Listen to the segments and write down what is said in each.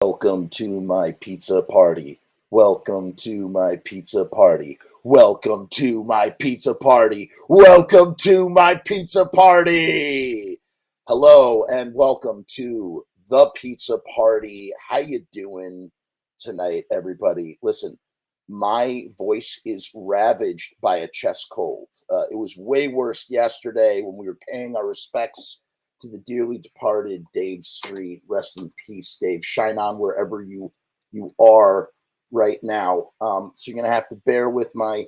Welcome to my pizza party. Welcome to my pizza party. Welcome to my pizza party. Welcome to my pizza party. Hello and welcome to the pizza party. How you doing tonight, everybody? Listen, my voice is ravaged by a chest cold. It was way worse yesterday when we were paying our respects to the dearly departed Dave Street. Rest in peace, Dave. Shine on wherever you are right now. So you're gonna have to bear with my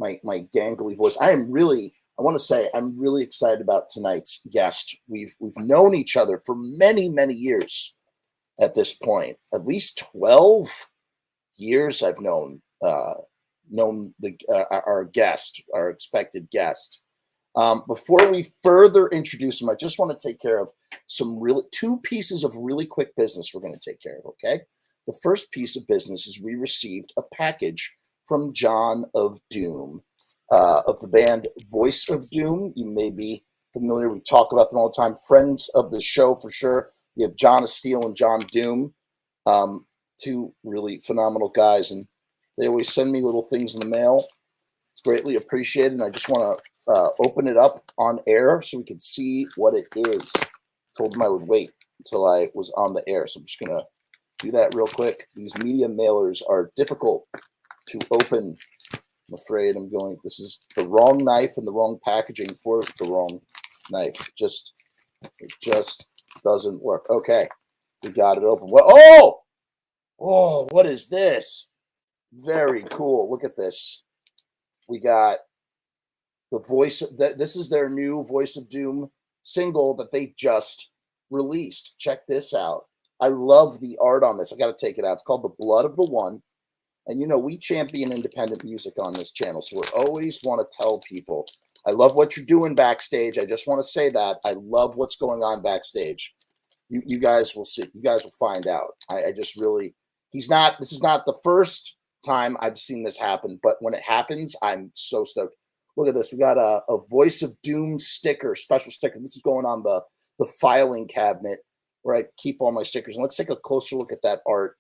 gangly voice. I want to say I'm really excited about tonight's guest. We've known each other for many years at this point. At least 12 years I've known our guest, our expected guest. Before we further introduce him, I just want to take care of two pieces of really quick business we're going to take care of, okay? The first piece of business is we received a package from John of Doom, of the band Voice of Doom. You may be familiar. We talk about them all the time. Friends of the show for sure. We have John of Steel and John Doom, two really phenomenal guys, and they always send me little things in the mail. It's greatly appreciated, and I just want to open it up on air so we can see what it is. Told them I would wait until I was on the air, so I'm just going to do that real quick. These media mailers are difficult to open. I'm afraid this is the wrong knife and the wrong packaging for the wrong knife. It just doesn't work. Okay, we got it open. Well, oh, what is this? Very cool. Look at this. We got this is their new Voice of Doom single that they just released. Check this out. I love the art on this. I got to take it out. It's called The Blood of the One. And we champion independent music on this channel. So we always want to tell people, I love what you're doing backstage. I just want to say that. I love what's going on backstage. You guys will see. You guys will find out. This is not the first time I've seen this happen, but when it happens, I'm so stoked. Look at this. We got a Voice of Doom sticker, special sticker. This is going on the filing cabinet where I keep all my stickers. And let's take a closer look at that art.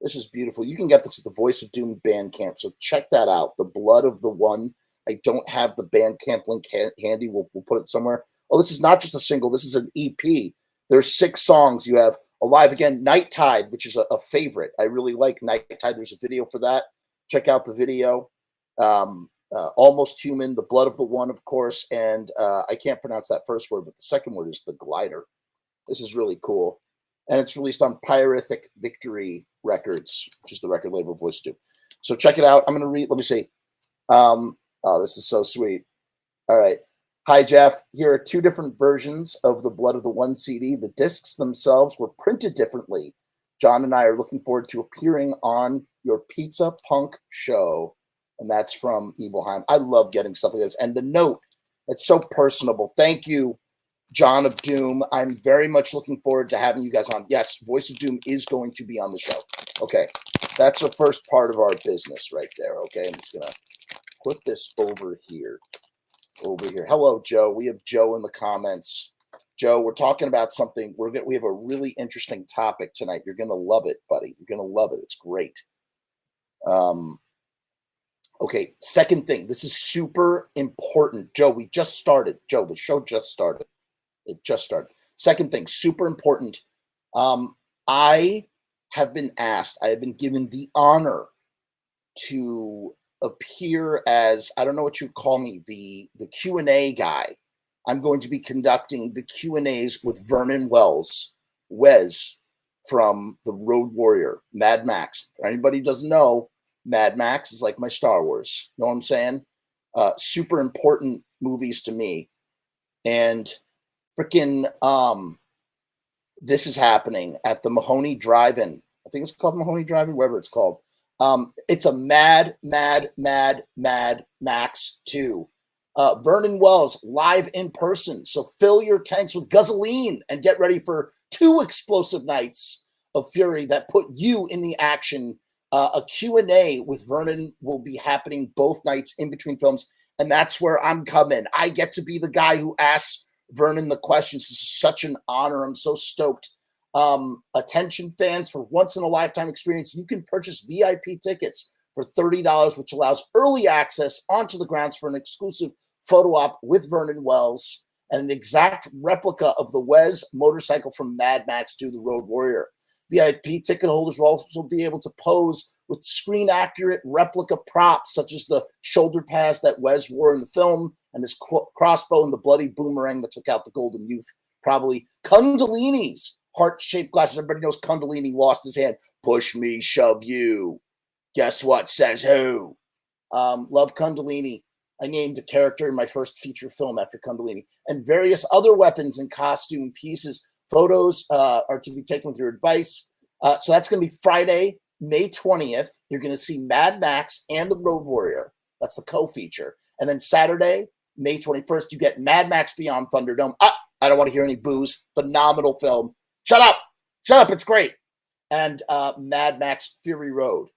This is beautiful. You can get this at the Voice of Doom Bandcamp, so check that out. The Blood of the One. I don't have the Bandcamp link handy. We'll put it somewhere. Oh, this is not just a single. This is an EP. There's 6 songs. You have Alive Again, Night Tide, which is a favorite. I really like Night Tide. There's a video for that. Check out the video. Almost Human, The Blood of the One, of course, and I can't pronounce that first word, but the second word is The Glider. This is really cool, and it's released on Pyrrhic Victory Records, which is the record label of Voice of Doom. So check it out. I'm going to read. Let me see. Oh, this is so sweet. All right. Hi, Jeff. Here are 2 different versions of The Blood of the One CD. The discs themselves were printed differently. John and I are looking forward to appearing on your Pizza Punk show. And that's from Evilheim. I love getting stuff like this. And the note, it's so personable. Thank you, John of Doom. I'm very much looking forward to having you guys on. Yes, Voice of Doom is going to be on the show. Okay, that's the first part of our business right there. Okay, I'm just going to put this over here. Hello, Joe. We have Joe in the comments. Joe, we're talking about something. We have a really interesting topic tonight. You're going to love it, buddy. You're going to love it. It's great. Okay, second thing. This is super important. Joe, we just started. Joe, the show just started. It just started. Second thing, super important. I have been given the honor to appear as, I don't know what you call me, the Q&A guy. I'm going to be conducting the Q&As with Vernon Wes from The Road Warrior, Mad Max. If anybody doesn't know, Mad Max is like my Star Wars. Know what I'm saying? Super important movies to me. And freaking, this is happening at the Mahoney Drive-In. I think it's called Mahoney Drive-In, wherever it's called. It's a Mad Max 2. Vernon Wells live in person. So fill your tanks with gasoline and get ready for 2 explosive nights of fury that put you in the action. A Q&A with Vernon will be happening both nights in between films, and that's where I'm coming. I get to be the guy who asks Vernon the questions. This is such an honor. I'm so stoked. Attention fans, for once in a lifetime experience, you can purchase VIP tickets for $30, which allows early access onto the grounds for an exclusive photo op with Vernon Wells and an exact replica of the Wes motorcycle from Mad Max 2: The Road Warrior. VIP ticket holders will also be able to pose with screen-accurate replica props, such as the shoulder pads that Wes wore in the film and his crossbow and the bloody boomerang that took out the Golden Youth. Probably Kundalini's heart-shaped glasses. Everybody knows Kundalini lost his hand. Push me, shove you. Guess what? Says who? Love Kundalini. I named a character in my first feature film after Kundalini. And various other weapons and costume pieces. Photos are to be taken with your advice. So that's going to be Friday, May 20th. You're going to see Mad Max and The Road Warrior. That's the co-feature. And then Saturday, May 21st, you get Mad Max Beyond Thunderdome. I don't want to hear any boos. Phenomenal film. Shut up. Shut up. It's great. And Mad Max Fury Road.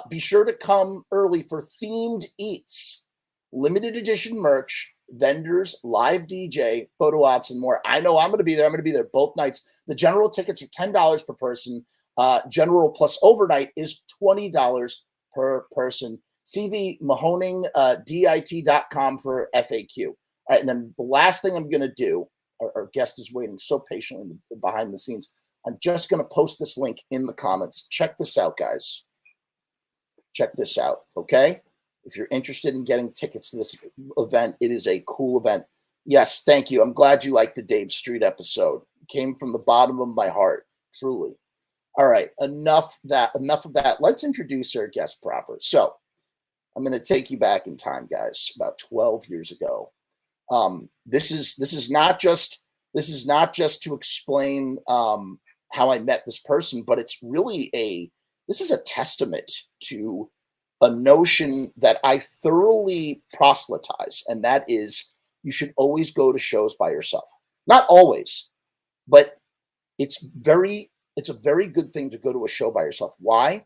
Be sure to come early for themed eats, limited edition merch, vendors, live DJ, photo ops, and more. I know I'm going to be there. I'm going to be there both nights. The general tickets are $10 per person. General plus overnight is $20 per person. See the mahoning.dit.com for FAQ. All right, and then the last thing I'm going to do, our guest is waiting so patiently behind the scenes. I'm just going to post this link in the comments. Check this out, guys. Check this out, okay? If you're interested in getting tickets to this event, it is a cool event. Yes, thank you. I'm glad you liked the Dave Street episode. It came from the bottom of my heart, truly. All right, enough of that. Let's introduce our guest proper. So I'm going to take you back in time, guys, about 12 years ago. This is not just to explain how I met this person, but it's really this is a testament to a notion that I thoroughly proselytize, and that is you should always go to shows by yourself. Not always, but it's a very good thing to go to a show by yourself. Why?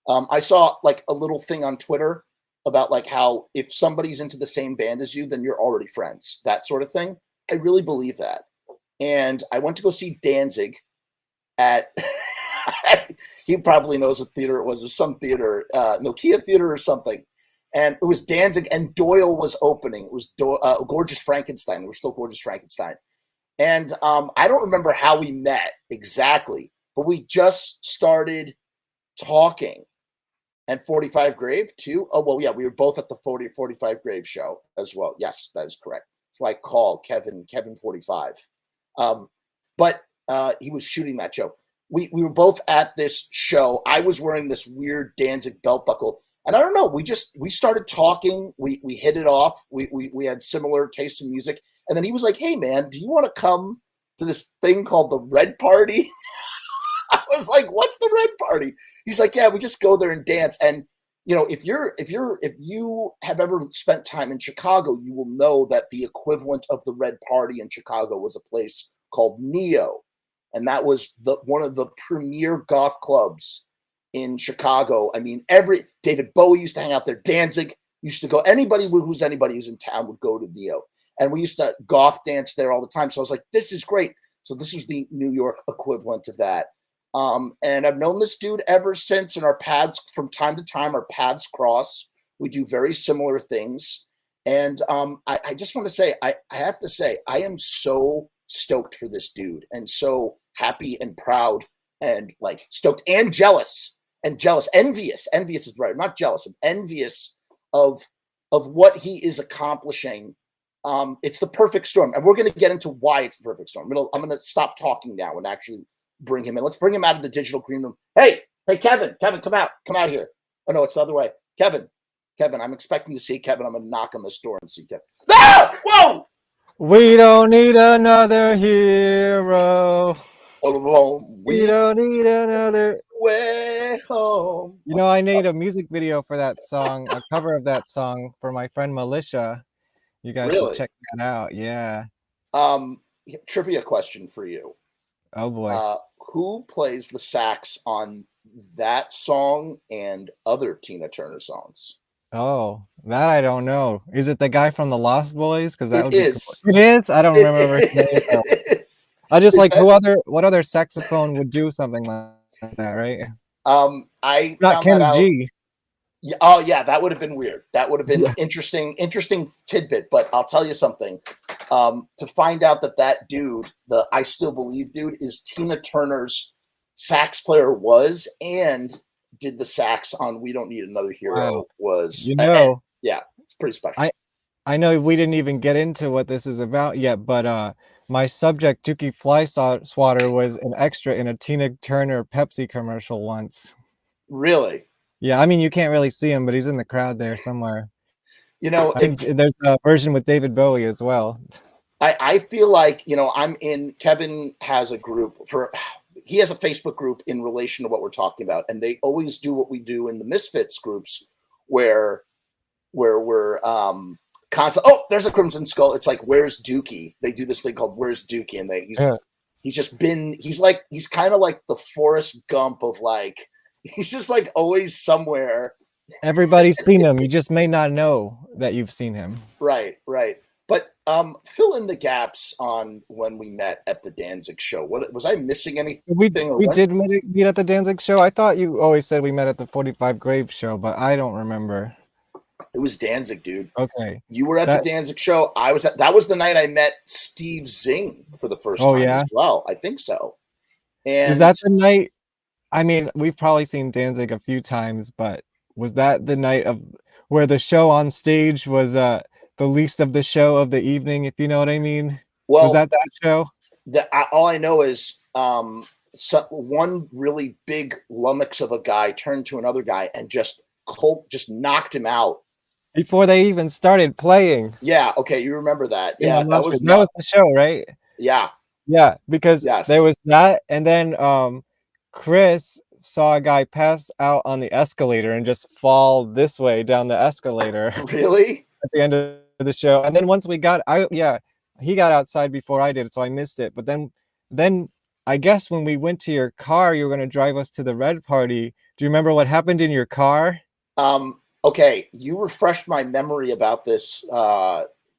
I saw like a little thing on Twitter about like how if somebody's into the same band as you, then you're already friends, that sort of thing. I really believe that. And I went to go see Danzig at he probably knows what theater it was. It was some theater, Nokia Theater or something. And it was Danzig, and Doyle was opening. It was Gorgeous Frankenstein. They were still Gorgeous Frankenstein. And I don't remember how we met exactly, but we just started talking. And 45 Grave, too? Oh, well, yeah, we were both at the 45 Grave show as well. Yes, that is correct. That's why I called Kevin 45. But he was shooting that show. We were both at this show. I was wearing this weird Danzig belt buckle. And I don't know, we started talking. We hit it off. We had similar tastes in music. And then he was like, hey, man, do you want to come to this thing called the Red Party? I was like, what's the Red Party? He's like, yeah, we just go there and dance. And, you know, if you have ever spent time in Chicago, you will know that the equivalent of the Red Party in Chicago was a place called Neo. And that was one of the premier goth clubs in Chicago. I mean, David Bowie used to hang out there. Danzig used to go. Anybody who's in town would go to Neo. And we used to goth dance there all the time. So I was like, this is great. So this was the New York equivalent of that. And I've known this dude ever since, and our paths from time to time, our paths cross. We do very similar things. And I just want to say, I have to say, I am so stoked for this dude and so happy and proud and like stoked and jealous, envious is right. I'm not jealous. I'm envious of what he is accomplishing. It's the perfect storm. And we're going to get into why it's the perfect storm. I'm going to stop talking now and actually bring him in. Let's bring him out of the digital green room. Hey, Kevin, come out here. Oh no, it's the other way. Kevin, I'm expecting to see Kevin. I'm going to knock on this door and see Kevin. Ah! Whoa! We don't need another hero. We don't need another way home. You know, I made a music video for that song, a cover of that song for my friend Militia. You guys should check that out. Yeah. Trivia question for you. Oh boy. Who plays the sax on that song and other Tina Turner songs? Oh, that I don't know. Is it the guy from the Lost Boys? Because that it is. Cool. It is. I don't remember. It is. I just Is like that what other saxophone would do something like that, right? I It's not found that Kenny out. G. Yeah, oh yeah, that would have been weird. That would have been Yeah. interesting tidbit. But I'll tell you something. To find out that dude, the I Still Believe dude, is Tina Turner's sax player was and did the sax on We Don't Need Another Wow. Hero was You know, yeah, it's pretty special. I know we didn't even get into what this is about yet, but my subject, Dukey Flyswatter, was an extra in a Tina Turner Pepsi commercial once. Really, Yeah, I mean you can't really see him, but he's in the crowd there somewhere. I think it's there's a version with David Bowie as well. I feel like, I'm in Kevin has a group he has a Facebook group in relation to what we're talking about, and they always do what we do in the Misfits groups where we're constant. Oh, there's a Crimson Skull. It's like, where's Dukey? They do this thing called Where's Dukey, and Yeah. he's kind of like the Forrest Gump of like he's just like always somewhere. Everybody's seen him. You just may not know that you've seen him. Right. But fill in the gaps on when we met at the Danzig show. What was I missing anything? We did meet at the Danzig show. I thought you always said we met at the 45 Grave show, but I don't remember. It was Danzig, dude. Okay. You were at the Danzig show. That was the night I met Steve Zing for the first time as well. I think so. And is that the night? I mean, we've probably seen Danzig a few times, but was that the night of where the show on stage was the least of the show of the evening, if you know what I mean? Well, was that show? All I know is one really big lummox of a guy turned to another guy and just knocked him out before they even started playing. Yeah, okay, you remember that. Yeah, that was the show, right? Yeah. Yeah, because there was that, and then Chris saw a guy pass out on the escalator and just fall this way down the escalator. Really? At the end of the show. And then once we got he got outside before I did, so I missed it. But then I guess when we went to your car, you were going to drive us to the Red Party. Do you remember what happened in your car? Okay, you refreshed my memory about this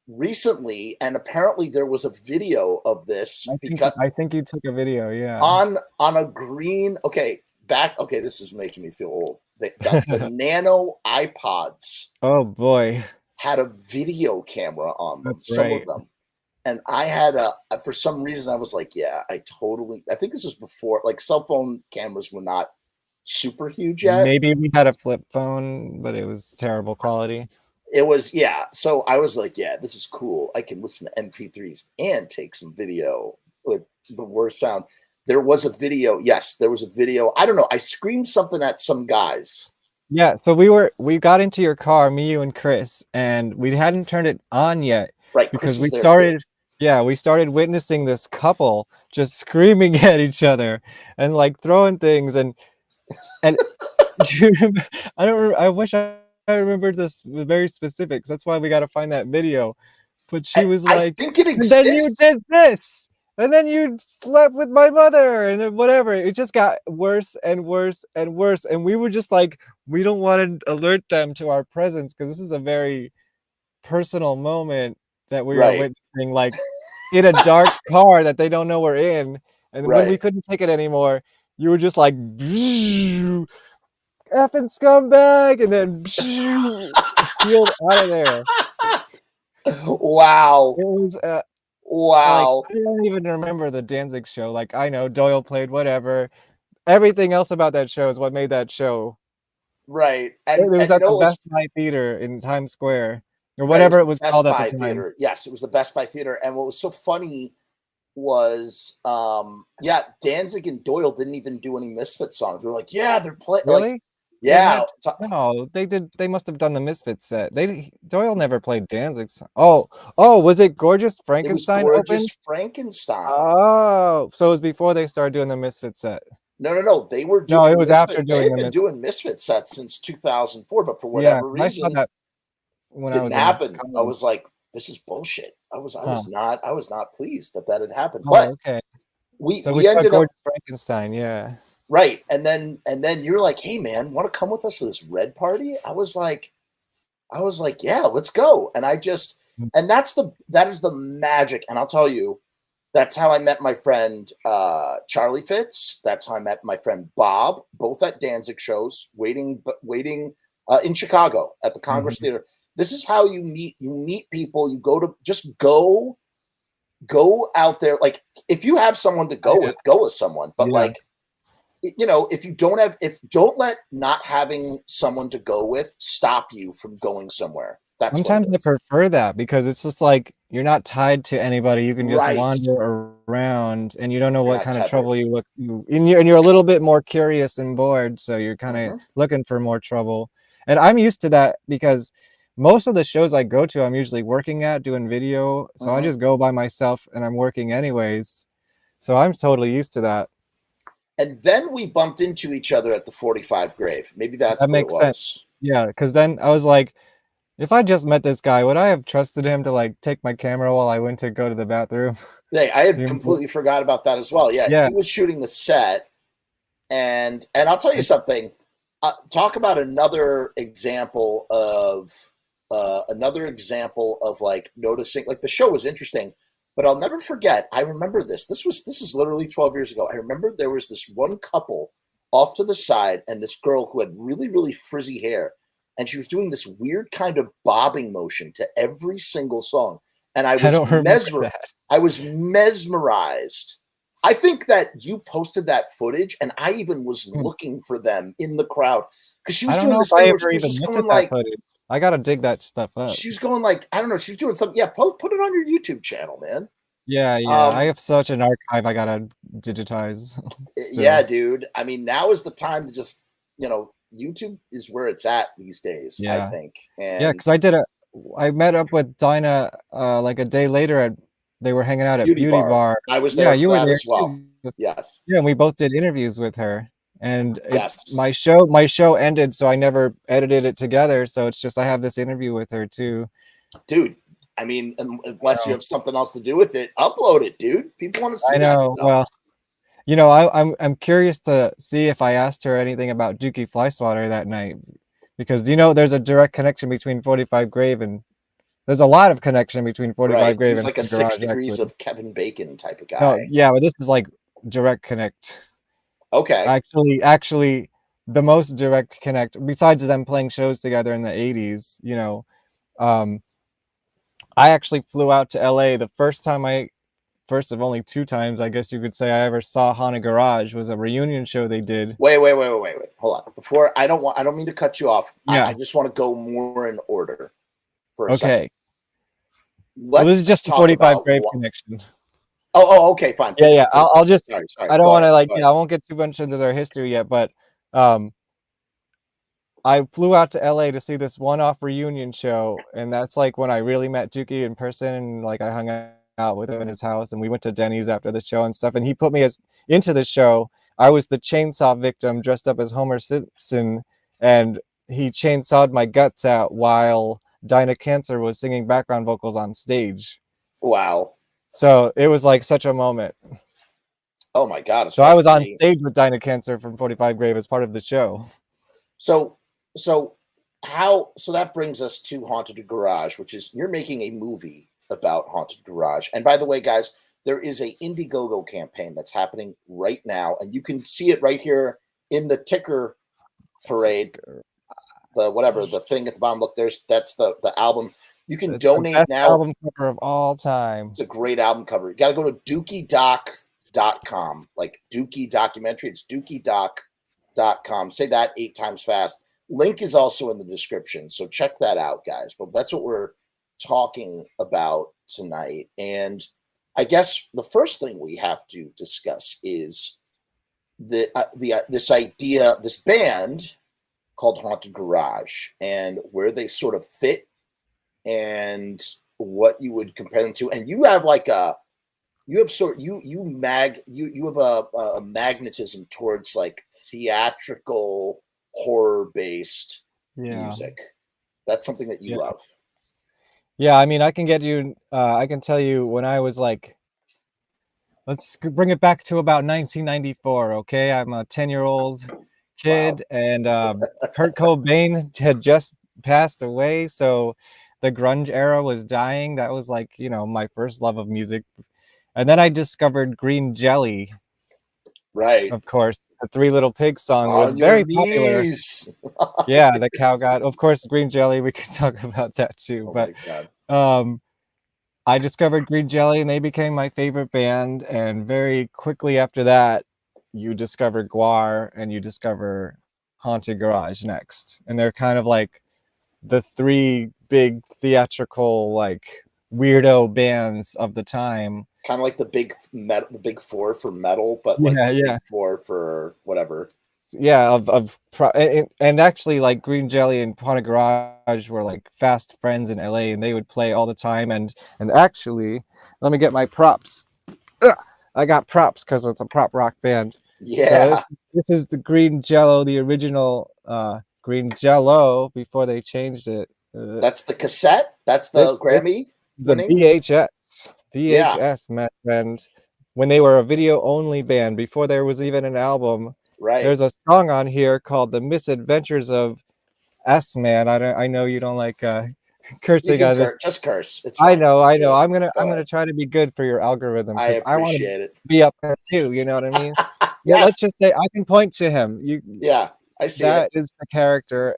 recently, and apparently there was a video of this I think you took a video, yeah. On a green, this is making me feel old. The nano iPods. Oh boy. Had a video camera on them, That's some of them. And I had for some reason I was like, yeah, I think this was before, like, cell phone cameras were not super huge yet. Maybe we had a flip phone, but it was terrible quality. It was, yeah. So I was like, yeah, this is cool. I can listen to MP3s and take some video with the worst sound. There was a video. Yes, there was a video. I don't know. I screamed something at some guys. Yeah, so we got into your car, me, you, and Chris, and we hadn't turned it on yet. Right, because we started witnessing this couple just screaming at each other and like throwing things and do you remember, I wish I remembered this very specifics. That's why we got to find that video. But she was like, I think it exists. And then you did this. And then you slept with my mother and then whatever. It just got worse and worse and worse. And we were just like, we don't want to alert them to our presence because this is a very personal moment that we are witnessing, like in a dark car that they don't know we're in. And when we couldn't take it anymore, you were just like, effing scumbag, and then peeled out of there. Wow. It was wow. Like, I don't even remember the Danzig show. Like, I know Doyle played whatever. Everything else about that show is what made that show. Right. And it was at the Best Buy Theater in Times Square. Or whatever it was called at the time. Theater. Yes, it was the Best Buy Theater. And what was so funny was, Danzig and Doyle didn't even do any Misfits songs. We were like, yeah, they're playing. Really? Like, yeah. No, they did. They must have done the Misfits set. Doyle never played Danzig's. Oh, was it Gorgeous Frankenstein? It was Gorgeous Frankenstein. Oh, so it was before they started doing the Misfits set. No. They were doing. No, it was after doing. They've been doing Misfits sets since 2004, but for whatever reason, I saw that when didn't happen. I was like, this is bullshit. I was not pleased that had happened. But okay. We ended up Frankenstein, yeah. Right. And then you're like, hey man, want to come with us to this Red Party? I was like, yeah, let's go. And that is the magic. And I'll tell you, That's how I met my friend Charlie Fitz. That's how I met my friend Bob, both at Danzig shows, waiting in Chicago at the Congress Mhm. Theater. This is how you meet. You meet people. You go out there. Like if you have someone to go with someone. But Yeah. like if you don't have, don't let not having someone to go with stop you from going somewhere. That's what it Sometimes I is. prefer that because it's just like you're not tied to anybody. You can just Right. wander around and you don't know You're what not kind of tethered. trouble and you're a little bit more curious and bored, so you're kind of Hmm. looking for more trouble. And I'm used to that because most of the shows I go to, I'm usually working at doing video, so I Hmm. just go by myself and I'm working anyways. So I'm totally used to that. And then we bumped into each other at the 45 grave. Maybe that's That what it makes sense. was. Yeah, because then I was like, if I just met this guy, would I have trusted him to like take my camera while I went to go to the bathroom? Hey, I had You know? completely forgot about that as well. Yeah, Yeah, he was shooting the set, and I'll tell you I- something. Talk about another example of like noticing. Like the show was interesting, but I'll never forget. I remember this. This is literally 12 years ago. I remember there was this one couple off to the side, and this girl who had really frizzy hair, and she was doing this weird kind of bobbing motion to every single song, and I don't remember that. I was mesmerized. I think that you posted that footage, and I even was Hmm. looking for them in the crowd because she I was don't doing know if this I thing where ever she was even just looked going at that like, footage. I gotta dig that stuff up. I don't know, she was doing something. Yeah, put it on your YouTube channel, man. Yeah, yeah. I Um, have such an archive I gotta digitize yeah, still. dude. I mean, now is the time to just, YouTube is where it's at these days, I Yeah. think. Yeah, And because I met up with Dinah like a day later at they were hanging out at Beauty Beauty Bar, Bar. I was Yeah, there you for were that there as well. too. Yes, Yeah, and we both did interviews with her. And yes, my show ended, so I never edited it together. So it's just I have this interview with her too. dude. I mean, unless you So have something else to do with it, upload it, dude. People want to see I that know. stuff. Well, I'm curious to see if I asked her anything about Dukey Flyswatter that night because there's a direct connection between 45 Grave and there's a lot of connection between 45 Right. Grave He's and like a six Garage degrees actually. of Kevin Bacon type of No, guy. yeah, but this is like direct connect. Okay. Actually, the most direct connect besides them playing shows together in the 80s, um, I actually flew out to LA the first of only two times, I guess you could say I ever saw Haunted Garage was a reunion show they did. Wait. Hold on. Before I don't mean to cut you off. I Yeah. just want to go more in order for a second. Okay. Well, this is Let's just the talk 45 about Grave what. connection. Okay, fine. Yeah, Finish yeah. your I'll 45. just Sorry. I don't Go want ahead. to like Go ahead. yeah, I won't get too much into their history yet, but um I flew out to LA to see this one-off reunion show, and that's like when I really met Dookie in person, and like I hung out with him in his house, and we went to Denny's after the show and stuff. And he put me as into the show. I was the chainsaw victim dressed up as Homer Simpson, and he chainsawed my guts out while Dinah Cancer was singing background vocals on stage. Wow. So it was like such a moment. Oh my God, So I was on especially stage with Dinah Cancer from 45 Grave as part of the show. so so that brings us to Haunted Garage, which is you're making a movie about Haunted Garage. And by the way, guys, there is a Indiegogo campaign that's happening right now, and you can see it right here in the ticker parade. The thing at the bottom. Look, that's the album. You can It's the donate best now. album cover of all time. It's a great album cover. You got to go to dookiedoc.com, like Dukey documentary. It's dookiedoc.com. Say that 8 times fast. Link is also in the description, so check that out, guys. But that's what we're talking about tonight. And I guess the first thing we have to discuss is this idea, this band called Haunted Garage, and where they sort of fit and what you would compare them to. And you have like a you have sort you have a magnetism towards like theatrical horror based Yeah. music. That's something that you Yeah. love. Yeah, I mean, I can tell you when I was like, let's bring it back to about 1994, okay? I'm a 10-year-old Wow. kid, and Kurt Cobain had just passed away, so the grunge era was dying. That was like, my first love of music. And then I discovered Green Jelly, Right. of course. The Three Little Pigs song was On your very popular. knees. Yeah, the cow god. Of course, Green Jelly, we could talk about that too. Oh But my God. I discovered Green Jelly and they became my favorite band. And very quickly after that, you discover Guar and you discover Haunted Garage next. And they're kind of like the three big theatrical, like weirdo bands of the time. Kind of like the big four for metal, but like Yeah, the yeah. big four for whatever. Yeah, and actually like Green Jelly and Haunted Garage were like fast friends in LA and they would play all the time and actually let me get my props. Ugh! I got props because it's a prop rock band. So Yeah. this is the Green Jello, the original Green Jello before they changed it. That's the cassette. That's This, the this Grammy is the winning. VHS. Yeah. VHS, my friend. When they were a video only band, before there was even an album, Right. there's a song on here called "The Misadventures of S Man." I know you don't like You cursing can on this. just curse. It's I fine. know, Just I do know. it. I'm Go gonna ahead. try to be good for your algorithm I because I want to appreciate it. be up there too. You know what I mean? Yeah, Yes. let's just say I can point to him. Yeah. I see That it. is the character,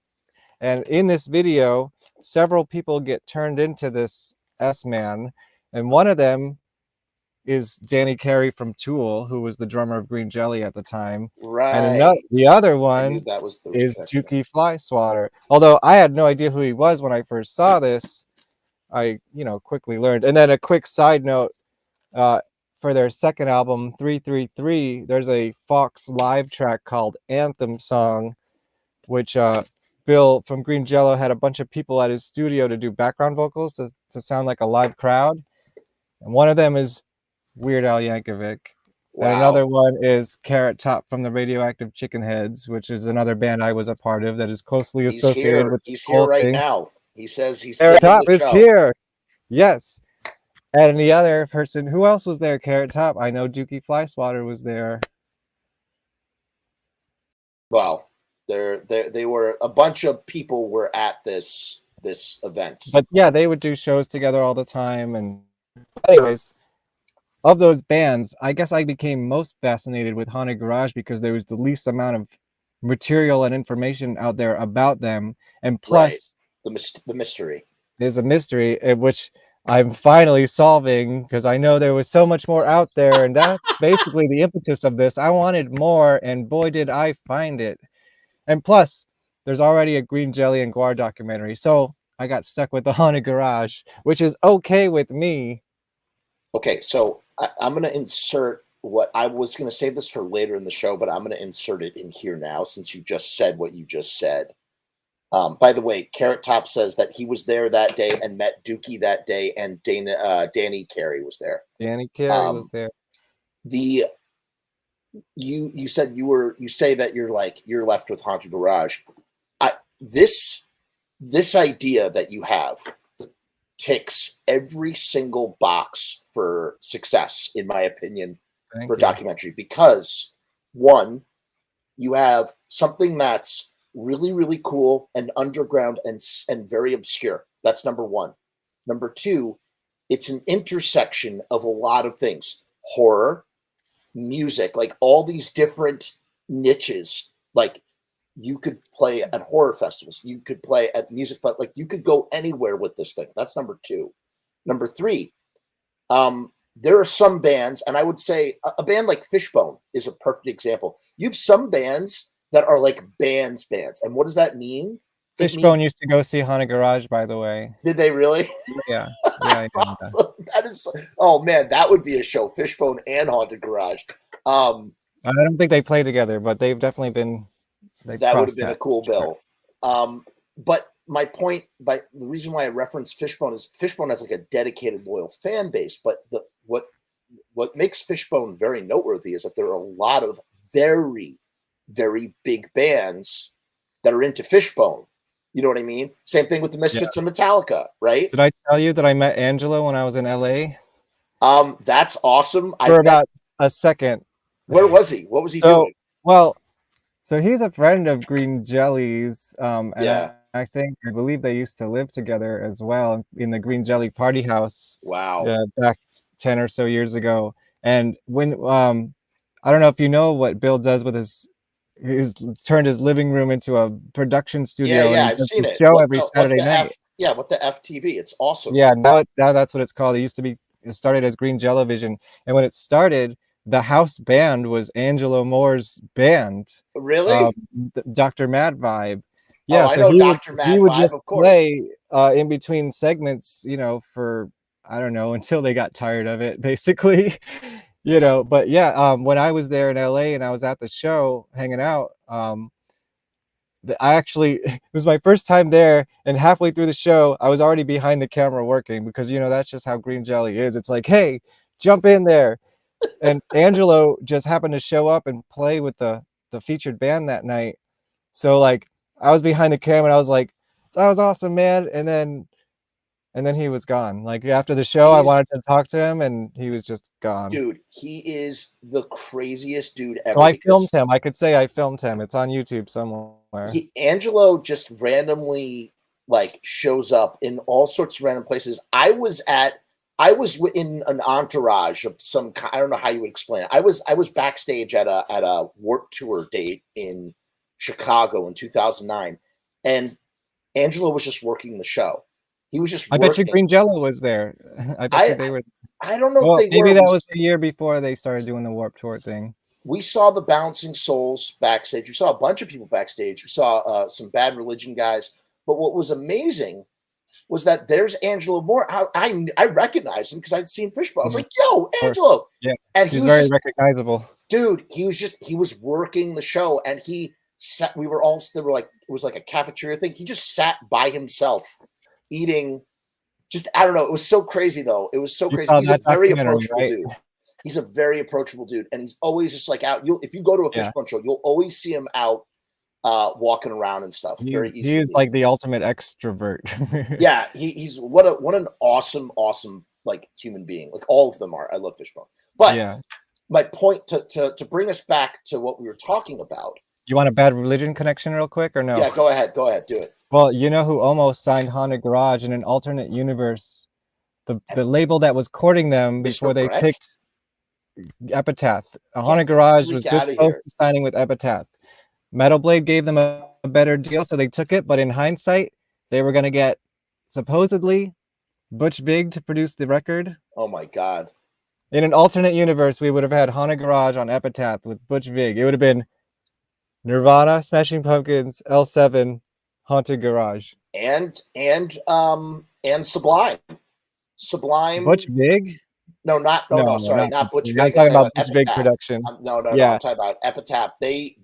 and in this video, several people get turned into this S Man, and one of them is Danny Carey from Tool, who was the drummer of Green Jelly at the time, and Right. the other I knew one that was the is connection. Dukey Flyswatter. Although I had no idea who he was when I first saw this, I quickly learned. And then a quick side note, for their second album 333, there's a Fox live track called Anthem Song, which Bill from Green Jello had a bunch of people at his studio to do background vocals to sound like a live crowd, and one of them is Weird Al Yankovic. And Wow. another one is Carrot Top from the Radioactive Chicken Heads, which is another band I was a part of that is closely He's associated here. with the He's here whole right thing. now. He says he's Carrot getting Top the is show. here. Yes. And the other person, who else was there? Carrot Top. I know Dukey Flyswatter was there. Wow. They were a bunch of people were at this event. But yeah, they would do shows together all the time. And anyways, of those bands, I guess I became most fascinated with Haunted Garage because there was the least amount of material and information out there about them, and plus the mystery. there's a mystery which I'm finally solving because I know there was so much more out there, and that's basically the impetus of this. I wanted more, and boy did I find it. And plus there's already a Green Jelly and Guar documentary, so I got stuck with the Haunted Garage, which is okay with me. Okay, so I'm going to insert what I was going to save this for later in the show, but I'm going to insert it in here now since you just said what you just said. By the way, Carrot Top says that he was there that day and met Dukey that day, and Danny Carey was there. Danny Carey was there. You said you say that you're left with Haunted Garage. This idea that you have ticks every single box for success, in my opinion, for documentary, because one, you have something that's really, really cool and underground and very obscure. That's number one. Number two, it's an intersection of a lot of things: horror, music, like all these different niches. Like you could play at horror festivals, you could play at music, like you could go anywhere with this thing. That's number two. Number three, there are some bands, and I would say a band like Fishbone is a perfect example. You have some bands that are like bands. And what does that mean? Fishbone used to go see Haunted Garage, by the way. Did they really? Yeah. That's awesome. That is, oh man, that would be a show. Fishbone and Haunted Garage. I don't think they play together, but they've definitely been. That would have been a cool bill. But my point, by the reason why I reference Fishbone is Fishbone has like a dedicated, loyal fan base. But what makes Fishbone very noteworthy is that there are a lot of very, very big bands that are into Fishbone. You know what I mean? Same thing with the Misfits and Metallica, right? Did I tell you that I met Angelo when I was in LA? That's awesome. For about a second. Where was he? What was he doing? Well, so he's a friend of Green Jelly's, and Yeah. I believe they used to live together as well in the Green Jelly party house. Wow. Back 10 or so years ago. And when I don't know if you know what Bill does with his turned his living room into a production Yeah, studio, and yeah, he I've does seen the it. show every Saturday night. What the FTV? It's awesome. Yeah, now that's what it's called. It started as Green Jellovision, and when it started, the house band was Angelo Moore's band, um, Really? Dr. Mad Vibe. Oh, Yeah, I so know Dr. he Mad would Vibe, just of course. play in between segments, for I don't know until they got tired of it, basically. But yeah, when I was there in LA and I was at the show hanging out, I actually it was my first time there, and halfway through the show I was already behind the camera working, because that's just how Green Jelly is. It's like, hey, jump in there. And Angelo just happened to show up and play with the featured band that night. So like I was behind the camera and I was like, that was awesome, man. And then he was gone. Like after the show I He's wanted to talk to him and he was just gone. Dude, he is the craziest dude So ever I filmed because him. I could say I filmed him. It's on YouTube somewhere. Angelo just randomly like shows up in all sorts of random places. I was in an entourage of some kind. I don't know how you would explain it. I was backstage at a Warped Tour date in Chicago in 2009, and Angelo was just working the show. He was just I bet you working. Green Jello was there. I bet you I they were. I don't know if Well, they maybe were. that was the year before they started doing the Warped Tour thing. We saw the Bouncing Souls backstage. We saw a bunch of people backstage. We saw some Bad Religion guys. But what was amazing was that there's Angelo Moore. I recognized him because I'd seen Fishbowl. I was Yeah, like, "Yo, of course. Angelo!" Yeah, And he he's was very just, recognizable. dude. He was working the show, and he sat. We were all. They were like, it was like a cafeteria thing. He just sat by himself, eating. Just I don't know. It was so crazy though. It was so You crazy. saw He's a that very documentary, approachable right? dude. He's a very approachable dude, and he's always just like out. If you go to a Yeah, Fishbone show, you'll always see him out walking around and stuff. Very he easy to is meet. like the ultimate extrovert. Yeah, he's what an awesome like human being. Like all of them are. I love Fishbone. But Yeah. my point to bring us back to what we were talking about. You want a Bad Religion connection real quick or no? Yeah, go ahead, do it. Well, you know who almost signed Haunted Garage in an alternate universe? The label that was courting them Mr. before they Brett, picked Epitaph. get Haunted the Garage was freak this out of close here. to signing with Epitaph. Metal Blade gave them a better deal, so they took it. But in hindsight, they were going to get supposedly Butch Vig to produce the record. Oh my god. In an alternate universe, we would have had Haunted Garage on Epitaph with Butch Vig. It would have been Nirvana, Smashing Pumpkins, L7, Haunted Garage. And Sublime. Butch Sublime. Vig? No, sorry, Not not Butch Butch Vig. I'm Vig. I'm talking talking about about Butch Vig Epitaph. production. No. Yeah. I'm talking about Epitaph. They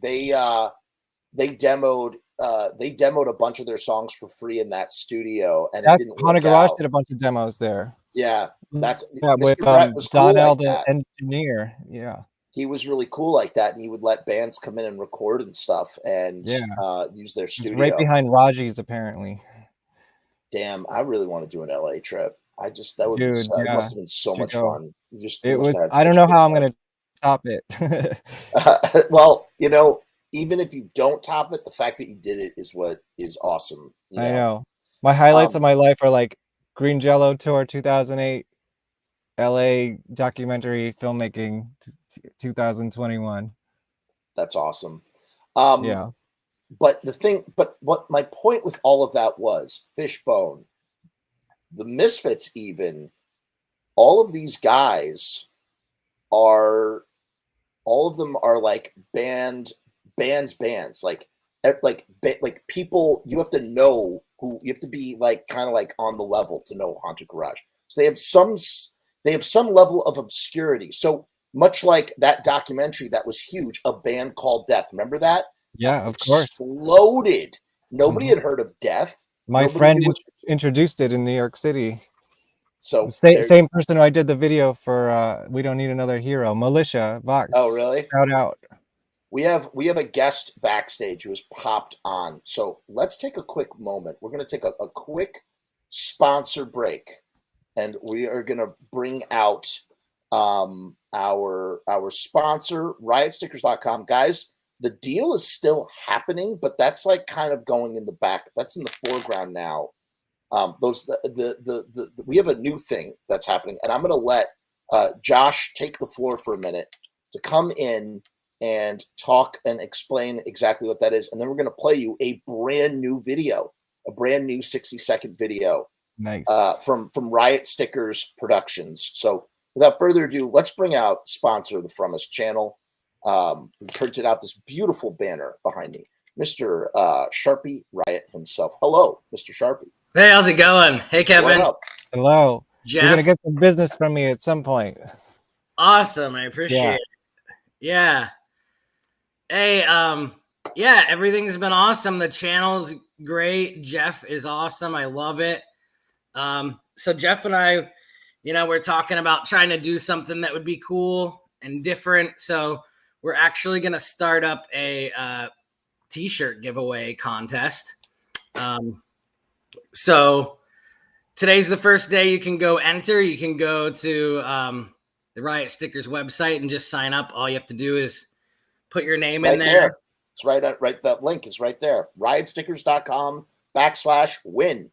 demoed a bunch of their songs for free in that studio, and it That's didn't Haunted work Garage out. did a bunch of demos there. Yeah, that's Yeah, with Mr. Brett was cool Donnell like the that. engineer. Yeah. He was really cool like that, and he would let bands come in and record and stuff, and Yeah. use their He's right studio. behind Raji's apparently. Damn, I really want to do an LA trip. That would be Dude, it yeah. must have been so Should much go. fun. We It must was have had I don't such a know good how I'm time. gonna top it. Well, even if you don't top it, the fact that you did it is what is awesome. I know. My highlights Um, of my life are like Green Jello Tour 2008, LA documentary filmmaking 2021. that's awesome. Um, Yeah. but what my point with all of that was Fishbone, the Misfits, even all of these guys are, all of them are like bands, like people you have to know who you have to be like kind of like on the level to know Haunted Garage. So they have some level of obscurity. So much like that documentary that was huge, A Band Called Death. Remember that? Yeah, of course. Exploded. Nobody Mhm. had heard of Death. My Nobody friend knew it. introduced it in New York City. So Same person who I did the video for We Don't Need Another Hero, Militia oh Vox. really? Shout out. We have a guest backstage who has popped on. So let's take a quick moment. We're going to take a quick sponsor break, and we are going to bring out our sponsor, riotstickers.com. Guys, the deal is still happening, but that's like kind of going in the back. That's in the foreground now. We have a new thing that's happening, and I'm going to let Josh take the floor for a minute to come in and talk and explain exactly what that is. And then we're going to play you a brand new video, a brand new 60-second video. Nice. From Riot Stickers Productions. So without further ado, let's bring out sponsor of the Frumess channel. We printed out this beautiful banner behind me, Mr. Sharpie Riot himself. Hello, Mr. Sharpie. Hey, how's it going? Hey, Kevin. What up? Hello. Jeff. You're gonna get some business from me at some point. Awesome. I appreciate it. Yeah. Hey, yeah, everything's been awesome. The channel's great. Jeff is awesome. I love it. So Jeff and I, we're talking about trying to do something that would be cool and different. So we're actually going to start up a t-shirt giveaway contest. So today's the first day you can go enter. You can go to the Riot Stickers website and just sign up. All you have to do is put your name in there. It's right. That link is right there. riotstickers.com/win.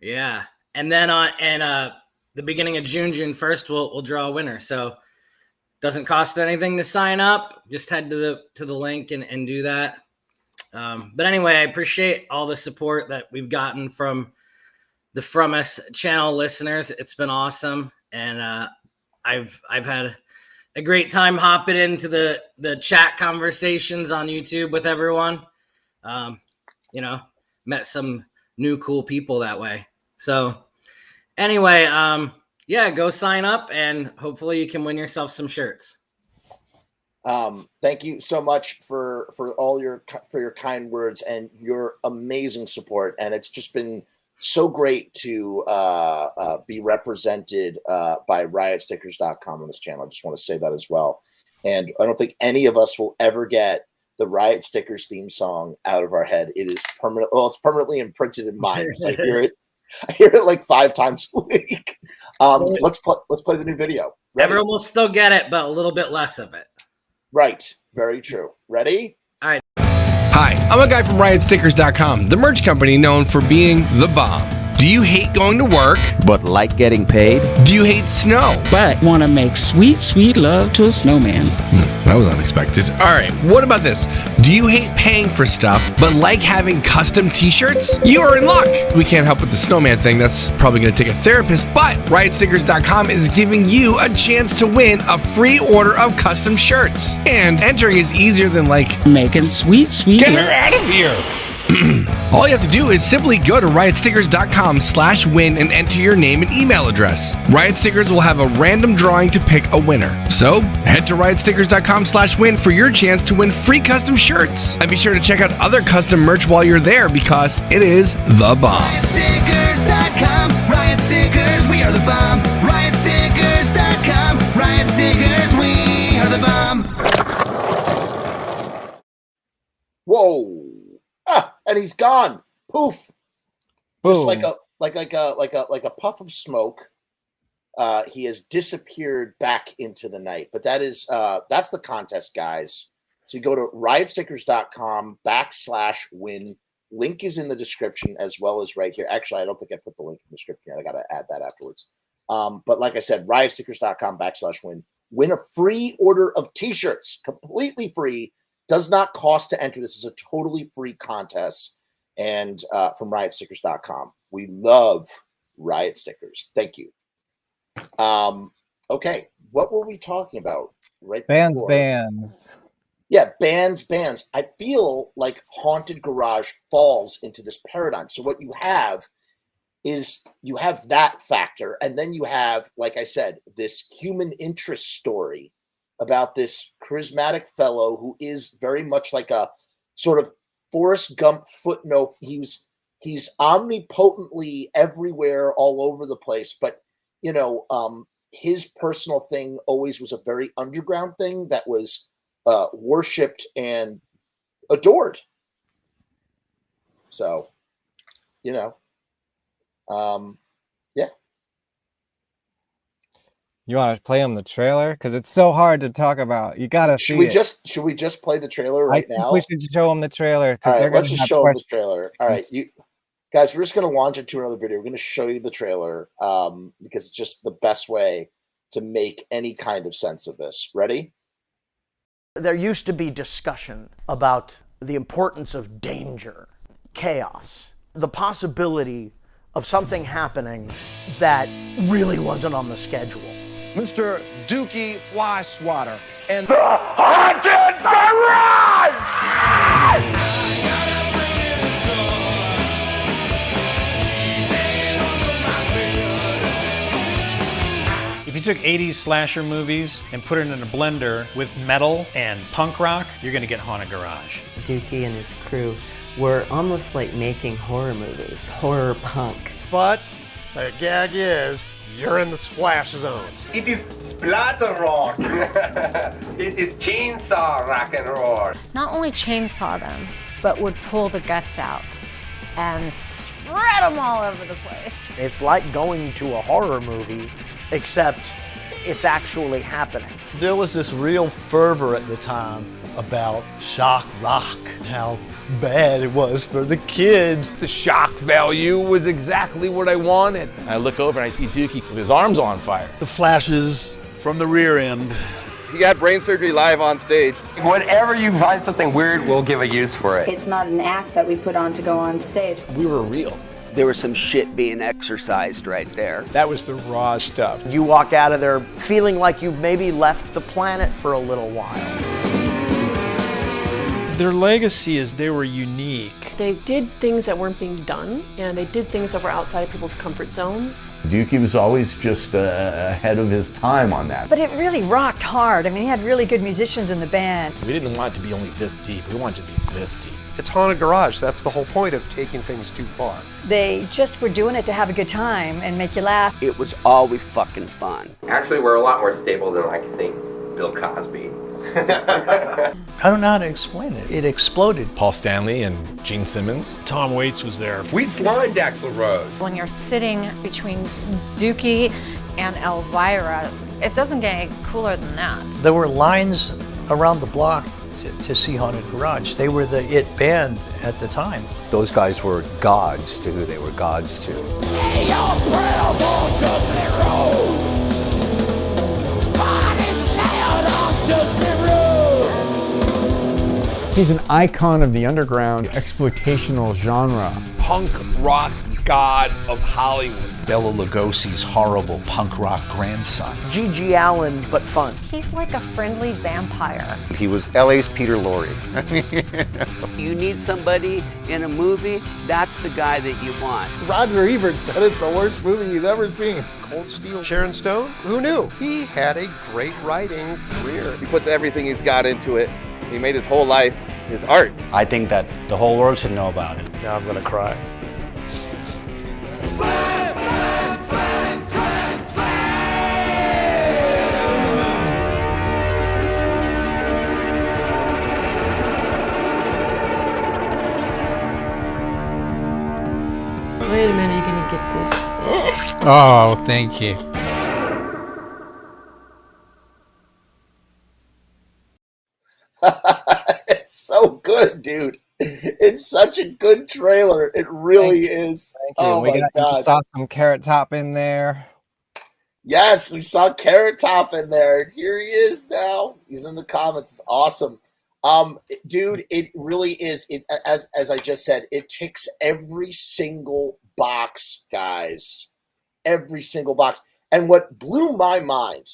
Yeah. And then the beginning of June 1st, we'll draw a winner. So it doesn't cost anything to sign up. Just head to the link and do that. But anyway, I appreciate all the support that we've gotten from the Frumess channel listeners. It's been awesome. And I've had a great time hopping into the chat conversations on YouTube with everyone. Met some new cool people that way. So anyway, yeah, go sign up and hopefully you can win yourself some shirts. Thank you so much for all your kind words and your amazing support. And it's just been so great to be represented by riotstickers.com on this channel. I just want to say that as well. And I don't think any of us will ever get the Riot Stickers theme song out of our head. It is permanent. Well, it's permanently imprinted in mine because I hear it like 5 times a week. Let's play the new video. Ready? Everyone will still get it, but a little bit less of it. Right. Very true. Ready? All right. Hi, I'm a guy from riotstickers.com, the merch company known for being the bomb. Do you hate going to work, but like getting paid? Do you hate snow, but want to make sweet, sweet love to a snowman? That was unexpected. All right, what about this? Do you hate paying for stuff, but like having custom t-shirts? You are in luck. We can't help with the snowman thing. That's probably going to take a therapist, but riotstickers.com is giving you a chance to win a free order of custom shirts. And entering is easier than making sweet, sweet Get her out of here. All you have to do is simply go to riotstickers.com/win and enter your name and email address. Riot Stickers will have a random drawing to pick a winner. So head to riotstickers.com/win for your chance to win free custom shirts. And be sure to check out other custom merch while you're there because it is the bomb. Riotstickers.com, Riot Stickers, we are the bomb. Riotstickers.com, Riot Stickers, we are the bomb. Whoa. And he's gone. Poof. Boom. Just like a puff of smoke. He has disappeared back into the night. But that's the contest, guys. So you go to riotstickers.com/win. Link is in the description as well as right here. Actually, I don't think I put the link in the description yet. I got to add that afterwards. But like I said, riotstickers.com/win. Win a free order of t-shirts, completely free. Does not cost to enter. This is a totally free contest. And from riotstickers.com. We love Riot Stickers. Thank you. Okay. What were we talking about? Bands. Yeah, bands. I feel like Haunted Garage falls into this paradigm. So what you have is you have that factor. And then you have, like I said, this human interest story about this charismatic fellow who is very much like a sort of Forrest Gump footnote. He's omnipotently everywhere, all over the place. But, his personal thing always was a very underground thing that was worshipped and adored. So, yeah. You want to play him the trailer? Because it's so hard to talk about. You got to see it. Should we just play the trailer right now? We should show them the trailer. All right, let's just show them the trailer. All right, guys, we're just going to launch into another video. We're going to show you the trailer because it's just the best way to make any kind of sense of this. Ready? There used to be discussion about the importance of danger, chaos, the possibility of something happening that really wasn't on the schedule. Mr. Dukey Flyswatter and The Haunted Garage! If you took 80s slasher movies and put it in a blender with metal and punk rock, you're gonna get Haunted Garage. Dukey and his crew were almost like making horror movies, horror punk. But the gag is, you're in the splash zone. It is splatter rock. It is chainsaw rock and roll. Not only chainsaw them, but would pull the guts out and spread them all over the place. It's like going to a horror movie, except it's actually happening. There was this real fervor at the time about shock rock, how bad it was for the kids. The shock value was exactly what I wanted. I look over and I see Dukey with his arms on fire. The flashes from the rear end. He got brain surgery live on stage. Whenever you find something weird, we'll give a use for it. It's not an act that we put on to go on stage. We were real. There was some shit being exercised right there. That was the raw stuff. You walk out of there feeling like you've maybe left the planet for a little while. Their legacy is they were unique. They did things that weren't being done, and they did things that were outside of people's comfort zones. Dukey was always just ahead of his time on that. But it really rocked hard. I mean, he had really good musicians in the band. We didn't want it to be only this deep. We wanted it to be this deep. It's Haunted Garage. That's the whole point of taking things too far. They just were doing it to have a good time and make you laugh. It was always fucking fun. Actually, we're a lot more stable than I think Bill Cosby. I don't know how to explain it. It exploded. Paul Stanley and Gene Simmons. Tom Waits was there. We slimed Axl Rose. When you're sitting between Dukey and Elvira, it doesn't get any cooler than that. There were lines around the block to see Haunted Garage. They were the it band at the time. Those guys were gods to who they were gods to. He's an icon of the underground exploitational genre. Punk rock god of Hollywood. Bela Lugosi's horrible punk rock grandson. G.G. Allen, but fun. He's like a friendly vampire. He was LA's Peter Lorre. You need somebody in a movie, that's the guy that you want. Roger Ebert said it's the worst movie he's ever seen. Cold Steel. Sharon Stone? Who knew? He had a great writing career. He puts everything he's got into it. He made his whole life his art. I think that the whole world should know about it. Now I'm gonna cry. Slam, slam, slam, slam, slam. Wait a minute, you're gonna get this. Oh, thank you. It's so good, dude. It's such a good trailer. It really is. Thank you. Oh my God. We saw some Carrot Top in there. Yes, we saw Carrot Top in there. And here he is now. He's in the comments. It's awesome. Dude, it really is. It as I just said, it ticks every single box, guys. Every single box. And what blew my mind,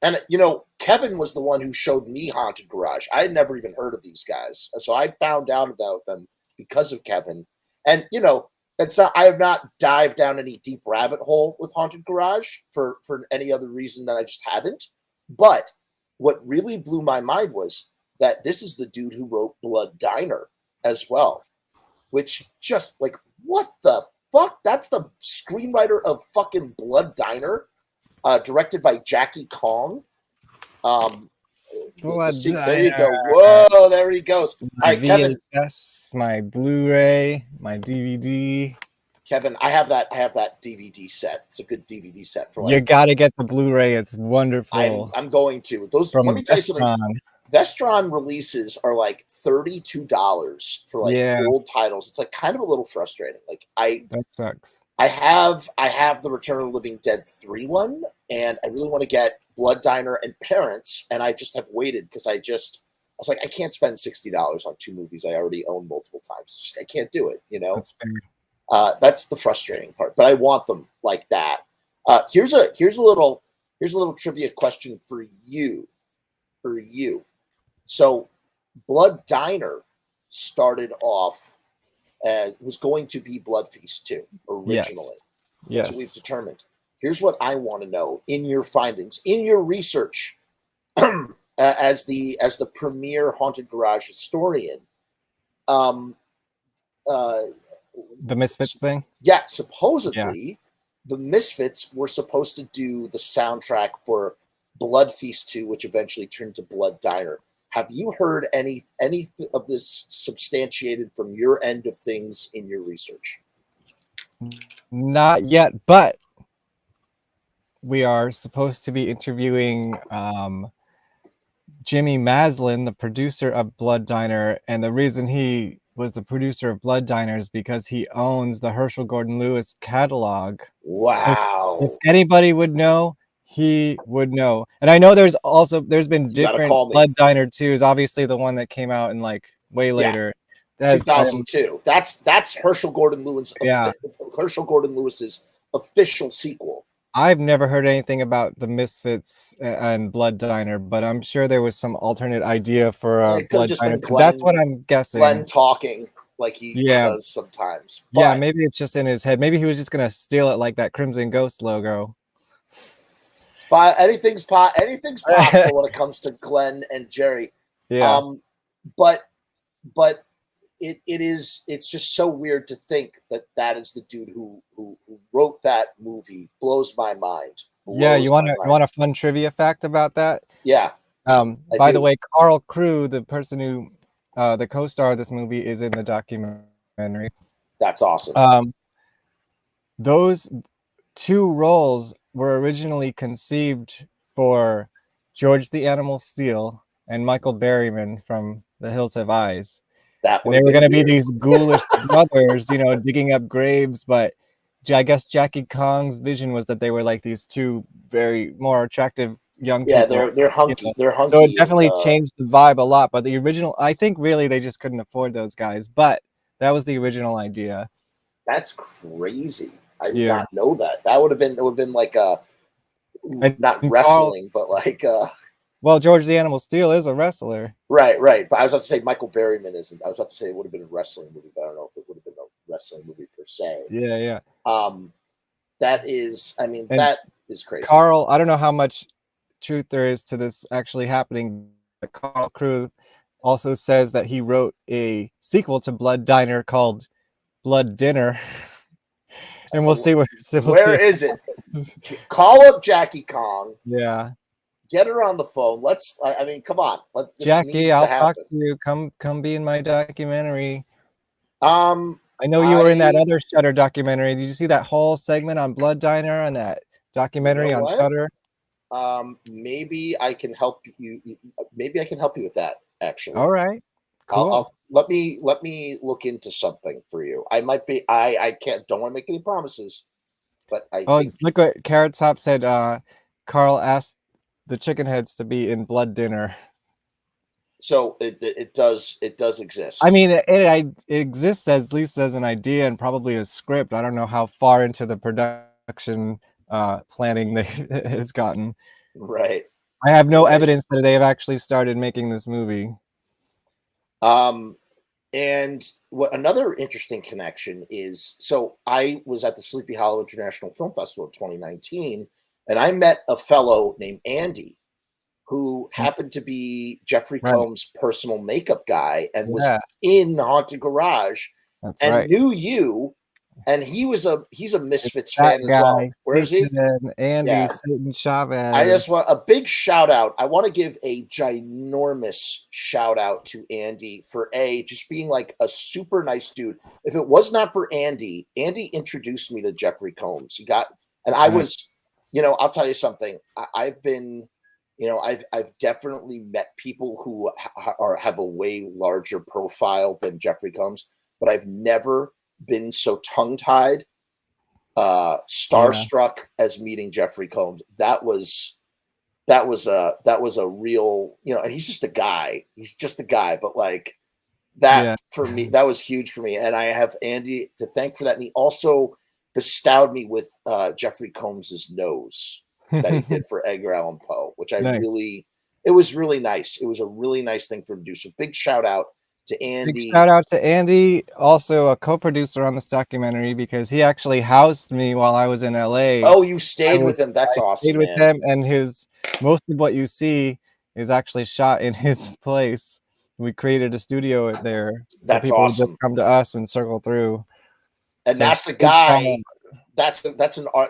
and you know, Kevin was the one who showed me Haunted Garage. I had never even heard of these guys. So I found out about them because of Kevin. And you know, I have not dived down any deep rabbit hole with Haunted Garage for any other reason than I just haven't. But what really blew my mind was that this is the dude who wrote Blood Diner as well, which just like, what the fuck? That's the screenwriter of fucking Blood Diner, directed by Jackie Kong. There you go. Whoa, there he goes. All right, Kevin. VHS, my Blu-ray, my DVD. Kevin, I have that DVD set. It's a good DVD set for like. You gotta get the Blu-ray. It's wonderful. I'm going to. Those. From Let me tell you something. Vestron releases are like $32 for like old titles. It's like kind of a little frustrating. Like that sucks. I have the Return of the Living Dead 3 one, and I really want to get Blood Diner and Parents, and I just have waited because I was like, I can't spend $60 on 2 movies I already own multiple times. Just, I can't do it, you know? That's fair. That's the frustrating part, but I want them like that. Here's a little trivia question for you. So Blood Diner started off was going to be Blood Feast 2 originally. Yes. That's what we've determined. Here's what I want to know in your findings, in your research, as the premier Haunted Garage historian. The Misfits thing? Yeah, supposedly the Misfits were supposed to do the soundtrack for Blood Feast 2, which eventually turned to Blood Diner. Have you heard any of this substantiated from your end of things in your research? Not yet, but we are supposed to be interviewing Jimmy Maslin, the producer of Blood Diner, and the reason he was the producer of Blood Diner is because he owns the Herschel Gordon Lewis catalog. Wow. So if anybody would know, he would know. And I know there's been different Blood Diner 2s, obviously the one that came out in like way later. 2002. That's Herschel Gordon Lewis. Herschel Gordon Lewis's official sequel. I've never heard anything about the Misfits and Blood Diner, but I'm sure there was some alternate idea for Blood Diner. That's what I'm guessing. Glenn talking like he does sometimes. But maybe it's just in his head. Maybe he was just gonna steal it like that Crimson Ghost logo. Anything's possible when it comes to Glenn and Jerry. Yeah. But it's just so weird to think that is the dude who wrote that movie. Blows my mind. You want a fun trivia fact about that? Yeah. By the way, Carl Crew, the person who the co-star of this movie, is in the documentary. That's awesome. Those 2 roles were originally conceived for George the Animal Steel and Michael Berryman from The Hills Have Eyes. And they were going to be these ghoulish brothers, digging up graves. But I guess Jackie Kong's vision was that they were like these 2 very more attractive young people. Yeah, they're hunky. They're hunky. So it definitely changed the vibe a lot. But the original, I think really they just couldn't afford those guys. But that was the original idea. That's crazy. I did not know that. That would have been like not wrestling, but like well, George the Animal Steel is a wrestler. Right. But I was about to say Michael Berryman isn't. I was about to say it would have been a wrestling movie, but I don't know if it would have been a wrestling movie per se. Yeah. That is crazy. Carl, I don't know how much truth there is to this actually happening, but Carl Crew also says that he wrote a sequel to Blood Diner called Blood Dinner. And we'll see where is it? Call up Jackie Kong. Yeah. Get her on the phone. Come on. Jackie, I'll talk to you. Come be in my documentary. I know you were in that other Shudder documentary. Did you see that whole segment on Blood Diner and that documentary on Shudder? Maybe I can help you. Maybe I can help you with that, actually. All right. Cool. Let me look into something for you. I might be. I don't want to make any promises, but I. think... look what Carrot Top said. Carl asked the chicken heads to be in Blood Dinner. So it does exist. I mean, it exists at least as an idea and probably a script. I don't know how far into the production planning it's gotten. Right. I have no evidence that they have actually started making this movie. And what another interesting connection is, so I was at the Sleepy Hollow International Film Festival in 2019, and I met a fellow named Andy, who happened to be Jeffrey Combs' personal makeup guy and was in Haunted Garage knew you. And he's a Misfits fan as well. Where is he? Andy Satan Chavez. I just want a big shout out. I want to give a ginormous shout out to Andy for just being like a super nice dude. If it was not for Andy introduced me to Jeffrey Combs. I was, I'll tell you something. I've been, I've definitely met people who have a way larger profile than Jeffrey Combs, but I've never been so tongue-tied, starstruck as meeting Jeffrey Combs. That was a real, and he's just a guy. He's just a guy, but like that for me, that was huge for me. And I have Andy to thank for that. And he also bestowed me with Jeffrey Combs's nose that he did for Edgar Allan Poe, which it was really nice. It was a really nice thing for him to do. So big shout out to Andy. Big shout out to Andy, also a co-producer on this documentary, because he actually housed me while I was in LA. Oh, you stayed with him. That's awesome. Stayed with him, and most of what you see is actually shot in his place. We created a studio there. That's so people awesome. just come to us and circle through. And so that's a guy.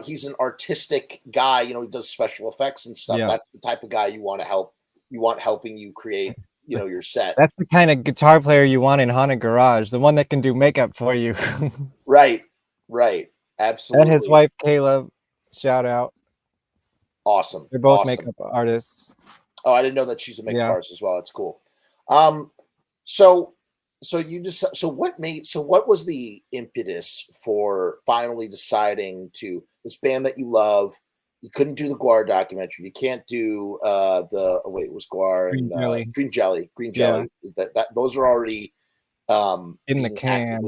He's an artistic guy. He does special effects and stuff. Yeah. That's the type of guy you want to help. You want helping you create, your set. That's the kind of guitar player you want in Haunted Garage, the one that can do makeup for you. Right. Absolutely. And his wife, Kayla, shout out. Awesome. They're both awesome. makeup artists. Oh, I didn't know that she's a makeup artist as well. That's cool. So what was the impetus for finally deciding to this band that you love? You couldn't do the Guar documentary. You can't do it was Guar and Green Jelly. That those are already in the can.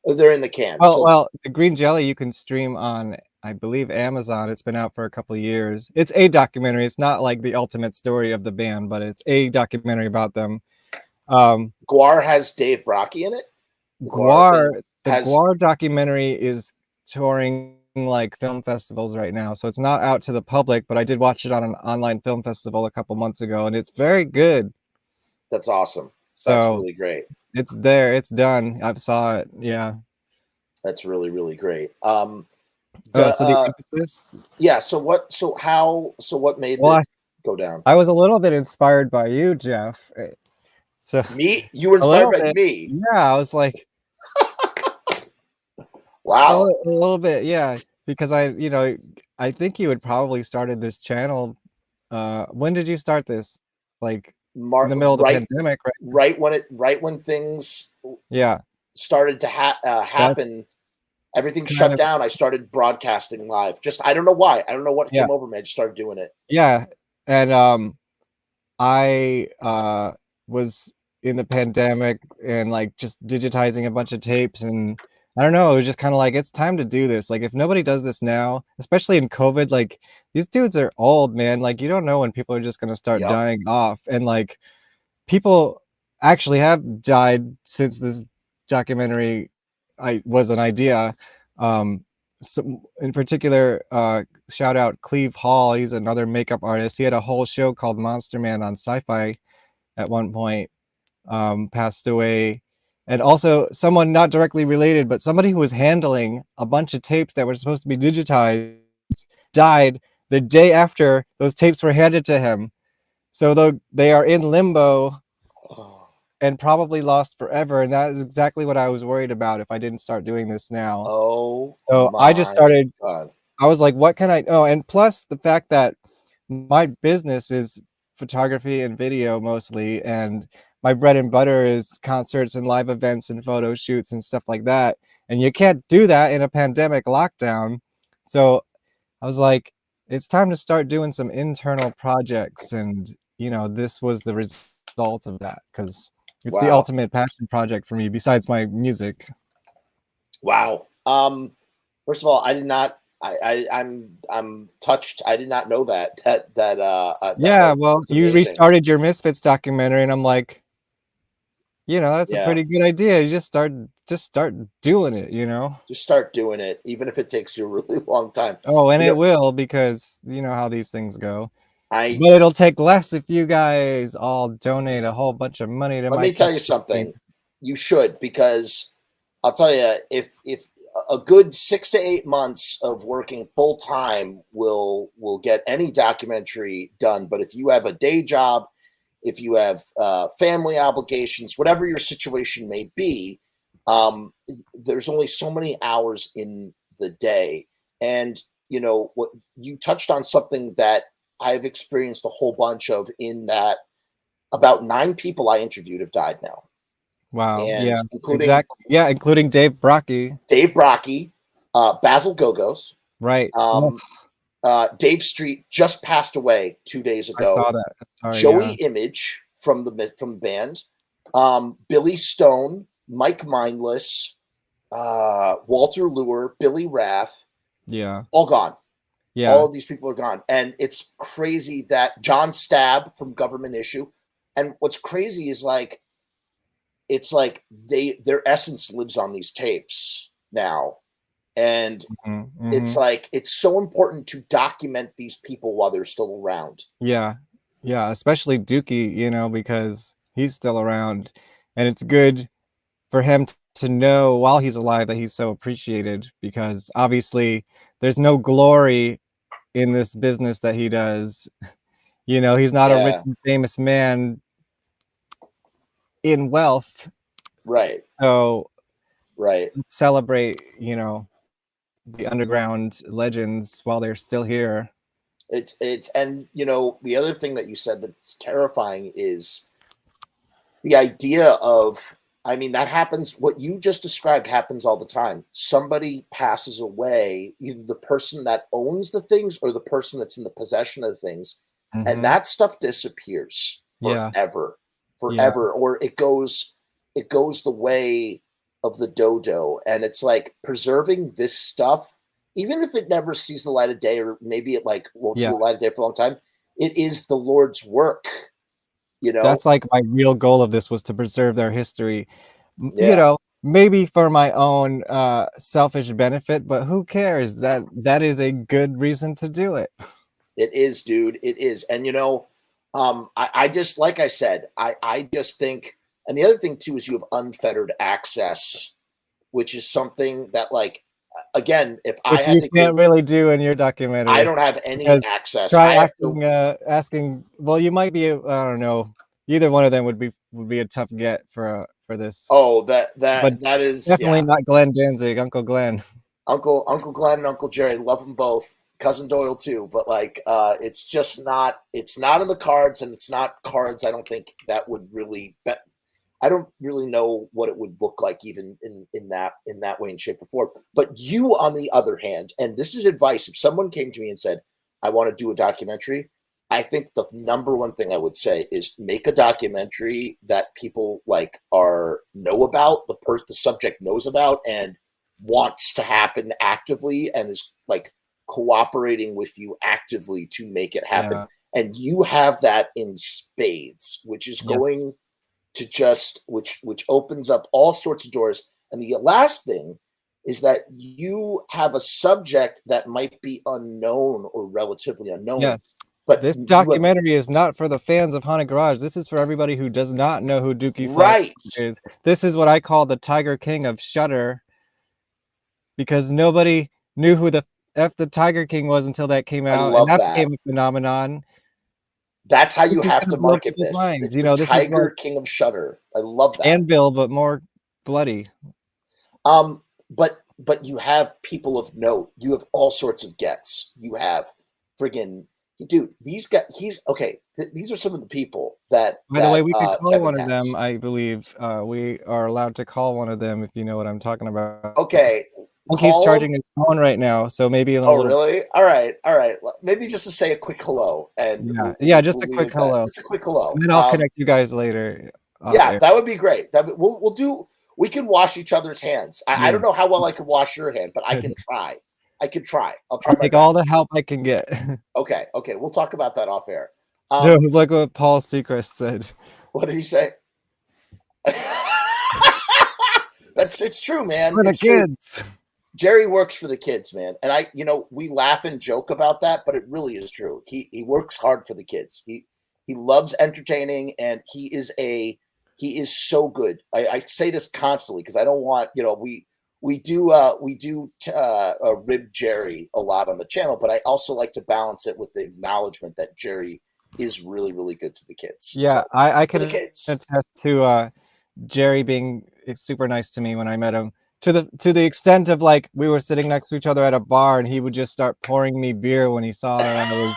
They're in the can. Well, the Green Jelly you can stream on, I believe, Amazon. It's been out for a couple of years. It's a documentary. It's not like the ultimate story of the band, but it's a documentary about them. Guar has Dave Brockie in it. Guar documentary is touring like film festivals right now, so it's not out to the public, but I did watch it on an online film festival a couple months ago, and it's very good. That's awesome. So that's really great. It's there. It's done. I saw it. Yeah. That's really, really great. So the impetus? Yeah. So what made it go down? I was a little bit inspired by you, Jeff. So me? You were inspired by me? Yeah. I was like, wow. A little bit. Yeah. Because I think you had probably started this channel. When did you start this? Like, in the middle of the pandemic, right? Right when things started to happen, everything shut down. I started broadcasting live. I don't know why. I don't know what came over me. I just started doing it. Yeah, and I was in the pandemic and like just digitizing a bunch of tapes, and I don't know. It was just kind of like, it's time to do this. Like, if nobody does this now, especially in COVID, like these dudes are old, man. Like, you don't know when people are just going to start dying off. And like, people actually have died since this documentary was an idea. So in particular, shout out Cleve Hall. He's another makeup artist. He had a whole show called Monster Man on Sci-Fi at one point, passed away. And also someone not directly related, but somebody who was handling a bunch of tapes that were supposed to be digitized died the day after those tapes were handed to him. So they are in limbo and probably lost forever. And that is exactly what I was worried about if I didn't start doing this now. So I just started, I was like, what can I, and plus the fact that my business is photography and video mostly, and my bread and butter is concerts and live events and photo shoots and stuff like that. And you can't do that in a pandemic lockdown. So I was like, it's time to start doing some internal projects. And, this was the result of that, because it's the ultimate passion project for me besides my music. Wow. First of all, I did not, I'm touched. I did not know that. Well, you restarted your Misfits documentary, and I'm like, that's a pretty good idea. You just start doing it, Just start doing it, even if it takes you a really long time. Oh, and it will, because you know how these things go. But it'll take less if you guys all donate a whole bunch of money to Let me tell you something. You should, because I'll tell you, if a good 6 to 8 months of working full time will get any documentary done. But if you have a day job, if you have family obligations, whatever your situation may be, there's only so many hours in the day. And what you touched on, something that I've experienced a whole bunch of in that about 9 people I interviewed have died now. Wow. And Yeah. including Exactly. Yeah, including Dave Brockie. Dave Brockie, Basil Gogos. Right. Dave Street just passed away 2 days ago. I saw that. Sorry, Joey yeah. Image from the band, Billy Stone, Mike Mindless, Walter Lure, Billy Rath, Yeah. all gone. Yeah. All of these people are gone. And it's crazy that John Stab from Government Issue. And what's crazy is like, it's like their essence lives on these tapes now. And it's like, it's so important to document these people while they're still around. Yeah. Yeah. Especially Dukey, you know, because he's still around. And it's good for him to know while he's alive that he's so appreciated, because obviously there's no glory in this business that he does. You know, he's not a rich and famous man in wealth. Right. So celebrate, you know, the underground legends while they're still here. It's and you know, the other thing that you said that's terrifying is the idea of, I mean, that happens, what you just described happens all the time. Somebody passes away, either the person that owns the things or the person that's in the possession of the things, and that stuff disappears forever. Or it goes the way of the dodo. And it's like preserving this stuff, even if it never sees the light of day, or maybe it like won't see the light of day for a long time, it is the Lord's work. You know, that's like my real goal of this, was to preserve their history. You know, maybe for my own selfish benefit, but who cares? That is a good reason to do it. It is, dude. It is. And you know, I just, like I said, I just think, and the other thing too is you have unfettered access, which is something that, like, again, if I had you can't really do in your documentary. I don't have any access. Try asking. Well, you might be. I don't know. Either one of them would be a tough get for this. Oh, that is definitely not Glenn Danzig, Uncle Glenn. Uncle Glenn and Uncle Jerry, love them both. Cousin Doyle too, but like, it's just not. It's not in the cards, and it's not cards. I don't think that would really. I don't really know what it would look like even in that way and shape or form. But you, on the other hand, and this is advice, if someone came to me and said, I want to do a documentary, I think the number one thing I would say is make a documentary that people like know about, the subject knows about and wants to happen actively and is like cooperating with you actively to make it happen. Yeah. And you have that in spades, which is going to just, which opens up all sorts of doors. And the last thing is that you have a subject that might be unknown or relatively unknown. Yes. But this documentary is not for the fans of Haunted Garage. This is for everybody who does not know who Dukey Flyswatter is. This is what I call the Tiger King of Shudder, because nobody knew who the Tiger King was until that came out. And that became a phenomenon. That's how you have to market this. It's you know, the Tiger King of Shudder. I love that. And Bill, but more bloody. But you have people of note. You have all sorts of gets. You have friggin' dude. These guys. These are some of the people that. By the way, we could call Kevin one has. of them. I believe we are allowed to call one of them, if you know what I'm talking about. Okay. I think he's charging his phone right now, so maybe in a little. Really? All right. Maybe just to say a quick hello and just a quick hello. Just a quick hello. And then I'll connect you guys later. That would be great. We'll do. We can wash each other's hands. I don't know how well I can wash your hand, but I can try. I'll try. I'll take all the help I can get. Okay. We'll talk about that off air. Dude, look what Paul Seacrest said. What did he say? It's true, man. For the kids. Jerry works for the kids, man. And we laugh and joke about that, but it really is true. He works hard for the kids. He loves entertaining, and he is so good. I say this constantly because I don't want, we do rib Jerry a lot on the channel, but I also like to balance it with the acknowledgement that Jerry is really, really good to the kids. Yeah, so, I can attest to Jerry being super nice to me when I met him. To the extent of, like, we were sitting next to each other at a bar and he would just start pouring me beer when he saw that I was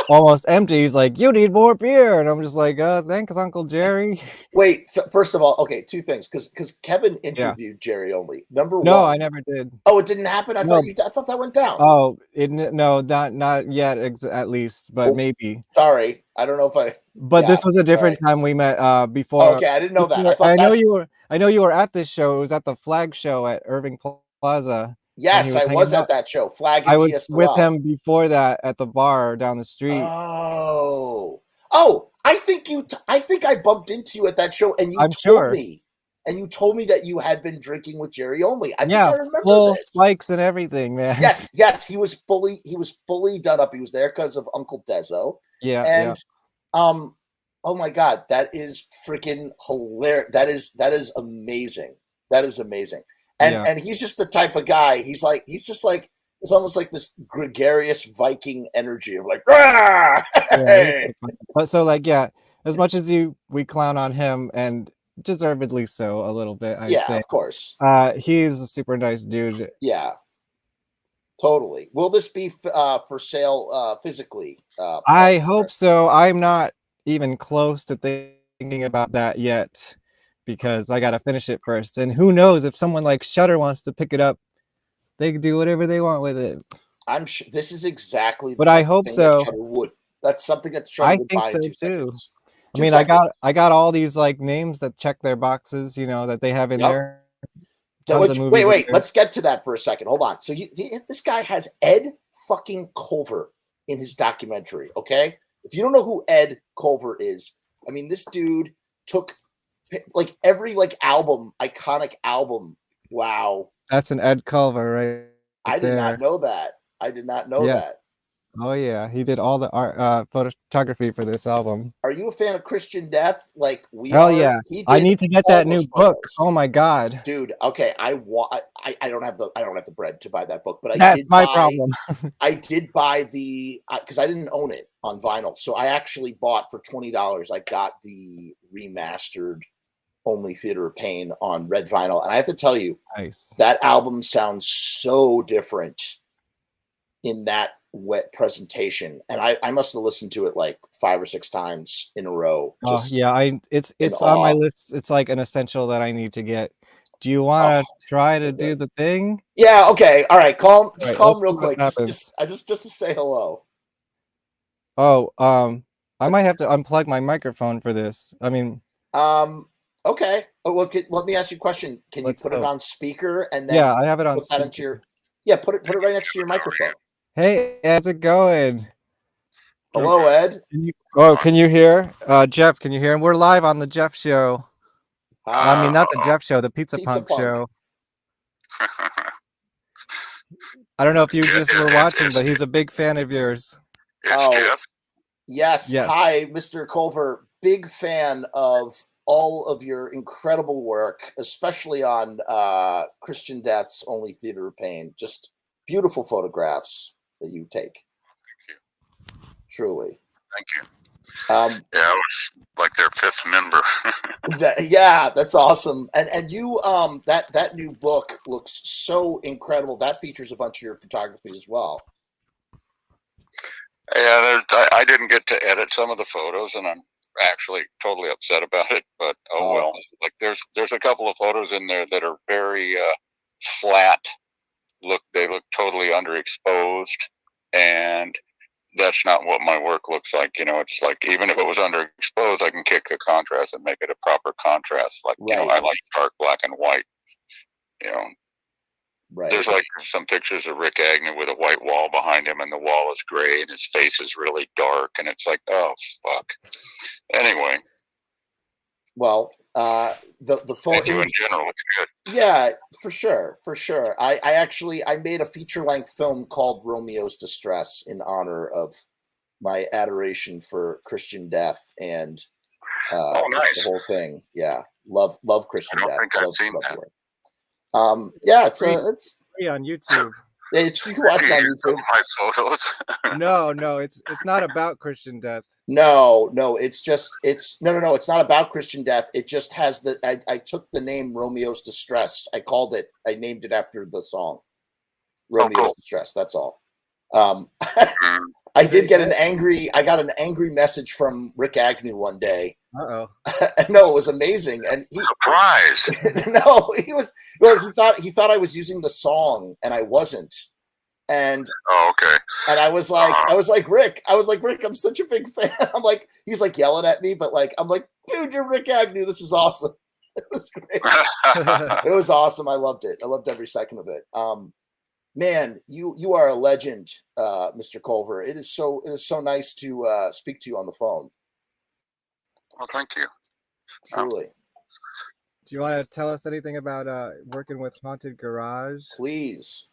almost empty. He's like, "You need more beer," and I'm just like, "Thanks, Uncle Jerry." Wait, so first of all, okay, two things, because Kevin Yeah. interviewed Jerry Only. Number No, one, I never did. oh, it didn't happen. I No. thought that went down. Oh, no, not yet, at least, but maybe. Sorry, I don't know if I. But yeah, this was a different sorry. time we met. Before. Oh, okay, I didn't know that. I thought know that's. you were. I know you were at this show. It was at the Flag Show at Irving Plaza. Yes, I was hanging at out. that show. Flag and I was TS with Corral. him before that at the bar down the street. Oh, I think I bumped into you at that show, and you I'm told sure. me, that you had been drinking with Jerry Only. I think Yeah, I remember full this. spikes and everything, man. Yes, he was fully done up. He was there because of Uncle Dezo. Yeah, and oh my God, that is freaking hilarious. That is amazing. That is amazing. And he's just the type of guy. He's just like it's almost like this gregarious Viking energy of like, "Rah!" Yeah, but so like as much as we clown on him, and deservedly so a little bit, I'd say. Of course. He's a super nice dude. Yeah. Totally. Will this be for sale physically? I hope so. I'm not even close to thinking about that yet, because I gotta finish it first. And who knows, if someone like Shudder wants to pick it up, they can do whatever they want with it. I'm sure this is exactly the But type I of hope thing so. that Shudder would. That's something that Shudder I would think buy so in 2 too. seconds. I mean, I got all these like names that check their boxes, that they have in there. Tons of movies. Wait, let's get to that for a second. Hold on. So this guy has Ed fucking Culver in his documentary, okay? If you don't know who Ed Culver is, I mean, this dude took like every album, iconic album. Wow. That's an Ed Culver, right? I did not know that. I did not know that. Oh yeah, he did all the art, photography for this album. Are you a fan of Christian Death? Like we Hell are? yeah! He I did need to get all that those new book. photos. Oh my god, dude. Okay, I don't have the bread to buy that book, but that's my problem. I did buy the because I didn't own it on vinyl, so I actually bought for $20. I got the remastered Only Theater of Pain on red vinyl, and I have to tell you, nice. That album sounds so different in that wet presentation, and I must have listened to it like 5 or 6 times in a row. It's on my list. It's like an essential that I need to get. Do you want to try to do the thing? Yeah. Okay. All right. Call him real see what quick. Just happens. to say hello. Oh, I might have to unplug my microphone for this. I mean, okay. Well, let me ask you a question. Can you put it on speaker and then I have it on put that into your put it right next to your microphone. Hey, how's it going? Hello, Ed. Can you hear? Jeff, can you hear him? We're live on the Jeff Show. I mean, not the Jeff Show, the Pizza Punk Show. I don't know if you just were watching, but he's a big fan of yours. Jeff. Yes. Hi, Mr. Culver. Big fan of all of your incredible work, especially on Christian Death's Only Theater of Pain. Just beautiful photographs that you take. Thank you. Truly. Thank you. I was like their 5th member. That's awesome. And you that new book looks so incredible. That features a bunch of your photography as well. Yeah, I didn't get to edit some of the photos, and I'm actually totally upset about it. But well. Like there's a couple of photos in there that are very flat. They look totally underexposed, and that's not what my work looks like. It's like even if it was underexposed, I can kick the contrast and make it a proper contrast. Like I like dark black and white. Right. There's like some pictures of Rick Agnew with a white wall behind him, and the wall is gray, and his face is really dark, and it's like, oh fuck. Anyway. Well, the photo in general looks good. Yeah, for sure. I made a feature-length film called Romeo's Distress in honor of my adoration for Christian Death and nice. The whole thing. Yeah, love Christian Death. I don't think I've seen that. It's free on YouTube. You can watch it on YouTube. My photos. No, it's not about Christian Death. No, it's not about Christian Death. It just has I took the name Romeo's Distress. I named it after the song Romeo's Distress. That's all. I did get I got an angry message from Rick Agnew one day. Uh-oh. No, it was amazing. And surprise. No, he thought I was using the song and I wasn't. And okay. And I was like, Rick, I'm such a big fan. He's like yelling at me, but I'm like, dude, you're Rick Agnew. This is awesome. It was great. It was awesome. I loved it. I loved every second of it. Man, you are a legend, Mr. Culver. It is so nice to speak to you on the phone. Well, thank you. Truly. Do you want to tell us anything about working with Haunted Garage? Please.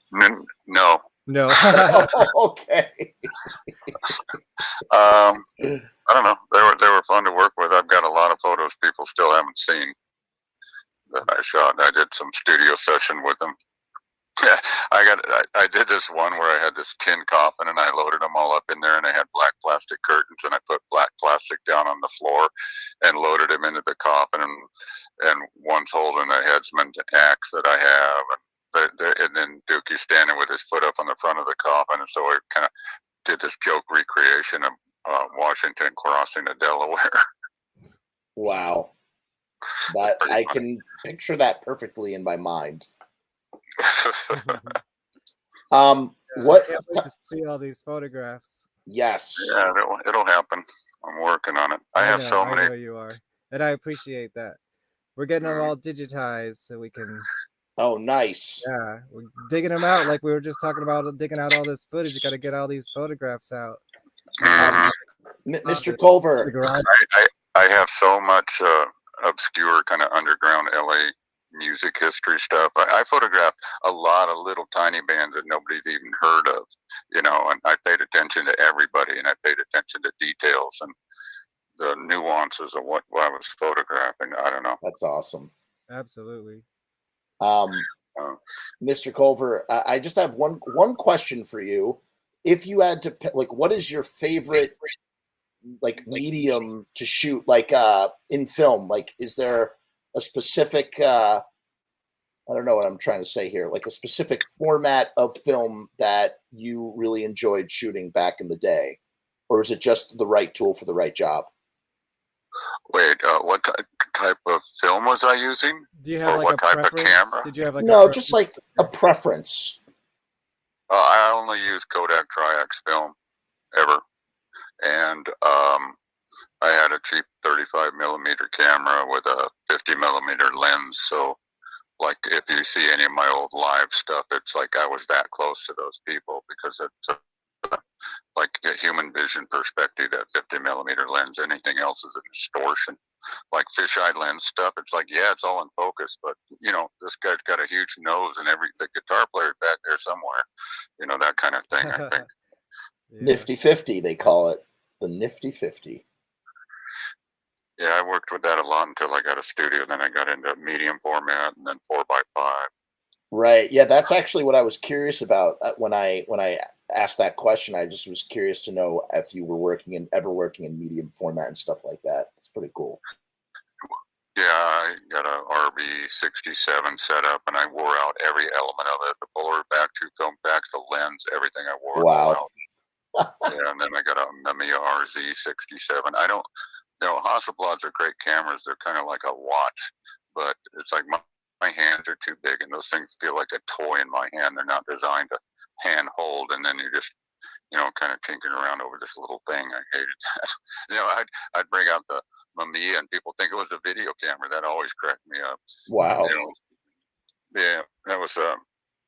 No. No. Okay. I don't know. They were fun to work with. I've got a lot of photos people still haven't seen that I shot. I did some studio session with them. Yeah, I did this one where I had this tin coffin and I loaded them all up in there, and I had black plastic curtains, and I put black plastic down on the floor and loaded them into the coffin, and one's holding a headsman axe that I have, and then Dukey standing with his foot up on the front of the coffin, and so I kind of did this joke recreation of Washington crossing the Delaware. Wow, that I can picture that perfectly in my mind. What? I can't wait to see all these photographs. Yes. Yeah, it'll happen. I'm working on it. I have so many. I know you are, and I appreciate that. We're getting them all digitized so we can. Oh, nice. Yeah, we're digging them out like we were just talking about, digging out all this footage. You got to get all these photographs out. Mr. Culver, I have so much obscure kind of underground LA music history stuff. I photographed a lot of little tiny bands that nobody's even heard of, and I paid attention to everybody, and I paid attention to details and the nuances of what I was photographing. I don't know. That's awesome. Absolutely. Mr. Culver, I just have one question for you. If you had to pick, what is your favorite medium to shoot in film? Is there a specific I don't know what I'm trying to say here, a specific format of film that you really enjoyed shooting back in the day, or is it just the right tool for the right job? Wait, what type of film was I using? Do you have what a type preference? of camera? Did you have No, just a preference. I only use Kodak Tri-X film ever, and I had a cheap 35 millimeter camera with a 50 millimeter lens. So, if you see any of my old live stuff, it's like I was that close to those people, because it's a human vision perspective, that 50 millimeter lens. Anything else is a distortion. Like fisheye lens stuff, it's it's all in focus, but this guy's got a huge nose, and the guitar player's back there somewhere, that kind of thing. I think. Nifty 50, they call it, the Nifty 50. Yeah, I worked with that a lot until I got a studio. Then I got into medium format, and then 4x5. Right. Yeah, that's actually what I was curious about when I asked that question. I just was curious to know if you were ever working in medium format and stuff like that. It's pretty cool. Yeah, I got a RB67 set up, and I wore out every element of it: the puller, back two film packs, the lens, everything. I wore Wow. it all out. Yeah, and then I got a Mamiya RZ67. I don't. Hasselblads are great cameras. They're kind of like a watch, but it's like my hands are too big, and those things feel like a toy in my hand. They're not designed to hand hold, and then you're just, kind of tinkering around over this little thing. I hated that. I'd bring out the Mamiya, and people think it was a video camera. That always cracked me up. Wow. Yeah, that was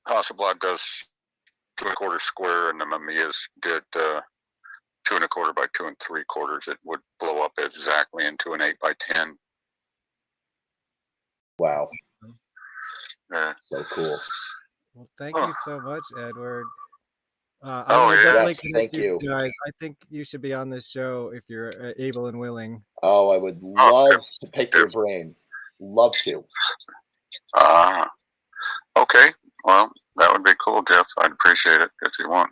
Hasselblad does 2 1/4 square, and the Mamiyas did 2 1/4 by 2 3/4. It would blow up exactly into an 8 by 10. Wow. Yeah. So cool. Well, thank you so much, Edward. Thank you. Guys. I think you should be on this show if you're able and willing. Oh, I would love to pick your brain. Love to. Okay. Well, that would be cool, Jeff. I'd appreciate it if you want.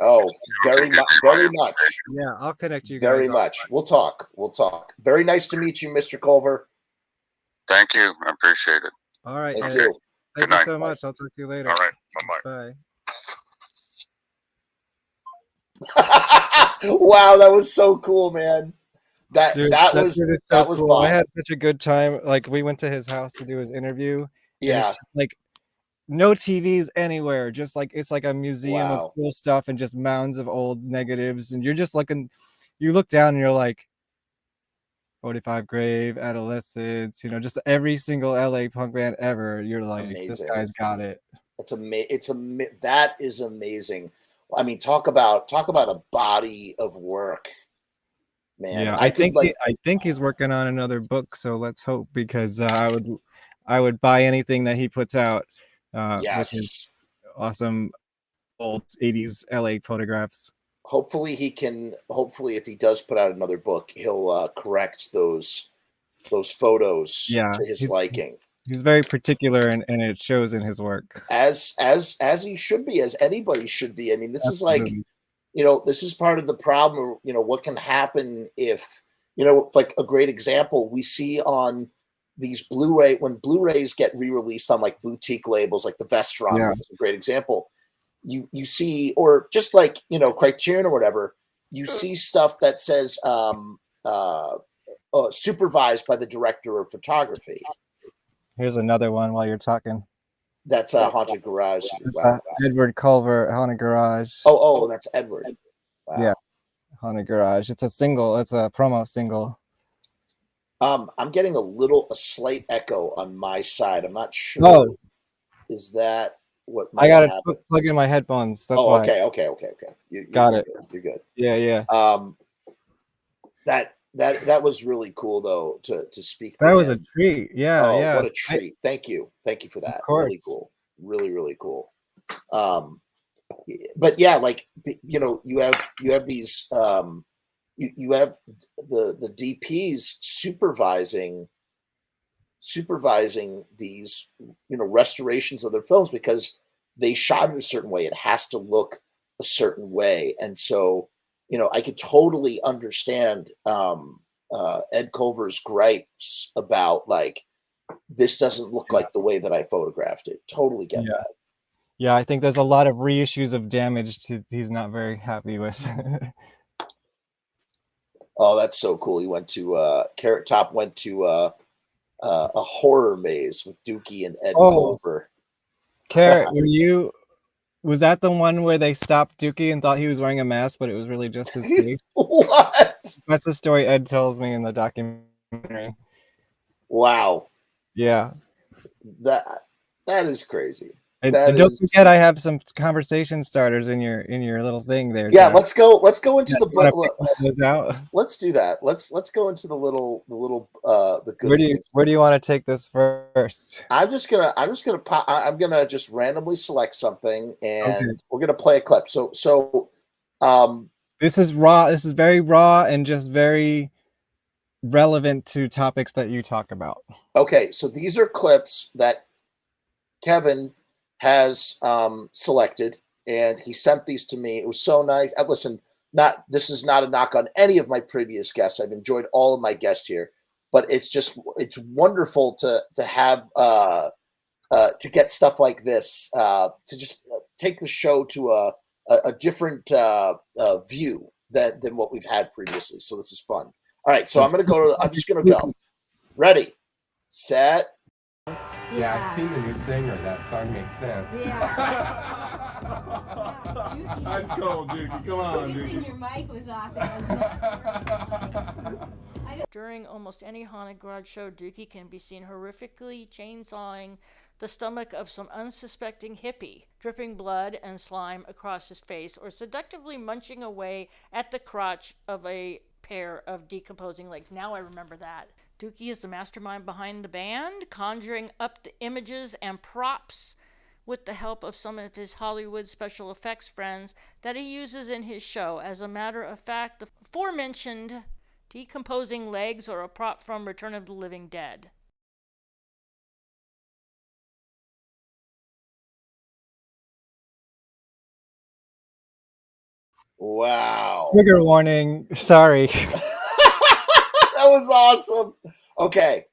Oh, very much. Very much. Yeah, I'll connect you guys. Very much. We'll talk. Very nice to meet you, Mr. Culver. Thank you. I appreciate it. All right. Thank you. you. Thank you so much. I'll talk to you later. All right. Bye-bye. Bye. Wow, that was so cool, man. Dude, That dude was is so fun. cool. I had such a good time. Like we went to his house to do his interview. And Yeah. it's just like no TVs anywhere. Just like it's like a museum of Wow. cool stuff and just mounds of old negatives. And you're just looking, you look down and you're like 45 Grave, Adolescence, you know, just every single LA punk band ever. You're like, this Amazing. guy's got it. That is amazing. I mean, talk about a body of work, man. Yeah, I think he's working on another book, so let's hope, because I would buy anything that he puts out with his yes. awesome old 80s LA photographs. Hopefully if he does put out another book, he'll correct those photos to his liking. He's very particular, and it shows in his work. As he should be, as anybody should be. I mean, this is like, this is part of the problem. What can happen if, like a great example we see on these Blu-ray, when Blu-rays get re-released on like boutique labels, like the Vestron is a great example. You see, or just like, Criterion or whatever, you see stuff that says supervised by the director of photography. Here's another one while you're talking. That's Haunted Garage. Wow. Edward Culver, Haunted Garage. Oh, that's Edward. Wow. Yeah, Haunted Garage. It's a single. It's a promo single. I'm getting a slight echo on my side. I'm not sure. Oh. Is that what I gotta plug in my headphones. That's why. Okay. You got it. You're good. Yeah. That was really cool though to speak. That was a treat. Yeah. What a treat! Thank you for that. Really cool. Really cool. But yeah, like you have these you have the DPs supervising these restorations of their films because they shot it a certain way. It has to look a certain way, and so I could totally understand Ed Culver's gripes about like this doesn't look like the way that I photographed it. Totally get that. Yeah, I think there's a lot of reissues of Damage he's not very happy with. Oh, that's so cool. He went to Carrot Top went to a horror maze with Dukey and Ed Culver. Carrot, was that the one where they stopped Dukey and thought he was wearing a mask, but it was really just his face? What? That's the story Ed tells me in the documentary. Wow. Yeah. That is crazy. And don't forget, I have some conversation starters in your little thing there. Yeah, let's go into the book. Let's do that. Let's go into the little the good. Where do you want to take this first? I'm gonna just randomly select something, and we're gonna play a clip. So this is raw. This is very raw and just very relevant to topics that you talk about. Okay, so these are clips that Kevin has selected, and he sent these to me. It was so nice. Listen, this is not a knock on any of my previous guests. I've enjoyed all of my guests here, but it's wonderful to have to get stuff like this to just take the show to a different view than what we've had previously. So this is fun. All right, so I'm just gonna go. Ready, set. Yeah, I've seen the new singer. That song makes sense. Let's go, Dukey. Come on, Dukey. Your mic was off. During almost any haunted garage show, Dukey can be seen horrifically chainsawing the stomach of some unsuspecting hippie, dripping blood and slime across his face, or seductively munching away at the crotch of a pair of decomposing legs. Now I remember that. Dukey is the mastermind behind the band, conjuring up the images and props with the help of some of his Hollywood special effects friends that he uses in his show. As a matter of fact, the aforementioned decomposing legs are a prop from Return of the Living Dead. Wow. Trigger warning. Sorry. That was awesome. Okay.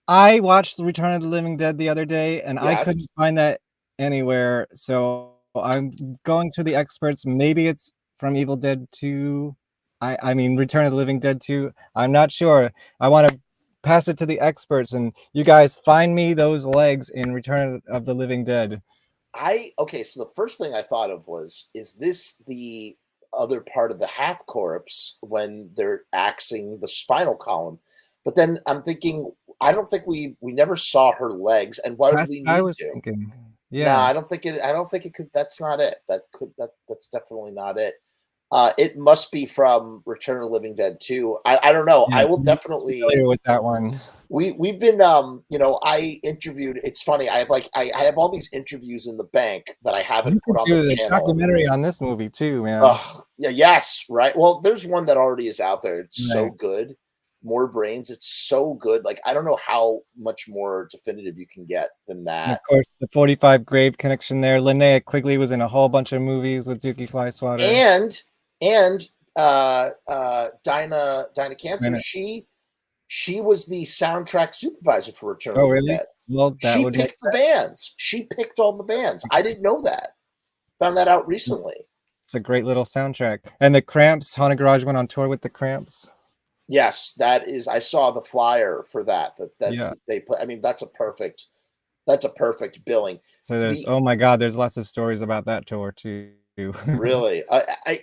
I watched Return of the Living Dead the other day, and I couldn't find that anywhere. So I'm going to the experts. Maybe it's from Evil Dead 2. I mean, Return of the Living Dead 2. I'm not sure. I want to pass it to the experts, and you guys find me those legs in Return of the Living Dead. Okay, so the first thing I thought of was, is this the other part of the half corpse when they're axing the spinal column? But then I'm thinking, I don't think we never saw her legs, and why would we need I was to? thinking. No, Yeah. I don't think it could. That's not it. That's definitely not it. It must be from Return of the Living Dead 2. I don't know. Yeah, I will I'm definitely familiar with that one. We've been I interviewed. It's funny. I have all these interviews in the bank that I haven't You put could on do the the channel. documentary on this movie too, man. Yeah, yes, right. Well, there's one that already is out there. It's so Right. good. More Brains. It's so good. Like, I don't know how much more definitive you can get than And that. of course, the 45 Grave connection there. Linnea Quigley was in a whole bunch of movies with Dukey Flyswatter. And Dinah Cancer, Dinah. she was the soundtrack supervisor for Return Oh, of the really? Dead. Well, that She would make picked the bands. She picked all the bands. I didn't know that. Found that out recently. It's a great little soundtrack. And the Cramps, Haunted Garage went on tour with the Cramps. Yes, that is. I saw the flyer for that. Yeah. They play. I mean, that's a perfect billing. So oh my God, there's lots of stories about that tour too. Really,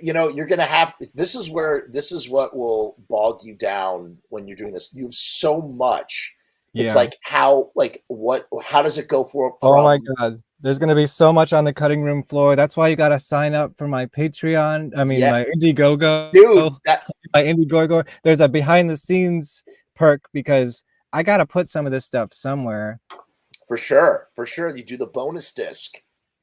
you're gonna have. This is what will bog you down when you're doing this. You have so much. It's Yeah. like how does it go from? Oh my God. There's going to be so much on the cutting room floor. That's why you got to sign up for my Patreon. I mean, Yeah. my Indiegogo. Dude, my Indiegogo. There's a behind the scenes perk because I got to put some of this stuff somewhere. For sure. You do the bonus disc.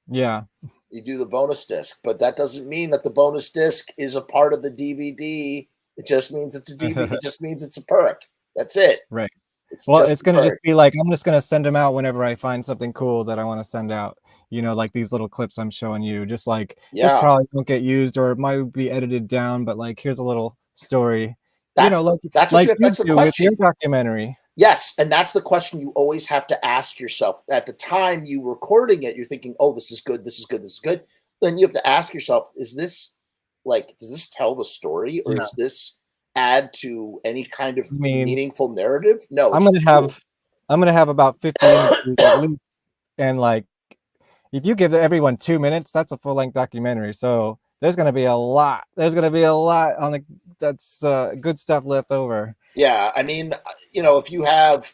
Yeah. You do the bonus disc, but that doesn't mean that the bonus disc is a part of the DVD. It just means it's a DVD. It just means it's a perk. That's it. Right. It's going to just be like, I'm just going to send them out whenever I find something cool that I want to send out. Like these little clips I'm showing you. Just like, this probably won't get used or it might be edited down, but like, here's a little story. That's the do with your documentary. Yes, and that's the question you always have to ask yourself. At the time you recording it, you're thinking, oh, this is good, this is good, this is good. Then you have to ask yourself, does this tell the story, or is this add to any kind of meaningful narrative? No, I'm gonna have about 50 interviews at least, and like, if you give everyone 2 minutes, that's a full-length documentary. So there's gonna be a lot. On that's good stuff left over. Yeah, I mean, if you have,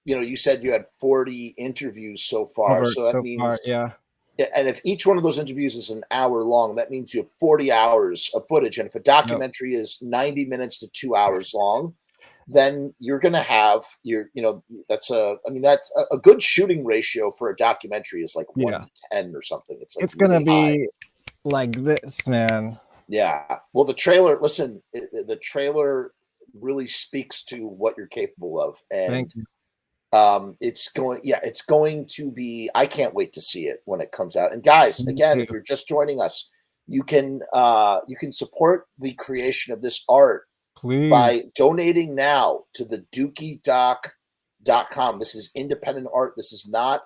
you said you had 40 interviews so far, so that means yeah. And if each one of those interviews is an hour long, that means you have 40 hours of footage. And if a documentary is 90 minutes to 2 hours long, then you're going to have that's a good shooting ratio for a documentary is like 1 to 10 or something. It's going to really be like this, man. Yeah. Well, the trailer really speaks to what you're capable of. And thank you. It's going to be, I can't wait to see it when it comes out. And guys, again, if you're just joining us, you can support the creation of this art by donating now to the dukeydoc.com. This is independent art. This is not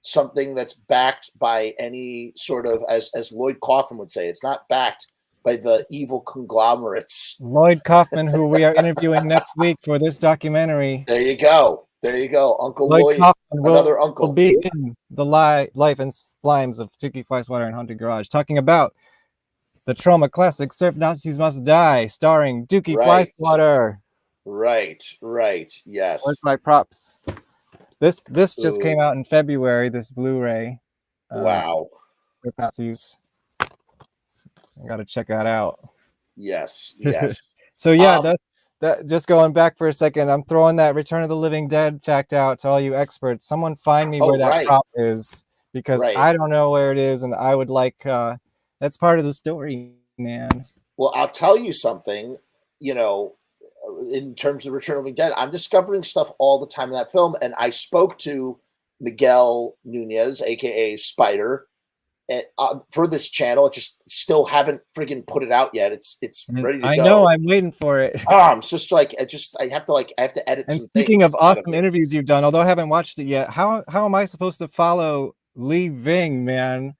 something that's backed by any sort of, as Lloyd Kaufman would say, it's not backed by the evil conglomerates. Lloyd Kaufman, who we are interviewing next week for this documentary. There you go. Uncle Lloyd Kaufman another uncle. Will be in the life and slimes of Dukey Flyswatter and Haunted Garage, talking about the trauma classic Surf Nazis Must Die, starring Dukey Flyswatter. Right. Yes. Where's my props? This just came out in February, this Blu-ray. Wow. Surf Nazis. I gotta check that out. Yes. So yeah, that just going back for a second, I'm throwing that Return of the Living Dead fact out to all you experts. Someone find me where that prop is, because I don't know where it is, and I would like that's part of the story, man. Well, I'll tell you something, in terms of Return of the Living Dead, I'm discovering stuff all the time in that film, and I spoke to Miguel Nunez, aka Spider, for this channel. It just still haven't friggin' put it out yet. It's ready to go. I know, I'm waiting for it. I'm just like, I have to edit and some speaking things of awesome interviews you've done, although I haven't watched it yet, how am I supposed to follow Lee Ving, man?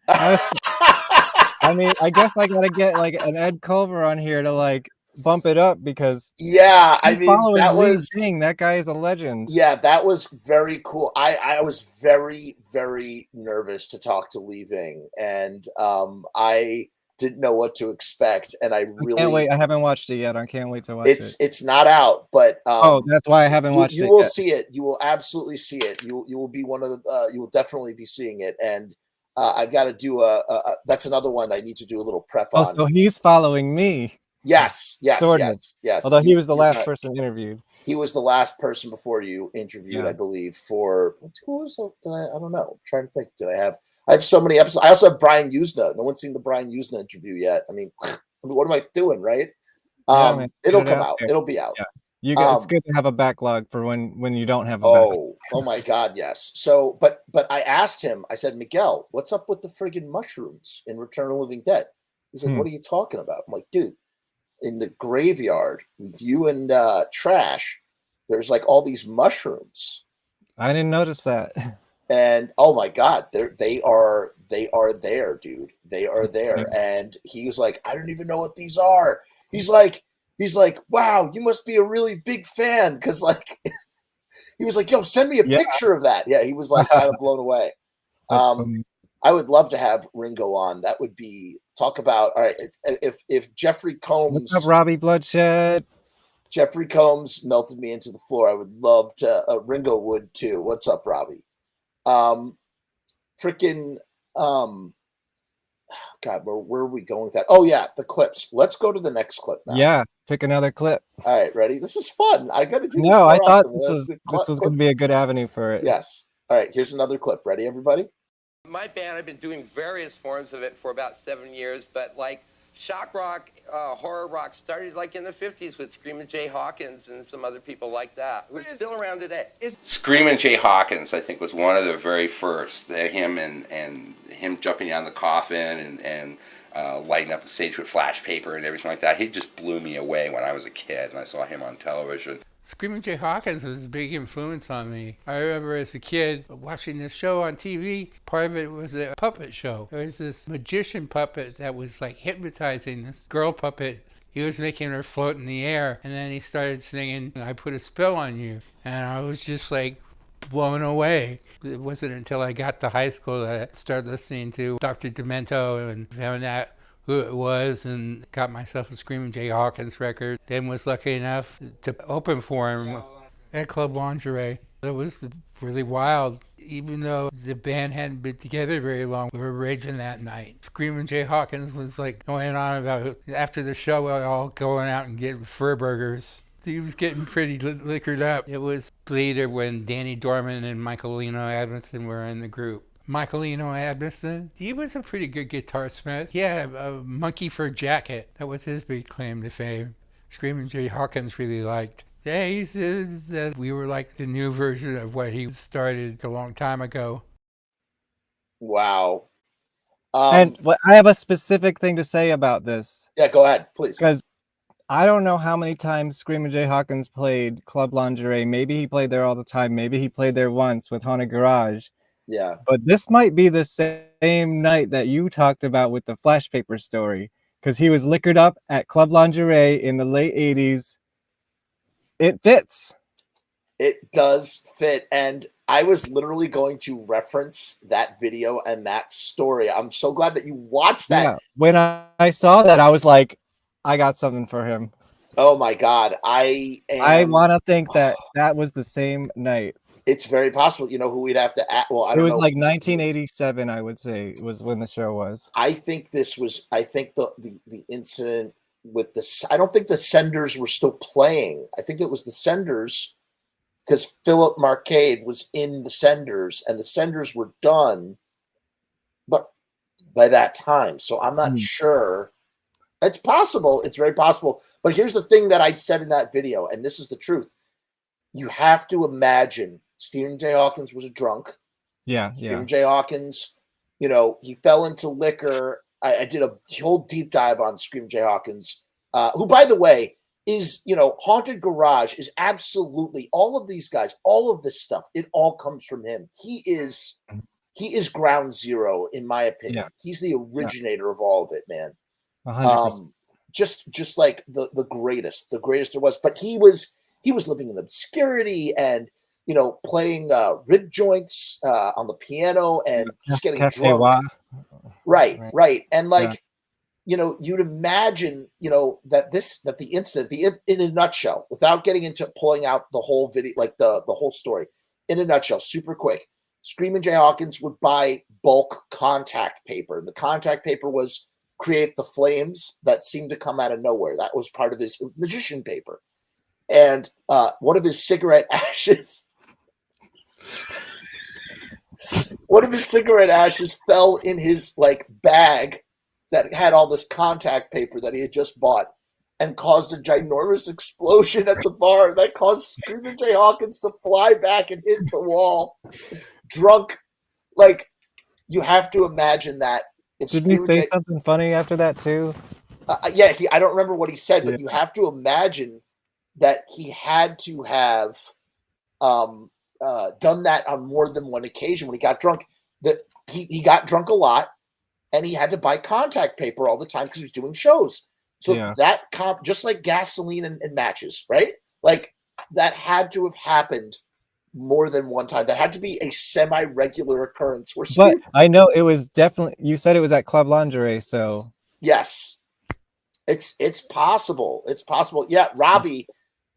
I I mean, I guess I gotta get like an Ed Culver on here to like bump it up because Yeah, I mean following that Lee was Ding, that guy is a legend. Yeah, that was very cool. I was very, very nervous to talk to Lee Ving, and I didn't know what to expect, and I I can't really wait. I haven't watched it yet. I can't wait to watch it. it's not out, but Oh, that's why I haven't watched you it will yet. see it. You will absolutely see it. You will be one of the you will definitely be seeing it, and I've got to do a that's another one I need to do a little prep Oh, on. so he's following me. Yes, yes, Sort of. yes, yes. Although he was the he's last not- person interviewed. He was the last person before you interviewed, Yeah. I believe. For who was it? I don't know. I'm trying to think. I have so many episodes. I also have Brian Usna. No one's seen the Brian Usna interview yet. I mean, what am I doing, right? Yeah, man, It'll get it come out out. there. It'll be out. Yeah. It's good to have a backlog for when you don't have a backlog. Oh my God, yes. So, but I asked him. I said, Miguel, what's up with the friggin' mushrooms in Return of the Living Dead? He's like, what are you talking about? I'm like, dude, in the graveyard with you and Trash, there's like all these mushrooms. I didn't notice that. And oh my God, they are there, dude. They are there. And he was like, I don't even know what these are. He's like, wow, you must be a really big fan. Cause like he was like, yo, send me a picture of that. Yeah, he was like kind of blown away. I would love to have Ringo on. That would be talk about all right. If Jeffrey Combs, What's up, Robbie Bloodshed? Jeffrey Combs melted me into the floor. I would love to. Ringo would too. What's up, Robbie? Freaking God, where are we going with that? Oh yeah, the clips. Let's go to the next clip now. Yeah, pick another clip. All right, ready? This is fun. I got to do this. No, I more thought often. this was going to be a good avenue for it. Yes. All right, here's another clip. Ready, everybody? My band, I've been doing various forms of it for about 7 years, but like shock rock, horror rock started like in the 50s with Screamin Jay Hawkins and some other people like that, who's still around today. Screamin Jay Hawkins, I think, was one of the very first. Him and him jumping on the coffin and lighting up the stage with flash paper and everything like that. He just blew me away when I was a kid and I saw him on television. Screamin Jay Hawkins was a big influence on me. I remember as a kid watching this show on TV. Part of it was a puppet show. There was this magician puppet that was like hypnotizing this girl puppet. He was making her float in the air, and then he started singing, I Put a Spell on You. And I was just like blown away. It wasn't until I got to high school that I started listening to Dr. Demento and found out who it was and got myself a Screamin Jay Hawkins record. Then was lucky enough to open for him at Club Lingerie. It was really wild. Even though the band hadn't been together very long, we were raging that night. Screamin Jay Hawkins was like going on about after the show, we were all going out and getting fur burgers. He was getting pretty liquored up. It was later when Danny Dorman and Michaelino Adamson were in the group. Michaelino Adamson, he was a pretty good guitarsmith. He had a monkey fur jacket. That was his big claim to fame. Screamin Jay Hawkins really liked. Yeah, he says that we were like the new version of what he started a long time ago. Wow. And I have a specific thing to say about this. Yeah, go ahead, please. Because I don't know how many times Screamin Jay Hawkins played Club Lingerie. Maybe he played there all the time. Maybe he played there once with Haunted Garage. Yeah. But this might be the same night that you talked about with the flash paper story. Because he was liquored up at Club Lingerie in the late 80s. It fits. It does fit. And I was literally going to reference that video and that story. I'm so glad that you watched that. Yeah. When I saw that, I was like, I got something for him. Oh my God. I want to think that that was the same night. It's very possible. You know who we'd have to add? Well, I don't know. It was like 1987, I would say, was when the show was. I think the incident with the, I don't think the Senders were still playing. I think it was the Senders because Philip Marcade was in the Senders and the Senders were done, but by that time. So I'm not sure. It's possible. It's very possible. But here's the thing that I said in that video, and this is the truth. You have to imagine Screamin Jay Hawkins was a drunk. Yeah, Screamin Jay Hawkins, you know, he fell into liquor. I did a whole deep dive on Screamin Jay Hawkins, who, by the way, is, you know, Haunted Garage is absolutely all of these guys, all of this stuff. It all comes from him. He is he is ground zero in my opinion. Yeah. He's the originator of all of it, man. 100%. Just like the greatest there was. But he was living in obscurity and playing rib joints on the piano and just getting Cafe drunk. Wa. Right. And like, you'd imagine, that the incident, in a nutshell, without getting into pulling out the whole video, like the whole story, in a nutshell, super quick, Screamin Jay Hawkins would buy bulk contact paper. And the contact paper was create the flames that seemed to come out of nowhere. That was part of his magician paper. And one of his cigarette ashes fell in his like bag that had all this contact paper that he had just bought and caused a ginormous explosion at the bar that caused Screamin Jay Hawkins to fly back and hit the wall drunk. Like, you have to imagine that. Didn't he say something funny after that too? Yeah, I don't remember what he said, but you have to imagine that he had to have done that on more than one occasion when he got drunk. That he got drunk a lot, and he had to buy contact paper all the time because he was doing shows. So that just like gasoline and matches, right? Like, that had to have happened more than one time. That had to be a semi-regular occurrence. But I know it was definitely. You said it was at Club Lingerie, so yes, it's possible. It's possible. Yeah, Robbie,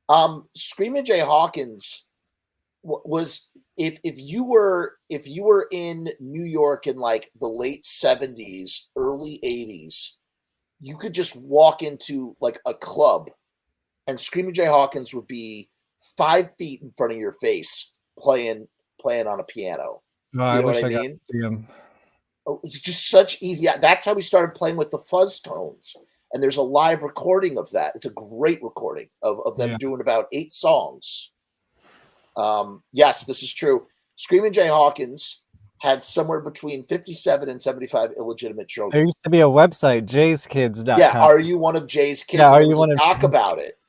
Screamin Jay Hawkins was if you were in New York in like the late 70s, early 80s, you could just walk into like a club and Screamin Jay Hawkins would be 5 feet in front of your face playing on a piano. No, I wish I got to see him. Oh, it's just such easy. That's how we started playing with the fuzz tones. And there's a live recording of that. It's a great recording of them doing about 8 songs. Yes, this is true. Screamin Jay Hawkins had somewhere between 57 and 75 illegitimate children. There used to be a website, jayskids.com. Yeah, are you one of Jay's kids? Yeah, are you one of talk about it?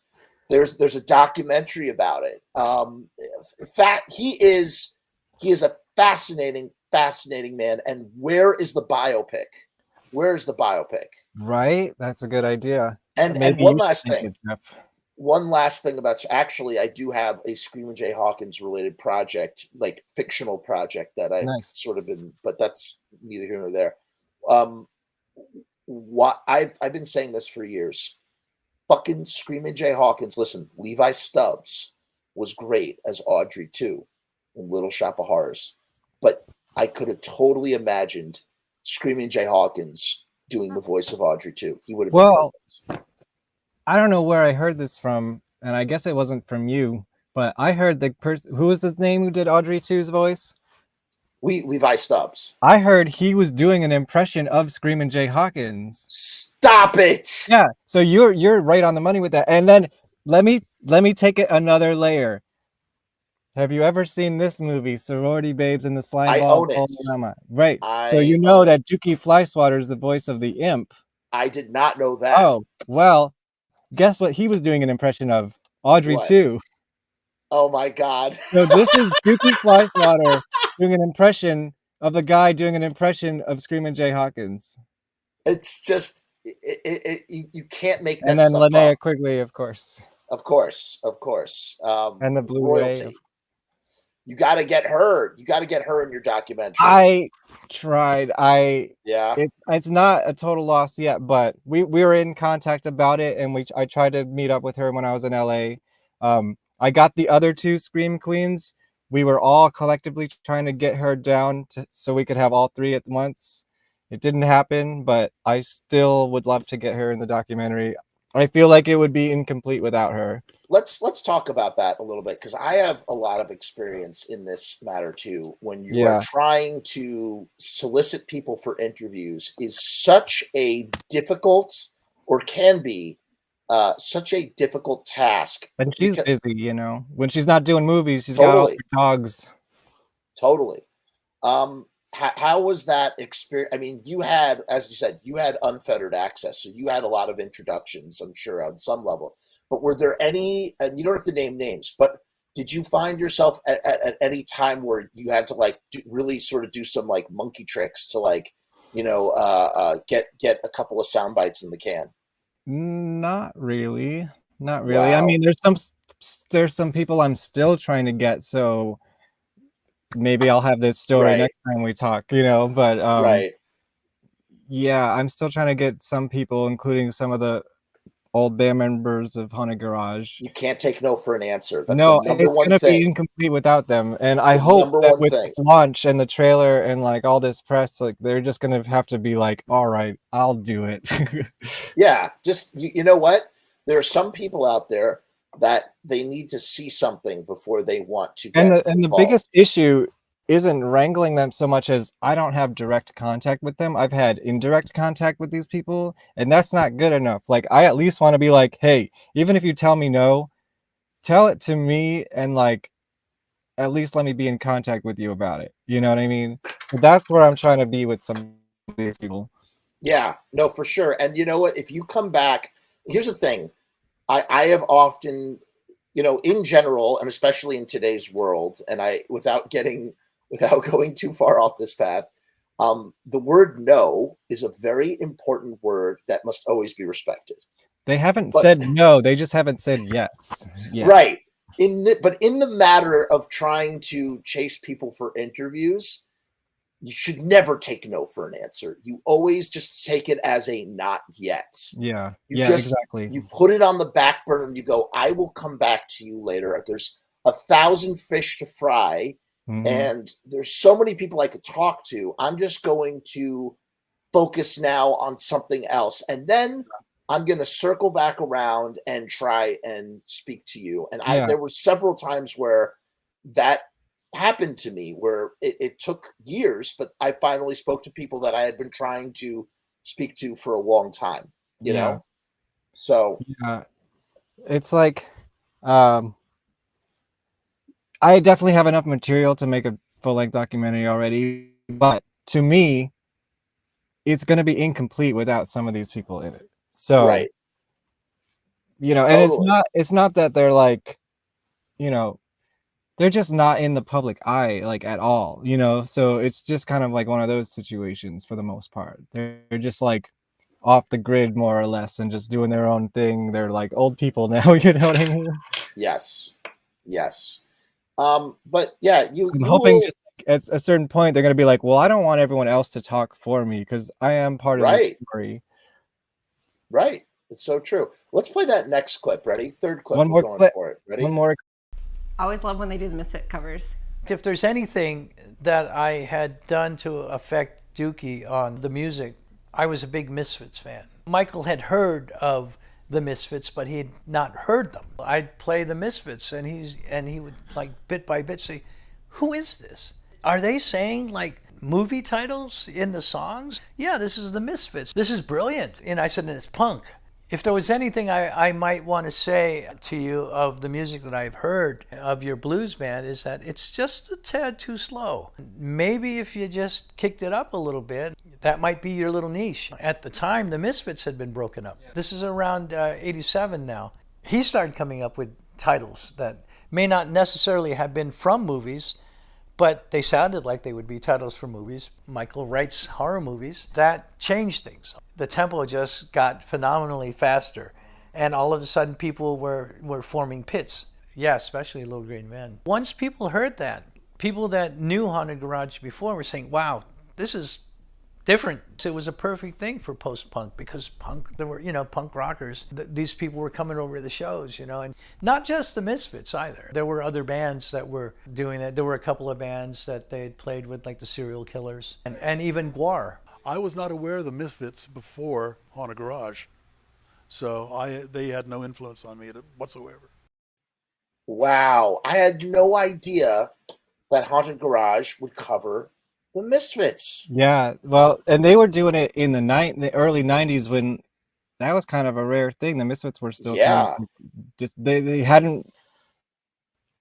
There's a documentary about it. In fact, he is a fascinating man. And where is the biopic? Where is the biopic? Right, that's a good idea. And one last thing. One last thing about, actually, I do have a Screamin Jay Hawkins related project, like fictional project that I've sort of been, but that's neither here nor there. What I've been saying this for years. Fucking Screamin Jay Hawkins. Listen, Levi Stubbs was great as Audrey too in Little Shop of Horrors, but I could have totally imagined Screamin Jay Hawkins doing the voice of Audrey too. He would have. Well, I don't know where I heard this from, and I guess it wasn't from you, but I heard the person who was his name who did Audrey 2's voice. Levi Stubbs. I heard he was doing an impression of Screamin Jay Hawkins. Stop it! Yeah, so you're right on the money with that. And then let me take it another layer. Have you ever seen this movie, Sorority Babes and the Slime I Ball? own it. Right. So you know that Dukey Flyswatter is the voice of the imp. I did not know that. Oh, well, guess what he was doing an impression of? Audrey 2. Oh my God. So this is Dukey Flyswatter doing an impression of the guy doing an impression of Screamin Jay Hawkins. It's just you can't make that. And then stuff Linnea up. Quigley, of course. Of course. And the Blu-ray. Royalty. You got to get her. You got to get her in your documentary. I tried. Yeah. It's not a total loss yet, but we were in contact about it, and I tried to meet up with her when I was in LA. I got the other 2 Scream Queens. We were all collectively trying to get her down so we could have all 3 at once. It didn't happen, but I still would love to get her in the documentary. I feel like it would be incomplete without her. Let's talk about that a little bit, because I have a lot of experience in this matter too. When you are trying to solicit people for interviews, is such a difficult, or can be such a difficult task. And she's busy, you know. When she's not doing movies, she's got all her dogs. Totally. How was that experience? I mean, you had, as you said, you had unfettered access, so you had a lot of introductions, I'm sure, on some level. But were there any, and you don't have to name names, but did you find yourself at any time where you had to like really sort of do some like monkey tricks to like, get a couple of sound bites in the can? Not really. Not really. I Wow. mean, there's some people I'm still trying to get, so maybe I'll have this story Right. next time we talk, but Right. yeah, I'm still trying to get some people, including some of the old band members of Haunted Garage. You can't take no for an answer. That's No, the number it's one gonna be thing. incomplete without them, and I The hope number that one with thing. this launch and the trailer and like all this press, like they're just gonna have to be like, all right, I'll do it. Yeah, just you know what? There are some people out there that they need to see something before they want to And get the involved. biggest issue isn't wrangling them so much as I don't have direct contact with them. I've had indirect contact with these people, and that's not good enough. Like, I at least want to be like, hey, even if you tell me no, tell it to me and like at least let me be in contact with you about it. You know what I mean? So that's where I'm trying to be with some of these people. Yeah, no, for sure. And you know what? If you come back, here's the thing. I have often, in general, and especially in today's world, and without going too far off this path, the word no is a very important word that must always be respected. They haven't But- said no, they just haven't said yes. Yeah. Right. But in the matter of trying to chase people for interviews, you should never take no for an answer. You always just take it as a not yet. Yeah. You Exactly. You put it on the back burner and you go, I will come back to you later. There's 1,000 fish to fry. Mhm. And there's so many people I could talk to. I'm just going to focus now on something else. And then I'm going to circle back around and try and speak to you. And Yeah. there were several times where that happened to me, where it took years, but I finally spoke to people that I had been trying to speak to for a long time, you Yeah. know? So Yeah. It's like, I definitely have enough material to make a full-length documentary already, but to me, it's gonna be incomplete without some of these people in it. So, right. and Totally. it's not that they're like, they're just not in the public eye like at all, so it's just kind of like one of those situations for the most part. They're just like off the grid more or less and just doing their own thing. They're like old people now, you know what I mean? Yes. But yeah, I'm you hoping will, just at a certain point they're gonna be like, well, I don't want everyone else to talk for me because I am part of the Right. story. Right. It's so true. Let's play that next clip. Ready? Third clip. One We're more going clip. for it. Ready? One more. I always love when they do the Misfit covers. If there's anything that I had done to affect Dukey on the music, I was a big Misfits fan. Michael had heard of the Misfits, but he had not heard them. I'd play the Misfits, and he would like bit by bit say, "Who is this? Are they saying like movie titles in the songs? Yeah, this is the Misfits. This is brilliant." And I said, "It's punk." If there was anything I might want to say to you of the music that I've heard of your blues band is that it's just a tad too slow. Maybe if you just kicked it up a little bit, that might be your little niche. At the time, the Misfits had been broken up. This is around 87 now. He started coming up with titles that may not necessarily have been from movies, but they sounded like they would be titles for movies. Michael writes horror movies. That changed things. The tempo just got phenomenally faster. And all of a sudden people were forming pits. Yeah, especially Little Green Men. Once people heard that, people that knew Haunted Garage before were saying, wow, this is different. It was a perfect thing for post-punk because there were, punk rockers. These people were coming over to the shows, and not just the Misfits either. There were other bands that were doing it. There were a couple of bands that they had played with, like the Serial Killers and even Guar. I was not aware of the Misfits before Haunted Garage, so they had no influence on me whatsoever. Wow. I had no idea that Haunted Garage would cover the Misfits. Yeah, well, and they were doing it in the early 90s when that was kind of a rare thing. The Misfits were still kind of just they hadn't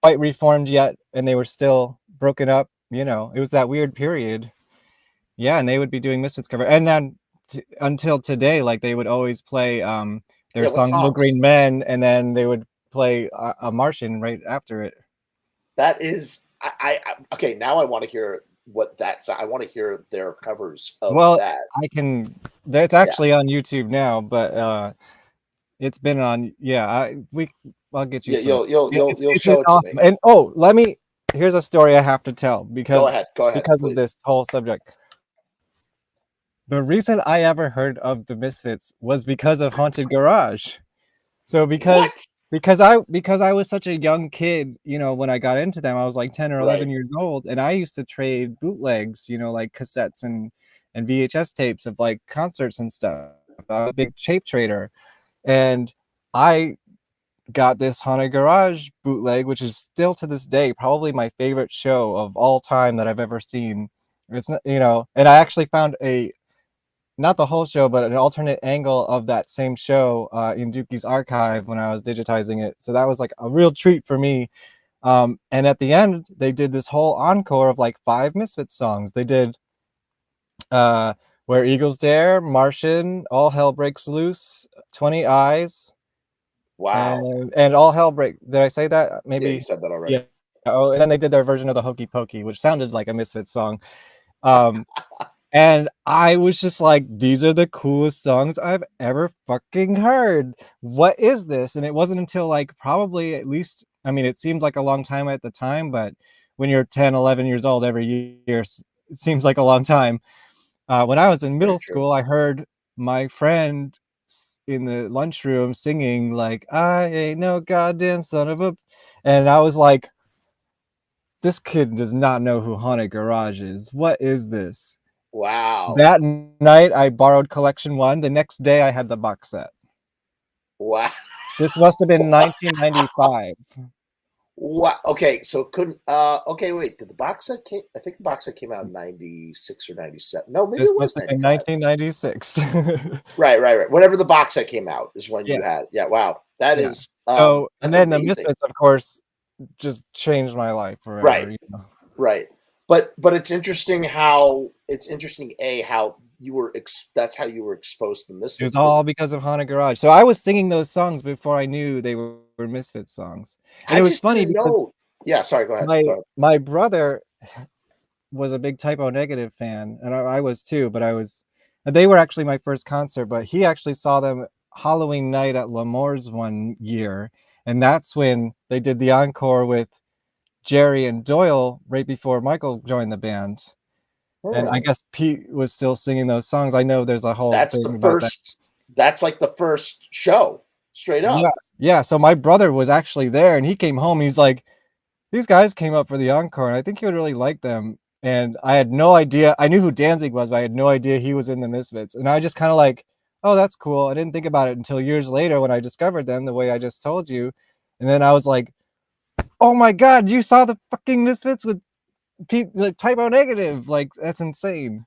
quite reformed yet, and they were still broken up. It was that weird period. Yeah, and they would be doing Misfits cover, and then until today, like they would always play their song "Little Green Men," and then they would play a Martian right after it. That is, okay. Now I want to hear what that's. I want to hear their covers of Well, that. I can. That's actually on YouTube now, but it's been on. Yeah, I'll get you Yeah, some. you'll It's show it to awesome. me. And let me. Here's a story I have to tell Go ahead, because please. of this whole subject. The reason I ever heard of the Misfits was because of Haunted Garage. So because I was such a young kid, when I got into them, I was like 10 or 11 years old, and I used to trade bootlegs, like cassettes and VHS tapes of like concerts and stuff. I was a big tape trader, and I got this Haunted Garage bootleg, which is still to this day probably my favorite show of all time that I've ever seen. It's not, and I actually found not the whole show, but an alternate angle of that same show in Dukey's archive when I was digitizing it. So that was like a real treat for me. And at the end, they did this whole encore of like 5 Misfits songs. They did Where Eagles Dare, Martian, All Hell Breaks Loose, 20 Eyes. Wow. And All Hell Break. Did I say that? Maybe. Yeah, you said that already. Yeah. Oh, and then they did their version of the Hokey Pokey, which sounded like a Misfits song. And I was just like, these are the coolest songs I've ever fucking heard. What is this? And it wasn't until like probably at least, I mean, it seemed like a long time at the time, but when you're 10, 11 years old every year, it seems like a long time. When I was in middle school, I heard my friend in the lunchroom singing like, I ain't no goddamn son of a... And I was like, this kid does not know who Haunted Garage is. What is this? Wow. That night, I borrowed Collection 1. The next day, I had the box set. Wow. This must have been 1995. What? Okay, so it couldn't. Okay, wait. Did the box set came? I think the box set came out in 96 or 97. No, maybe This it was must have been 1996. 1996. Right. Whenever the box set came out is when you Yeah. had. Yeah. Wow. That Yeah. is. So, and that's then amazing. the Misfits, of course, just changed my life forever. Right. Right. But it's interesting how how you were that's how you were exposed to the Misfits. It was all because of Haunted Garage. So I was singing those songs before I knew they were Misfits songs. And it was funny because yeah, sorry, go ahead. My brother was a big Typo Negative fan, and I was too, but they were actually my first concert, but he actually saw them Halloween night at L'Amour's one year, and that's when they did the encore with Jerry and Doyle right before Michael joined the band. And I guess Pete was still singing those songs. I know there's a whole thing about that. That's like the first show, straight up. Yeah. So my brother was actually there, and he came home. He's like, these guys came up for the encore, and I think he would really like them. And I had no idea. I knew who Danzig was, but I had no idea he was in the Misfits. And I just kind of like, oh, that's cool. I didn't think about it until years later when I discovered them the way I just told you. And then I was like, oh my God, you saw the fucking Misfits with Pete, like Typo Negative? Like, that's insane.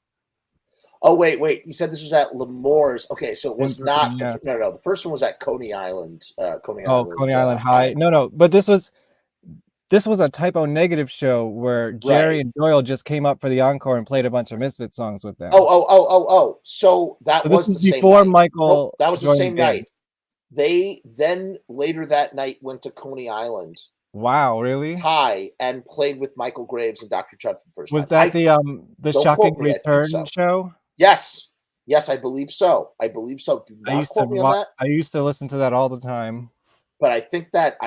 Oh, wait. You said this was at L'Amour's. Okay, so it was not. Yeah. No. The first one was at Coney Island. Coney Island High. No. But this was a Typo Negative show where Jerry and Doyle just came up for the encore and played a bunch of Misfit songs with them. Oh. So that was the same before night. Michael. Nope, that was the same the band. night. They then later that night went to Coney Island. Wow, really? High and played with Michael Graves and Dr. Chud for the first time. Was that the Shocking Return show? Yes, I believe so. Do not quote me on that. I used to listen to that all the time. But I think that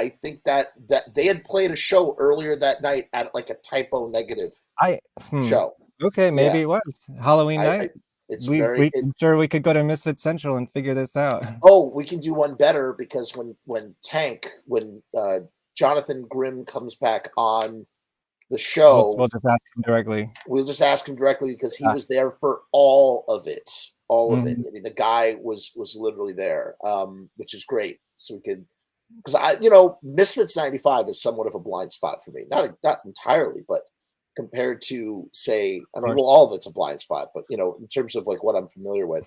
they had played a show earlier that night at like a Typo Negative show. Okay, maybe it was Halloween night. I'm sure we could go to Misfit Central and figure this out. Oh, we can do one better because when Jonathan Grimm comes back on the show, we'll just ask him directly. We'll just ask him directly because he was there for all of it. I mean, the guy was literally there, which is great. So we could, because Misfits 95 is somewhat of a blind spot for me. Not entirely, but compared to, say, I mean, well, all of it's a blind spot, but in terms of like what I'm familiar with.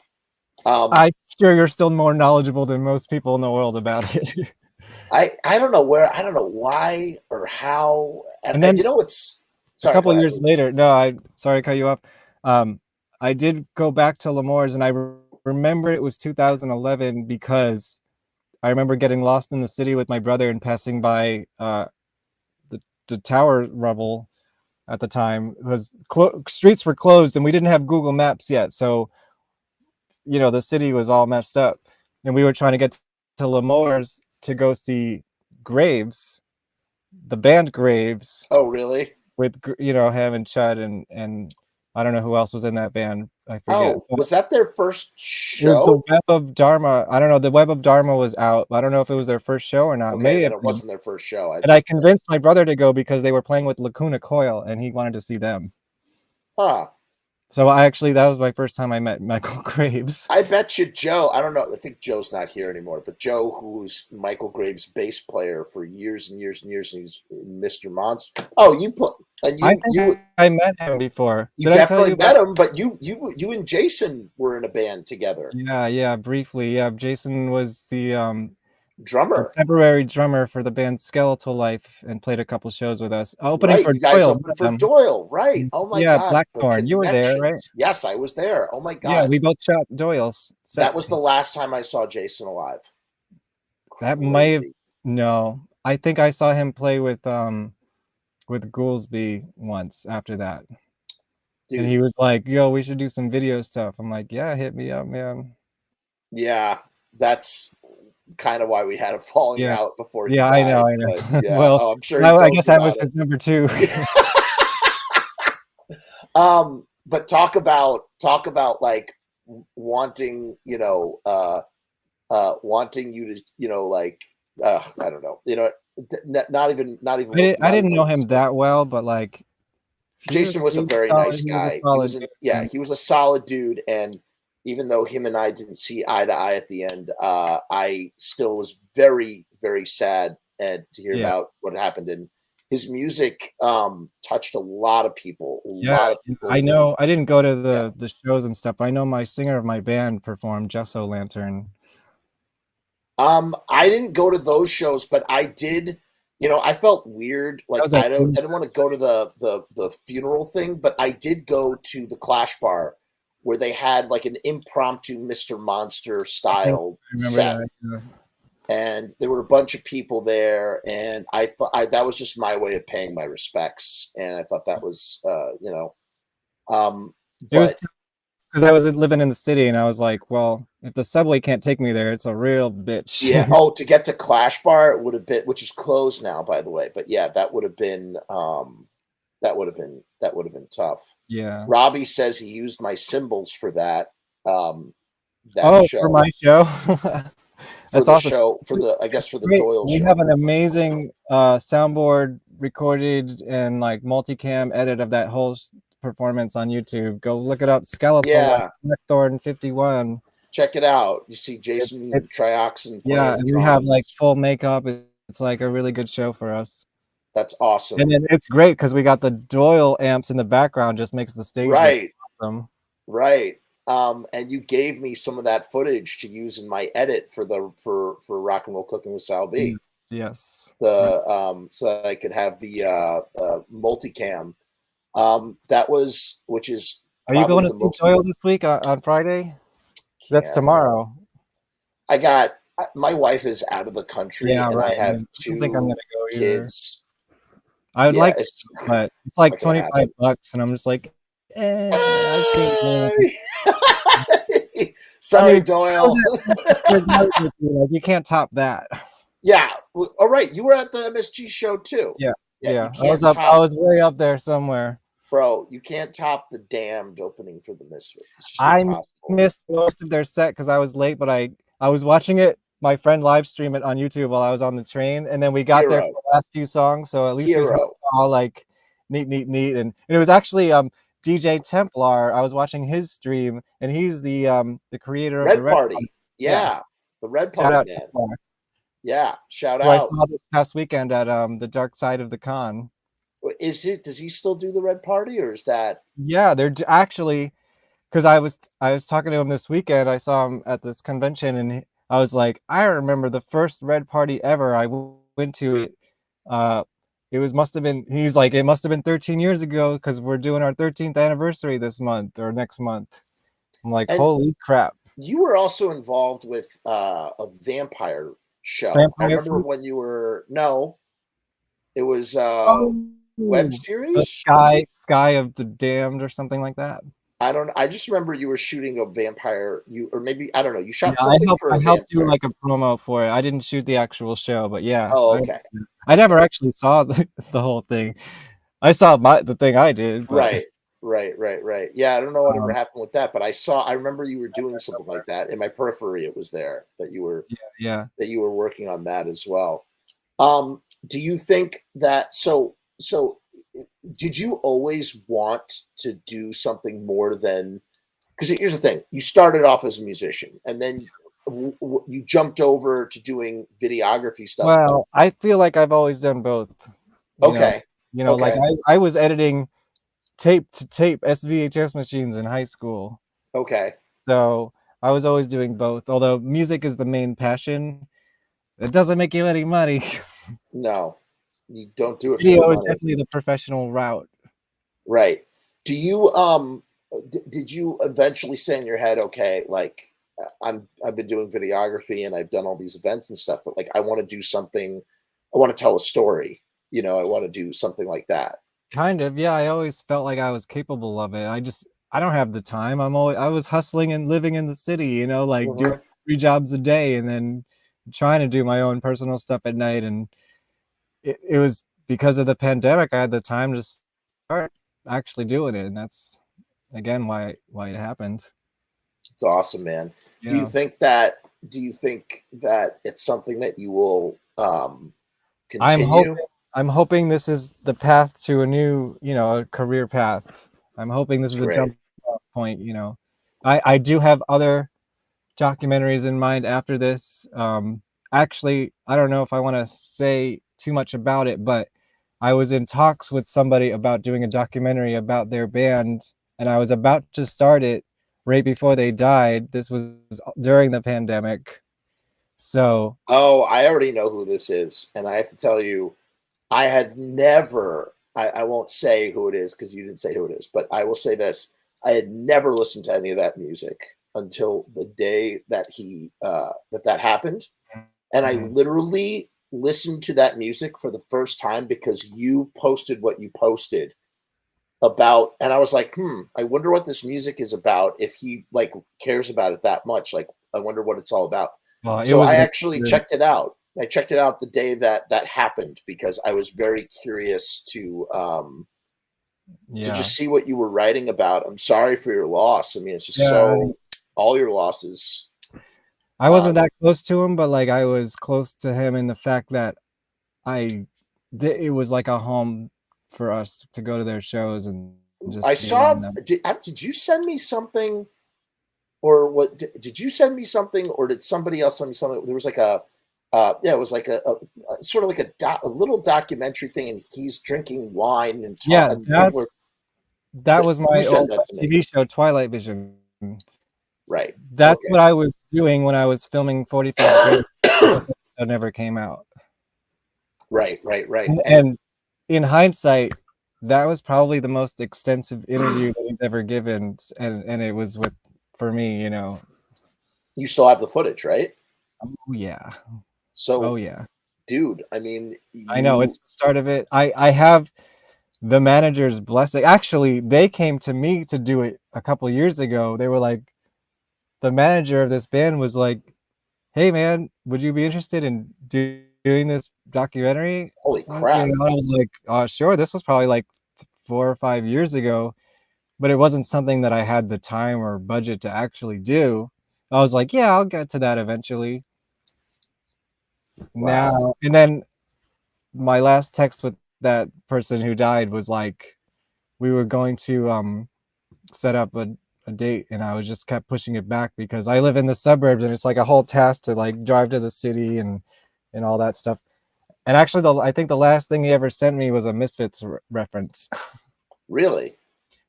I'm sure you're still more knowledgeable than most people in the world about it. I don't know why or how, and then it's a couple of years later. No, sorry to cut you off. I did go back to L'Amour's, and I remember it was 2011 because I remember getting lost in the city with my brother and passing by the to tower rubble at the time. It was streets were closed and we didn't have Google Maps yet, so the city was all messed up, and we were trying to get to Lemore's to go see Graves, the band Graves. Oh, really? With him and Chud and I don't know who else was in that band. I forget. Oh, was that their first It was show? the Web of Dharma. I don't know. The Web of Dharma was out. I don't know if it was their first show or not. Okay, Maybe then it wasn't their first show. And I convinced my brother to go because they were playing with Lacuna Coil, and he wanted to see them. Huh. So that was my first time I met Michael Graves. I bet you Joe, I don't know, I think Joe's not here anymore, but Joe, who's Michael Graves' bass player for years and years and years, and he's Mr. Monster. Oh, I met him before. You definitely met him, but you and Jason were in a band together. Yeah, briefly. Yeah, Jason was the drummer, temporary drummer for the band Skeletal Life, and played a couple shows with us. Opening right, for you guys Doyle. opened for Doyle, right? Oh my yeah, God. Blackthorn. You were there, right? Yes, I was there. Oh my God. Yeah, we both shot Doyle's set. That was the last time I saw Jason alive. That might have no. I think I saw him play with Goolsby once after that. Dude. And he was like, "Yo, we should do some video stuff." I'm like, "Yeah, hit me up, man." Yeah, that's kind of why we had a falling out before he I died. know. But, yeah. Well, I'm sure I guess I was his number 2. But talk about like wanting, wanting you to, like, I don't know, not even. I didn't know him that well, but like, Jason was a very nice guy. He was a solid dude, and even though him and I didn't see eye to eye at the end, I still was very, very sad to hear about what happened. And his music touched a lot of people. I know. I didn't go to the shows and stuff. I know my singer of my band performed Gesso Lantern. I didn't go to those shows, but I did. I felt weird. Like I didn't want to go to the funeral thing, but I did go to the Clash Bar, where they had like an impromptu Mr. Monster style set. And there were a bunch of people there, and I thought that was just my way of paying my respects. And I thought that was, it was because I was living in the city, and I was like, well, if the subway can't take me there, it's a real bitch. Yeah. Oh, to get to Clash Bar, it would have been, which is closed now, by the way. But yeah, that would have been, tough. Yeah. Robbie says he used my cymbals for that. Show. For my show. That's awesome. For the Doyle show. We have an amazing soundboard recorded and like multicam edit of that whole performance on YouTube. Go look it up. Skeletal Blackthorn 51. Check it out. You see Jason Trioxin. Yeah, and we have like full makeup. It's like a really good show for us. That's awesome. And then it's great because we got the Doyle amps in the background. Just makes the stage awesome. Right. And you gave me some of that footage to use in my edit for Rock and Roll Cooking with Sal B. Yes. So that I could have the multicam. Which is. Are you going to see Doyle this week on Friday? That's tomorrow. I got my wife is out of the country, and I have two I think I'm gonna go kids. I would like, but it's like $25, and I'm just like, Sorry, Doyle. You can't top that. Yeah. All right. You were at the MSG show too. Yeah. I was way up there somewhere. Bro, you can't top the Damned opening for the Misfits. I missed most of their set because I was late, but I was watching it. My friend live stream it on YouTube while I was on the train, and then we got there for the last few songs, so at least we were all like neat, and it was actually DJ Templar. I was watching his stream, and he's the creator of the Red Party. Yeah, the Red Party man. Templar. Yeah, shout out. I saw this past weekend at the Dark Side of the Con. Does he still do the Red Party, or is that? Yeah, they're actually, because I was talking to him this weekend. I saw him at this convention, and I was like, I remember the first Red Party ever I went to. It must have been. He's like, it must have been 13 years ago because we're doing our 13th anniversary this month or next month. I'm like, holy crap! You were also involved with a vampire show. I remember when you were It was Oh, web the series. Sky of the Damned or something like that. I just remember you were shooting a vampire. Or maybe I don't know. You shot Yeah, something for a I helped do vampire. like a promo for it. I didn't shoot the actual show, but yeah. Oh, okay. I never actually saw the whole thing. I saw the thing I did, but Right. Yeah, I don't know whatever Um, happened with that, but I remember you were doing something like that in my periphery. It was there that you were yeah. working on that as well. Do you think that did you always want to do something more than, because here's the thing, you started off as a musician and then you jumped over to doing videography stuff. Well, I feel like I've always done both. Okay. Like I was editing tape to tape SVHS machines in high school. Okay. So I was always doing both. Although music is the main passion, it doesn't make you any money. No, you don't do it for the Video is money. definitely the professional route. Right. Do you did you eventually say in your head, okay, like I've been doing videography and I've done all these events and stuff, but like I want to do something, I want to tell a story, I want to do something like that. Kind of, yeah. I always felt like I was capable of it. I don't have the time. I was hustling and living in the city, like doing 3 jobs a day and then trying to do my own personal stuff at night. And it was because of the pandemic, I had the time to start actually doing it. And that's again why it happened. It's awesome, man. Yeah. Do you think that it's something that you will continue? I'm hoping this is the path to a new, a career path. I'm hoping this is a jump off point, I do have other documentaries in mind after this. Actually, I don't know if I want to say too much about it, but I was in talks with somebody about doing a documentary about their band, and I was about to start it right before they died. This was during the pandemic. So, I already know who this is, and I have to tell you, I had never, I won't say who it is because you didn't say who it is, but I will say this. I had never listened to any of that music until the day that that happened. And I literally listened to that music for the first time because you posted what you posted about, and I was like, I wonder what this music is about, if he like cares about it that much. Like, I wonder what it's all about. So I actually checked it out. I checked it out the day that happened because I was very curious to just see what you were writing about. I'm sorry for your loss. I mean, it's just all your losses. I wasn't that close to him, but like I was close to him in the fact that it was like a home for us to go to their shows and just. I saw. Did you send me something, or what? Did you send me something, or did somebody else send me something? There was like a. It was like a sort of like a little documentary thing, and he's drinking wine and talking. Yeah, that was my old TV show, Twilight Vision. Right. That's what I was doing when I was filming 45 Days. So never came out. Right. And in hindsight, that was probably the most extensive interview that he's ever given, and it was for me, You still have the footage, right? Oh yeah. So, yeah, dude. I mean, I know it's the start of it. I have the manager's blessing. Actually, they came to me to do it a couple years ago. They were like, the manager of this band was like, "Hey, man, would you be interested in doing this documentary?" Holy crap! And I was like, "Sure." This was probably like 4 or 5 years ago, but it wasn't something that I had the time or budget to actually do. I was like, "Yeah, I'll get to that eventually." Wow. Now and then, my last text with that person who died was like, we were going to set up a date, and I was just kept pushing it back because I live in the suburbs and it's like a whole task to like drive to the city and all that stuff. And actually, I think the last thing he ever sent me was a Misfits reference. Really?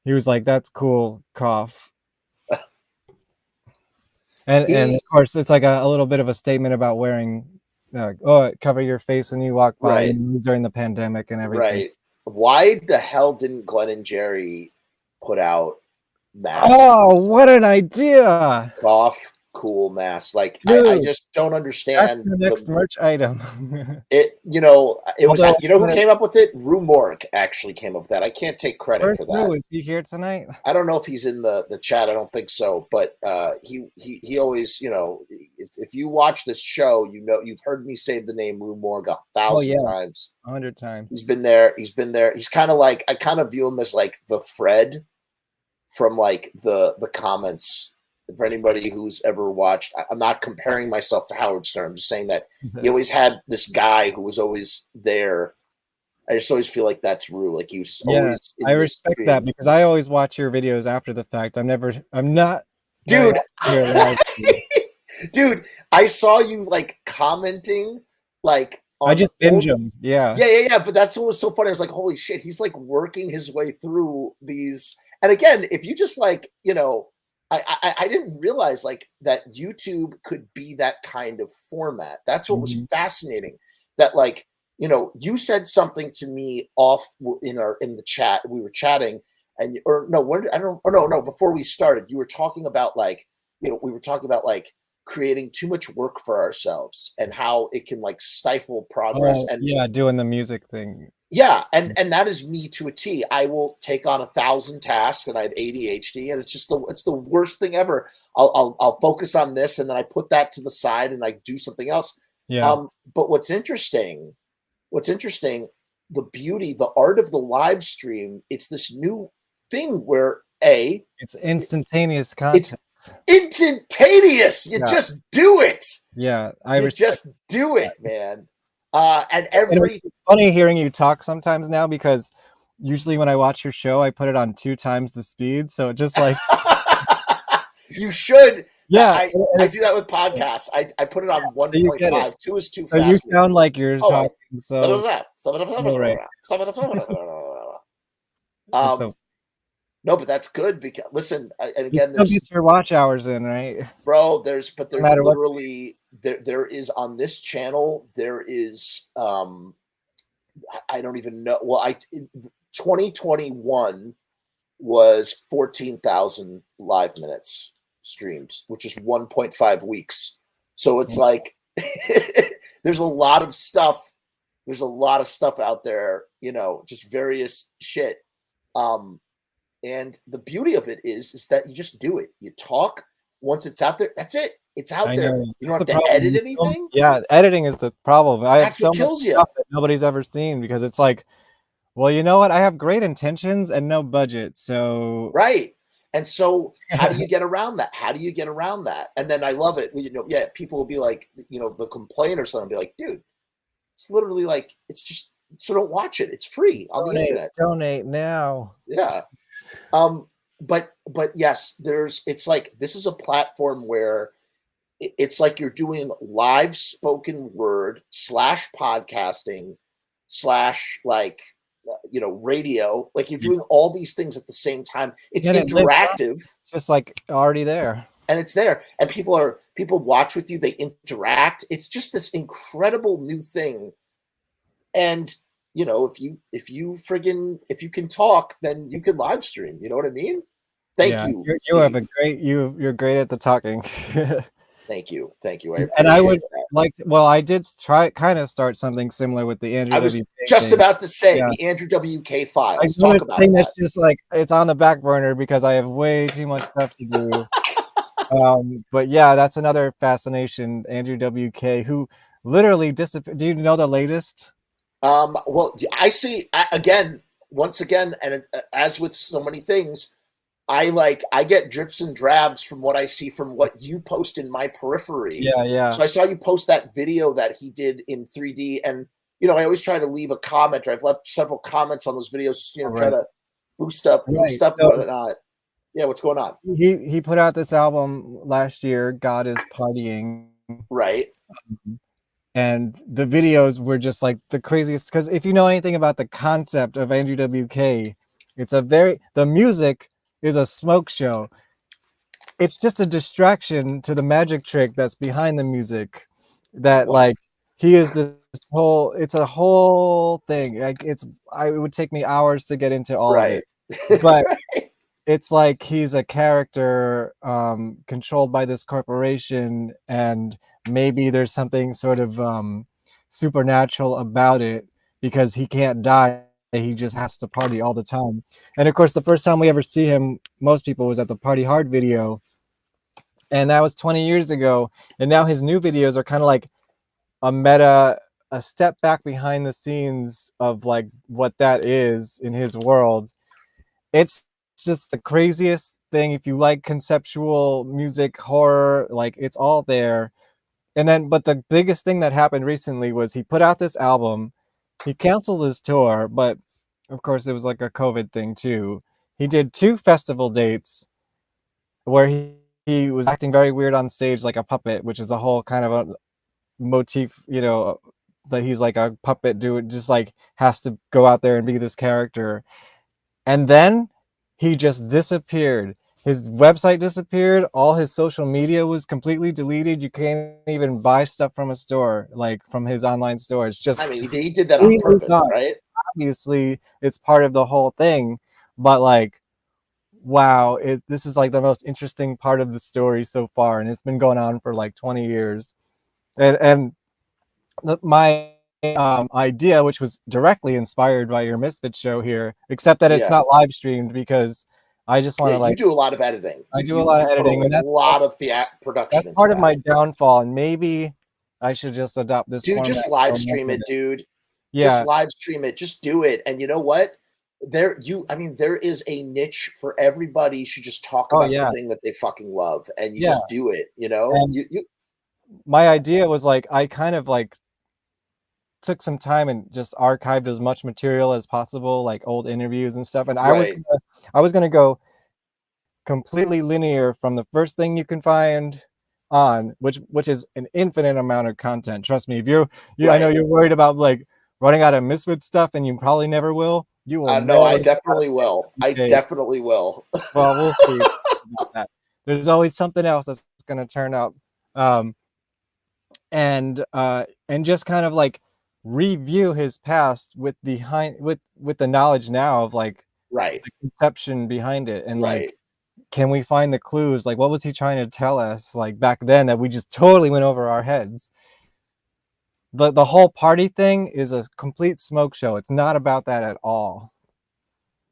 He was like, "That's cool, cough." And of course, it's like a little bit of a statement about wearing, cover your face when you walk by during the pandemic and everything. Right. Why the hell didn't Glenn and Jerry put out masks? Oh, what an idea! Cough cool mask. Like I Dude, just don't That's understand the next merch item. it. You know, it was. Although, You know who came up with it? Rue Morgue actually came up with that. I can't take credit where's for Drew? that. Is he here tonight? I don't know if he's in the chat. I don't think so. But he always, you know, if you watch this show, you know, you've heard me say the name Rue Morgue 1,000 times. 100 times. He's been there. He's been there. He's kind of like, I kind of view him as like the Fred from like the comments. For anybody who's ever watched, I'm not comparing myself to Howard Stern. I'm just saying that he always had this guy who was always there. I just always feel like that's Rue. Like he was always. I respect that because I always watch your videos after the fact. I'm not. Dude. Here live. Dude, I saw you like commenting like I just binge them. Yeah. Yeah. But that's what was so funny. I was like, holy shit, he's like working his way through these. And again, if you just like, you know, I didn't realize like that YouTube could be that kind of format. That's what was fascinating. That like, you know, you said something to me off in the chat. We were chatting, and before we started, you were talking about like, you know, we were talking about like creating too much work for ourselves and how it can like stifle progress. And yeah, doing the music thing. Yeah, and that is me to a T. I will take on 1,000 tasks, and I have ADHD, and it's the worst thing ever. I'll focus on this, and then I put that to the side, and I do something else. Yeah. But what's interesting, the beauty, the art of the live stream. It's this new thing where it's instantaneous content. It's instantaneous. You just do it. Yeah, you just do it, man. And it's funny hearing you talk sometimes now because usually when I watch your show, I put it on 2 times the speed. So it just like you should. Yeah, I do that with podcasts. I put it on 1.5. 2 is too fast. So you sound like you're talking. So no, but that's good because listen, and again, there's get your watch hours in, right, bro? There's literally there is on this channel there is I don't even know. Well, 2021 was 14,000 live minutes streamed, which is 1.5 weeks. So it's like there's a lot of stuff. There's a lot of stuff out there, you know, just various shit. And the beauty of it is that you just do it. You talk. Once it's out there, that's it. It's out there. You don't have to edit anything. Yeah, editing is the problem. I have so much kills you. stuff that nobody's ever seen because it's like, well, you know what? I have great intentions and no budget, so right. And so, how do you get around that? How do you get around that? And then I love it. You know, yeah, people will be like, you know, they'll complain or something. Be like, dude, it's literally like it's just. So don't watch it. It's free on the internet. Donate now. Yeah. But yes, it's like this is a platform where it's like you're doing live spoken word / podcasting / like, you know, radio. Like you're doing all these things at the same time. It's interactive. It's just like already there. And it's there. And people watch with you. They interact. It's just this incredible new thing. And you know, if you can talk, then you can live stream. You know what I mean? Thank you. You have you're great at the talking. Thank you. I would like to, well, I did kind of start something similar with the Andrew. I was WK just thing. about to say the Andrew WK files. I Talk about that. That's just like it's on the back burner because I have way too much stuff to do. But yeah, that's another fascination. Andrew WK, who literally disappeared. Do you know the latest? Well, I see once again, and as with so many things, I get drips and drabs from what I see from what you post in my periphery. Yeah. So I saw you post that video that he did in 3D, and you know I always try to leave a comment. Or I've left several comments on those videos. You know, try to boost up and whatnot. Yeah, what's going on? He put out this album last year. God is Partying. Right. And the videos were just like the craziest. Because if you know anything about the concept of Andrew WK, the music is a smoke show. It's just a distraction to the magic trick that's behind the music. That like he is it's a whole thing. Like it would take me hours to get into all of it. But it's like he's a character controlled by this corporation, and maybe there's something sort of supernatural about it because he can't die. He just has to party all the time. And of course, the first time we ever see him, most people, was at the Party Hard video. And that was 20 years ago. And now his new videos are kind of like a step back behind the scenes of like what that is in his world. It's just the craziest thing. If you like conceptual music, horror, like it's all there. And then, but the biggest thing that happened recently was he put out this album. He canceled his tour, but of course it was like a COVID thing too. He did 2 festival dates where he was acting very weird on stage like a puppet, which is a whole kind of a motif, you know, that he's like a puppet dude, just like has to go out there and be this character. And then he just disappeared. His website disappeared. All his social media was completely deleted. You can't even buy stuff from a store, like from his online store. It's just, I mean, he did that on purpose, gone. right? Obviously, it's part of the whole thing, but like, wow, this is like the most interesting part of the story so far, and it's been going on for like 20 years. And my idea, which was directly inspired by your Misfits show here, except that it's not live streamed because I just want to like. You do a lot of editing. I do a lot of editing, and that's a lot of the production. That's part of my downfall, and maybe I should just adopt this. Dude, just live stream it, dude. Yeah, just live stream it. Just do it. And you know what? There is a niche for everybody. You should just talk about the thing that they fucking love, and you just do it. You know, my idea was like I kind of like took some time and just archived as much material as possible, like old interviews and stuff. And I was gonna go completely linear from the first thing you can find on, which is an infinite amount of content. Trust me. If I know you're worried about like running out of Misfit stuff, and you probably never will. You will. No, I definitely will. I definitely will. Well, we'll see about that. There's always something else that's gonna turn up. And just kind of like review his past with the knowledge now of like the conception behind it, and like can we find the clues, like what was he trying to tell us like back then that we just totally went over our heads. The whole party thing is a complete smoke show. It's not about that at all.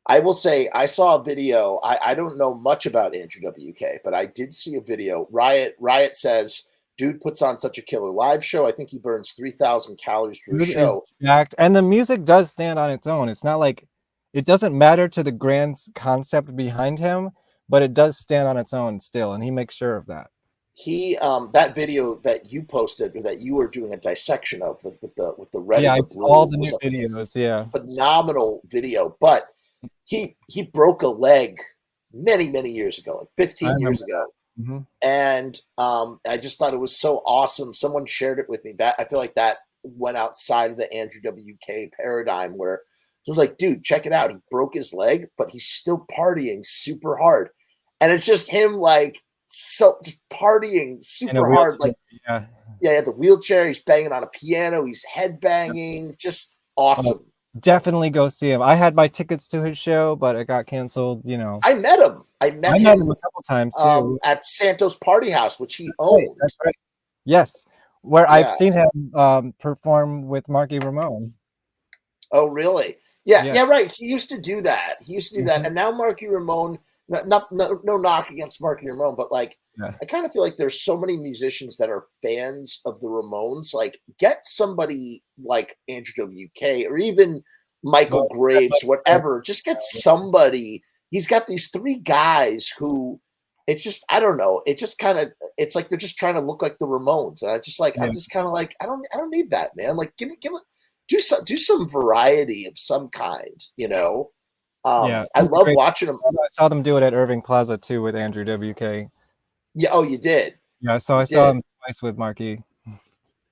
I will say I saw a video. I don't know much about Andrew WK, but I did see a video. Riot says dude puts on such a killer live show. I think he burns 3,000 calories for a show. Jacked. And the music does stand on its own. It's not like it doesn't matter to the grand concept behind him, but it does stand on its own still, and he makes sure of that. He that video that you posted, or that you were doing a dissection of with the red and the blue, all the new videos, phenomenal video. But he broke a leg many years ago, like 15 years ago. Mm-hmm. And I just thought it was so awesome. Someone shared it with me. That I feel like that went outside of the Andrew WK paradigm, where it was like, dude, check it out. He broke his leg, but he's still partying super hard, and it's just him like just partying super hard. Like the wheelchair. He's banging on a piano. He's headbanging. Just awesome. Definitely go see him. I had my tickets to his show, but it got canceled. You know, I met him. I met him a couple times too at Santos Party House, which he owned. That's right. Yes, where I've seen him perform with Marky Ramone. Oh, really? Yeah, right. He used to do that. And now Marky Ramone. No knock against Marky Ramone, but like I kind of feel like there's so many musicians that are fans of the Ramones. Like, get somebody like Andrew WK or even Michael Graves, whatever. Just get somebody. He's got these 3 guys who, it's just, I don't know. It just kind of, it's like they're just trying to look like the Ramones, and I'm just kind of like, I don't need that, man. Like, give it, do some variety of some kind, you know. I love watching them. I saw them do it at Irving Plaza too with Andrew WK. Yeah. Oh, you did? Yeah. So I saw him twice with Marky.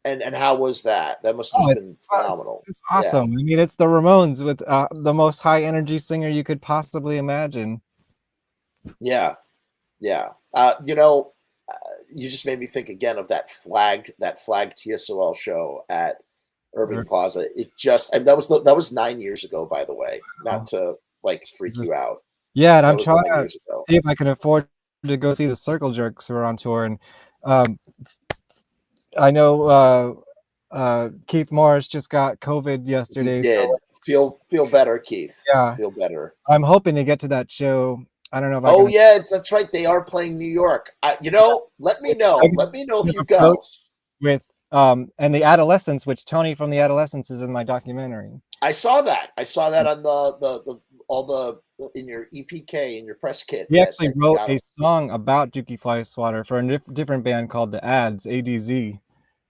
And how was that? That must have been phenomenal. It's awesome. I mean, it's the Ramones with the most high energy singer you could possibly imagine. Yeah. You know, you just made me think again of that flag TSOL show at Irving Plaza. It just, and that was 9 years ago, by the way, not to like freak you out. Yeah, and That I'm was trying 5 to years ago. see if I can afford to go see the Circle Jerks who are on tour. And um, I know Keith Morris just got COVID He yesterday. did. So Feel better, Keith. yeah, Feel better. I'm hoping to get to that show. I don't know if I Oh can. yeah, that's right. They are playing New York. You know, let me know. Let me know if you go. With and the Adolescents, which Tony from the Adolescents is in my documentary. I saw that. I saw that on the all the in your EPK in your press kit. He actually that wrote got a him. song about Dukey Flyswatter for a different band called the Ads, ADZ.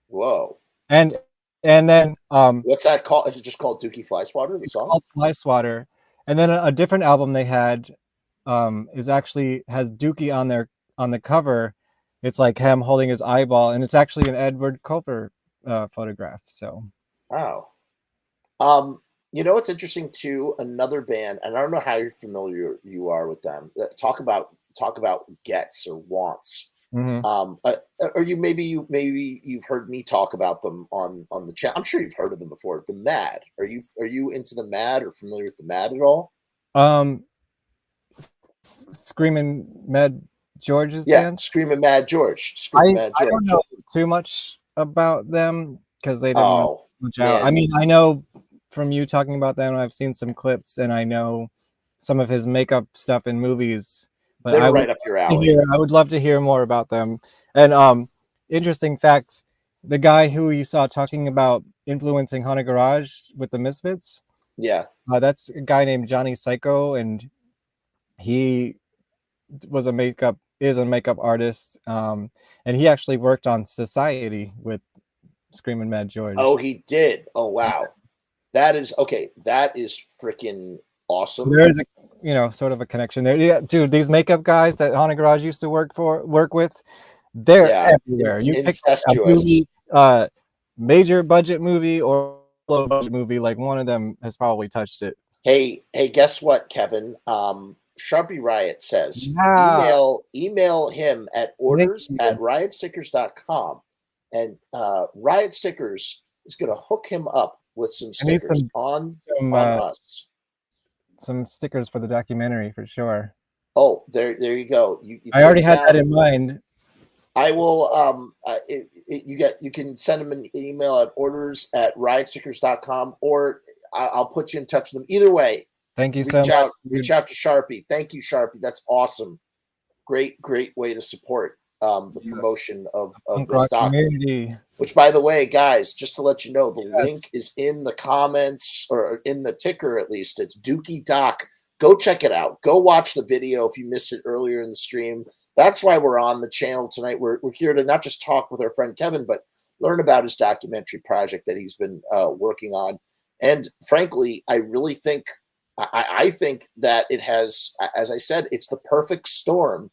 Whoa. And then What's that called? Is it just called Dukey Flyswatter? The song called Flyswatter. And then a different album they had is actually has Dukey on the cover. It's like him holding his eyeball, and it's actually an Ed Culver photograph. So wow. You know what's interesting too? Another band, and I don't know how familiar you are with them. Talk about gets or wants. Or maybe you've heard me talk about them on the chat. I'm sure you've heard of them before. The Mad. Are you into the Mad or familiar with the Mad at all? Screamin Mad George's Yeah, band. Screamin Mad George. I don't know too much about them because they didn't know much out. I mean, I know from you talking about them, I've seen some clips, and I know some of his makeup stuff in movies. But They're right up your alley. I would love to hear more about them. And interesting fact: the guy who you saw talking about influencing Haunted Garage with the Misfits, yeah, that's a guy named Johnny Psycho, and he was a makeup artist, and he actually worked on Society with Screamin Mad George. Oh, he did. Oh, wow. That is okay. That is freaking awesome. There is a sort of a connection there. Yeah, dude, these makeup guys that Haunted Garage used to work with, they're everywhere. You pick a movie, major budget movie or low budget movie, like one of them has probably touched it. Hey, guess what, Kevin? Sharpie Riot says email him at orders@riotstickers.com, and Riot Stickers is going to hook him up with some stickers on us. Some stickers for the documentary for sure. Oh, there you go. I already had that in mind. I will. You can send them an email at orders@riotstickers.com, or I'll put you in touch with them. Either way, thank you so much. Reach out to Sharpie. Thank you, Sharpie. That's awesome. Great way to support the promotion of this documentary. Which, by the way, guys, just to let you know, the link is in the comments, or in the ticker at least. It's Dukey Doc. Go check it out. Go watch the video if you missed it earlier in the stream. That's why we're on the channel tonight. We're here to not just talk with our friend Kevin, but learn about his documentary project that he's been working on. And frankly, I really think I think that it has, as I said, it's the perfect storm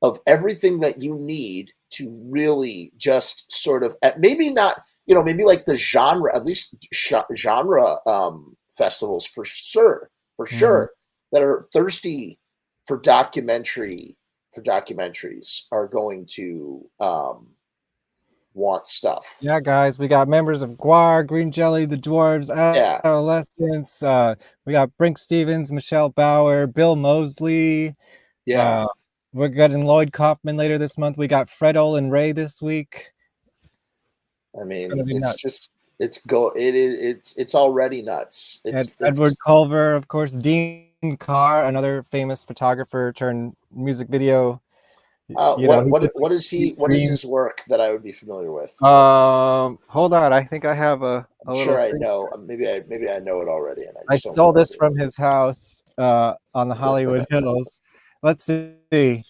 of everything that you need to really just sort of, maybe not, maybe like the genre, at least genre festivals for sure, that are thirsty for documentaries are going to want stuff. Yeah, guys, we got members of Guar, Green Jelly, the Dwarves, Adolescents. We got Brink Stevens, Michelle Bauer, Bill Mosley. Yeah. We're getting Lloyd Kaufman later this month. We got Fred and Ray this week. I mean, it's already nuts. Edward Culver, of course, Dean Carr, another famous photographer turned music video. What is his work that I would be familiar with? Hold on, I think I have a little. Sure, I know. Maybe I know it already, and I stole this from his house on the Hollywood Hills. Let's see: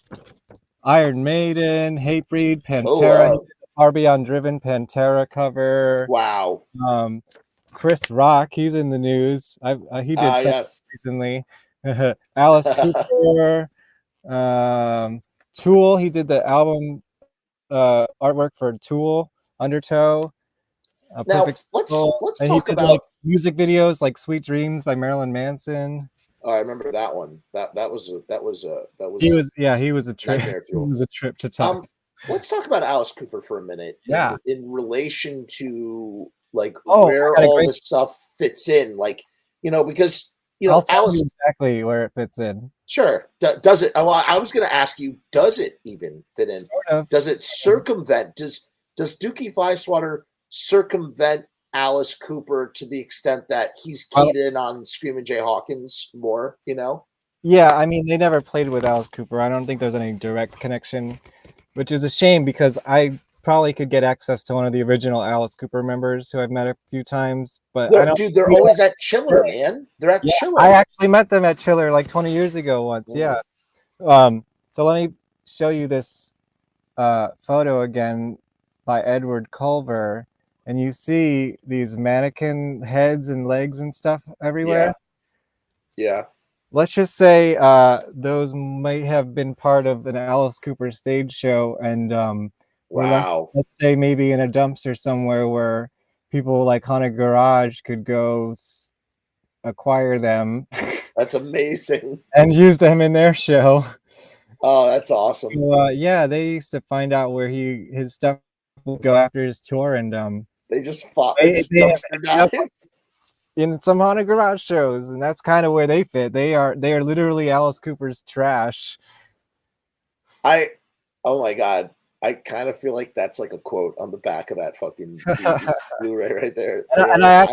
Iron Maiden, Hatebreed, Pantera, Far Beyond Driven, Pantera cover. Wow. Chris Rock, he's in the news. He did recently. Alice Cooper. Tool, he did the album artwork for Tool, Undertow. Now let's talk about like music videos like Sweet Dreams by Marilyn Manson. Oh, I remember that one. That was he was a trip. It was a trip to talk. Let's talk about Alice Cooper for a minute. Yeah. In relation to like where all this stuff fits in, like, because I'll tell Alice. you exactly where it fits in. Sure. Does it? Well, I was going to ask you, does it even fit in? Sort of. Does it circumvent? Does Dukey Flyswatter circumvent Alice Cooper to the extent that he's keyed in on Screamin Jay Hawkins more? Yeah, I mean, they never played with Alice Cooper. I don't think there's any direct connection, which is a shame because I probably could get access to one of the original Alice Cooper members who I've met a few times. But I don't. Dude, they're always at Chiller, man. They're at Chiller. I actually met them at Chiller like 20 years ago once. Yeah. So let me show you this photo again by Ed Culver, and you see these mannequin heads and legs and stuff everywhere. Yeah. Let's just say those might have been part of an Alice Cooper stage show, and wow. Let's say maybe in a dumpster somewhere where people like Haunted Garage could go acquire them. That's amazing. And use them in their show. Oh, that's awesome. So, yeah, they used to find out where his stuff would go after his tour, and they just fought. They just dumpster dived in some Haunted Garage shows, and that's kind of where they fit. They are literally Alice Cooper's trash. Oh my God. I kind of feel like that's like a quote on the back of that fucking Blu-ray right there. And I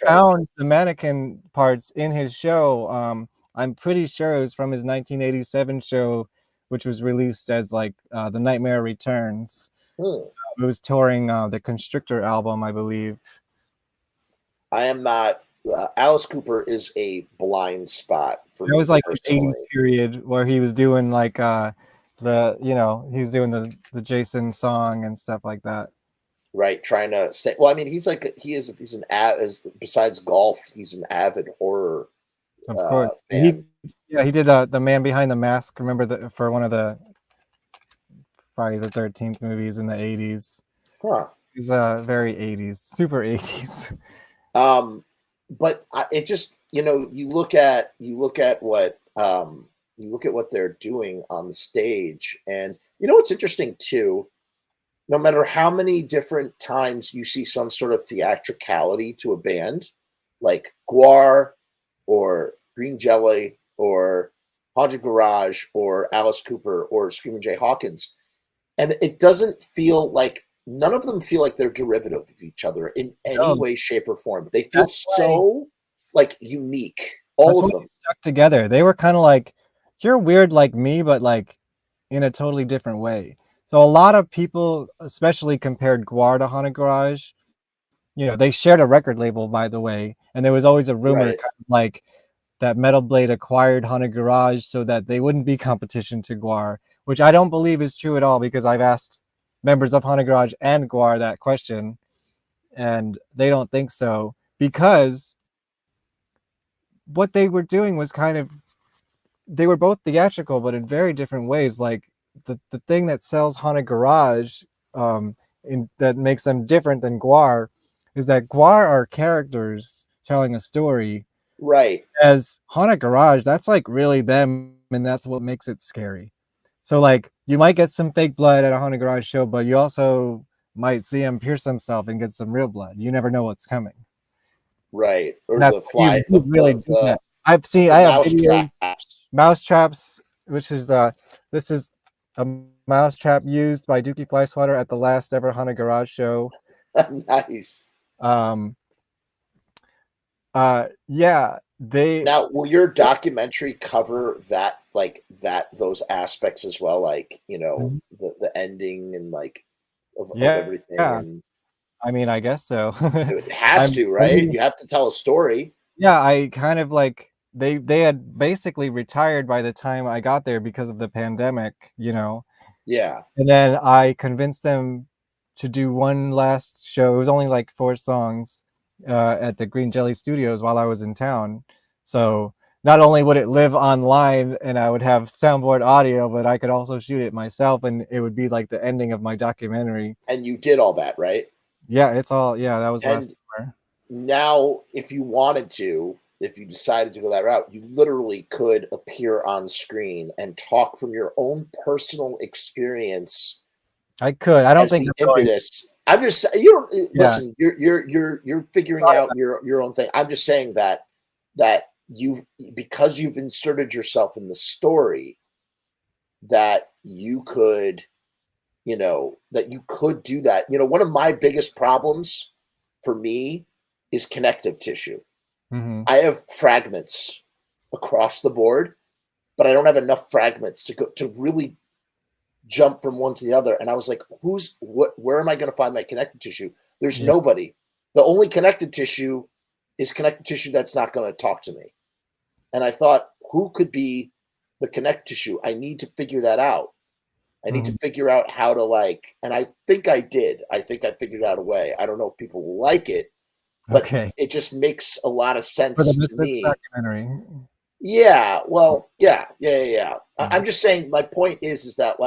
found the mannequin parts in his show. I'm pretty sure it was from his 1987 show, which was released as like The Nightmare Returns. It was touring the Constrictor album, I believe. I am not. Alice Cooper is a blind spot for me. It was like the 80s period where he was doing like he was doing the Jason song and stuff like that. Right, trying to stay. Well, I mean, he's besides golf, he's an avid horror. Of course, he did the Man Behind the Mask. Remember for one of the Friday the 13th movies in the 80s. Huh. He's very 80s, super 80s. But it just you look at what they're doing on the stage, and what's interesting too. No matter how many different times you see some sort of theatricality to a band, like Gwar or Green Jelly or Haunted Garage or Alice Cooper or Screamin Jay Hawkins, and it doesn't feel like none of them feel like they're derivative of each other in any way, shape, or form. They feel so like unique. All of them stuck together. They were kind of like, you're weird like me, but like in a totally different way. So a lot of people, especially compared Gwar to Haunted Garage, they shared a record label, by the way, and there was always a rumor kind of like that Metal Blade acquired Haunted Garage so that they wouldn't be competition to Gwar, which I don't believe is true at all because I've asked members of Haunted Garage and Gwar that question, and they don't think so because what they were doing was they were both theatrical, but in very different ways. Like the thing that sells Haunted Garage, that makes them different than Gwar, is that Gwar are characters telling a story. Right. As Haunted Garage, that's like really them, and that's what makes it scary. So like you might get some fake blood at a Haunted Garage show, but you also might see him pierce himself and get some real blood. You never know what's coming. Right. Or that's the fly. I have videos, mouse traps, which is this is a mouse trap used by Dukey Flyswatter at the last ever Haunted Garage show. Nice. Yeah, now will your documentary cover those aspects as well, like the ending and of everything? Yeah. And I mean, I guess so. It has to, right? You have to tell a story. Yeah, I kind of like they had basically retired by the time I got there because of the pandemic, Yeah. And then I convinced them to do one last show. It was only like 4 songs at the Green Jelly Studios while I was in town. So not only would it live online and I would have soundboard audio, but I could also shoot it myself, and it would be like the ending of my documentary. And you did all that, right? Yeah, that was last summer. Now, if you wanted to, if you decided to go that route, you literally could appear on screen and talk from your own personal experience. I could. I don't think the impetus. I'm just listen. You're figuring out your own thing. I'm just saying that that because you've inserted yourself in the story, that you could, that you could do that. One of my biggest problems for me is connective tissue. Mm-hmm. I have fragments across the board, but I don't have enough fragments to really jump from one to the other. And I was like, where am I going to find my connective tissue? There's nobody. The only connective tissue is connective tissue that's not going to talk to me. And I thought, who could be the connective tissue? I need to figure that out. I need to figure out how to and I think I did. I think I figured out a way. I don't know if people will like it, but it just makes a lot of sense For the to Misfits me. documentary. Yeah. Well, yeah. I'm just saying, my point is that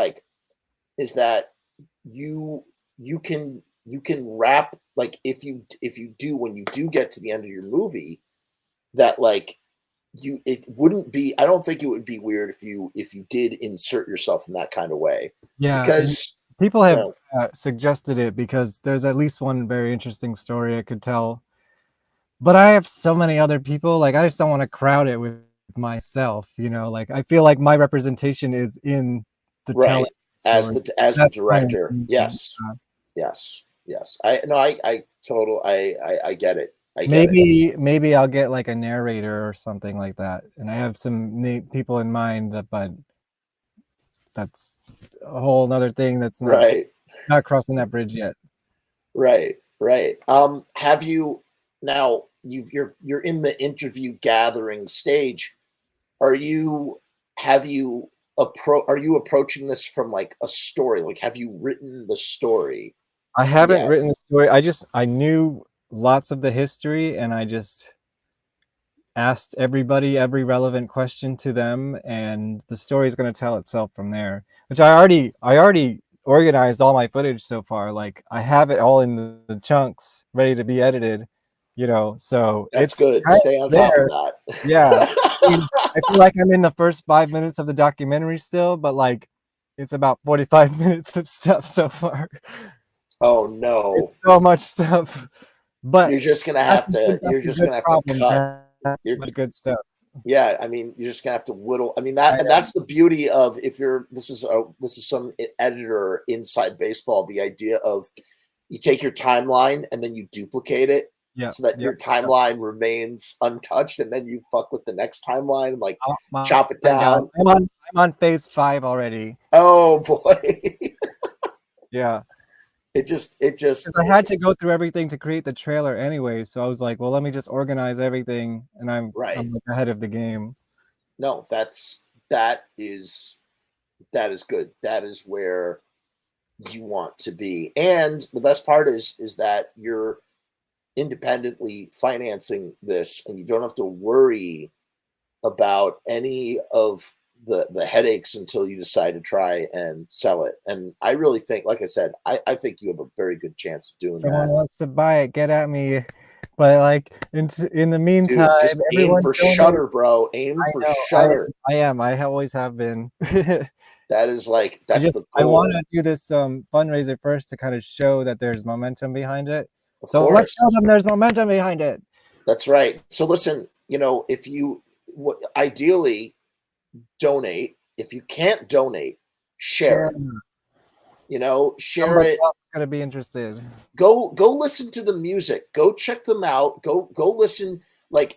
you can wrap, if you do, when you do get to the end of your movie, that it wouldn't be, I don't think it would be weird if you did insert yourself in that kind of way. Yeah, because people have suggested it, because there's at least one very interesting story I could tell, but I have so many other people, I just don't want to crowd it with myself, I feel like my representation is in the telling as story. the director. Yes. I get it. Maybe I'll get a narrator or something like that, and I have some people in mind, but that's a whole nother thing that's not crossing that bridge yet. Right. Have you now? You're in the interview gathering stage. Are you approaching this from a story? Have you written the story? I haven't written the story. I knew lots of the history, and I just asked everybody every relevant question to them, and the story is going to tell itself from there. Which I already organized all my footage so far. I have it all in the chunks ready to be edited. So that's it's good. Stay on top of that. Yeah. I feel like I'm in the first 5 minutes of the documentary still, but it's about 45 minutes of stuff so far. Oh no. It's so much stuff. But you're just gonna have to cut. You're good stuff. Yeah, you're just gonna have to whittle. That's the beauty of this is some editor inside baseball. The idea of you take your timeline and then you duplicate it. So that your timeline remains untouched, and then you fuck with the next timeline and chop it down. I'm on phase 5 already. Oh boy. Yeah. It just I had to go through everything to create the trailer anyway, so I was like, well, let me just organize everything, and I'm ahead of the game. No, that is good. That is where you want to be. And the best part is that you're independently financing this, and you don't have to worry about any of the headaches until you decide to try and sell it. And I really think, like I said, I think you have a very good chance of doing that. Someone wants to buy it, get at me. But in the meantime, dude, just aim for Shutter, bro. Aim for Shutter. I always have been. That is that's the goal. I want to do this fundraiser first to kind of show that there's momentum behind it. So let's show them there's momentum behind it. That's right. So listen, if you ideally donate, if you can't donate, share it. Share it. Gonna be interested. Go listen to the music. Go check them out. Go listen.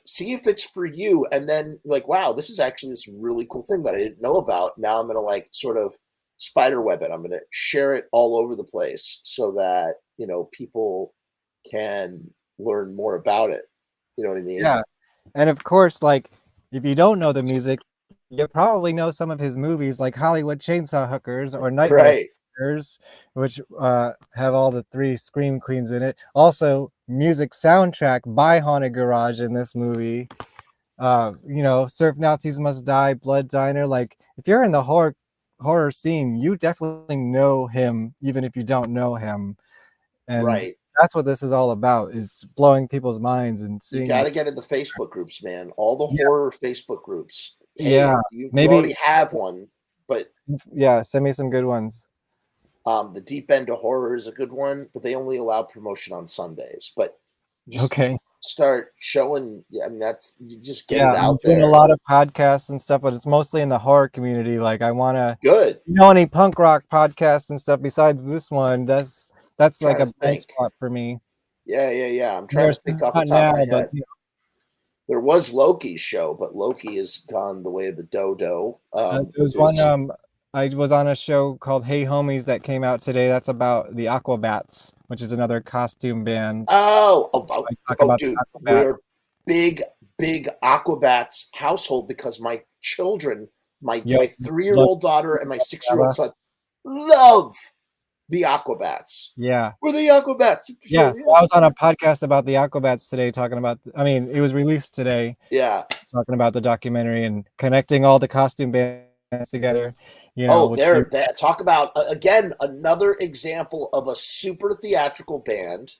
See if it's for you, and then wow, this is actually this really cool thing that I didn't know about. Now I'm gonna sort of spiderweb it. I'm gonna share it all over the place so that people can learn more about it. You know what I mean? Yeah. And of course, if you don't know the music, you probably know some of his movies like Hollywood Chainsaw Hookers or Nightmare Hookers, which have all the 3 Scream Queens in it. Also, music soundtrack by Haunted Garage in this movie. Surf Nazis Must Die, Blood Diner. If you're in the horror scene, you definitely know him, even if you don't know him. And that's what this is all about, is blowing people's minds and seeing. You got to get in the Facebook groups, man. All the horror Facebook groups. Hey, you already have one, but send me some good ones. The Deep End of Horror is a good one, but they only allow promotion on Sundays. But start showing. I mean, that's you just get Yeah, it I'm out doing there. a lot of podcasts and stuff, but it's mostly in the horror community. Like I want to, Good. you know, any punk rock podcasts and stuff besides this one. That's like Trying a to blind think. spot for me. Yeah. I'm trying to There's think off the not top of now, my but head. There was Loki's show, but Loki has gone the way of the dodo. there was one. I was on a show called Hey Homies that came out today. That's about the Aquabats, which is another costume band. Oh, about dude, the Aquabats. we're big Aquabats household because my children, my 3-year-old daughter and my 6-year-old son, love the Aquabats. Yeah. We're the Aquabats. Yeah, so I was on a podcast about the Aquabats today, talking about. I mean, it was released today. Yeah, talking about the documentary and connecting all the costume bands together. You know, talk about again another example of a super theatrical band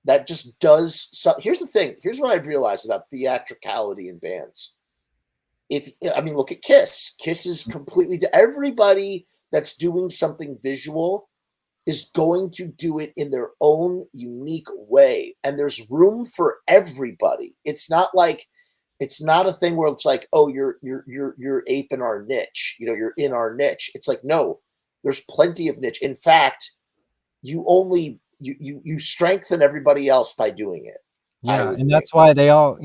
that just does. Here's the thing. Here's what I've realized about theatricality in bands. Look at Kiss. Kiss is completely. Everybody that's doing something visual is going to do it in their own unique way, and there's room for everybody. It's not a thing where it's like, oh, you're aping our niche, you're in our niche. It's like, no, there's plenty of niche. In fact, you strengthen everybody else by doing it. Yeah, and that's why they've all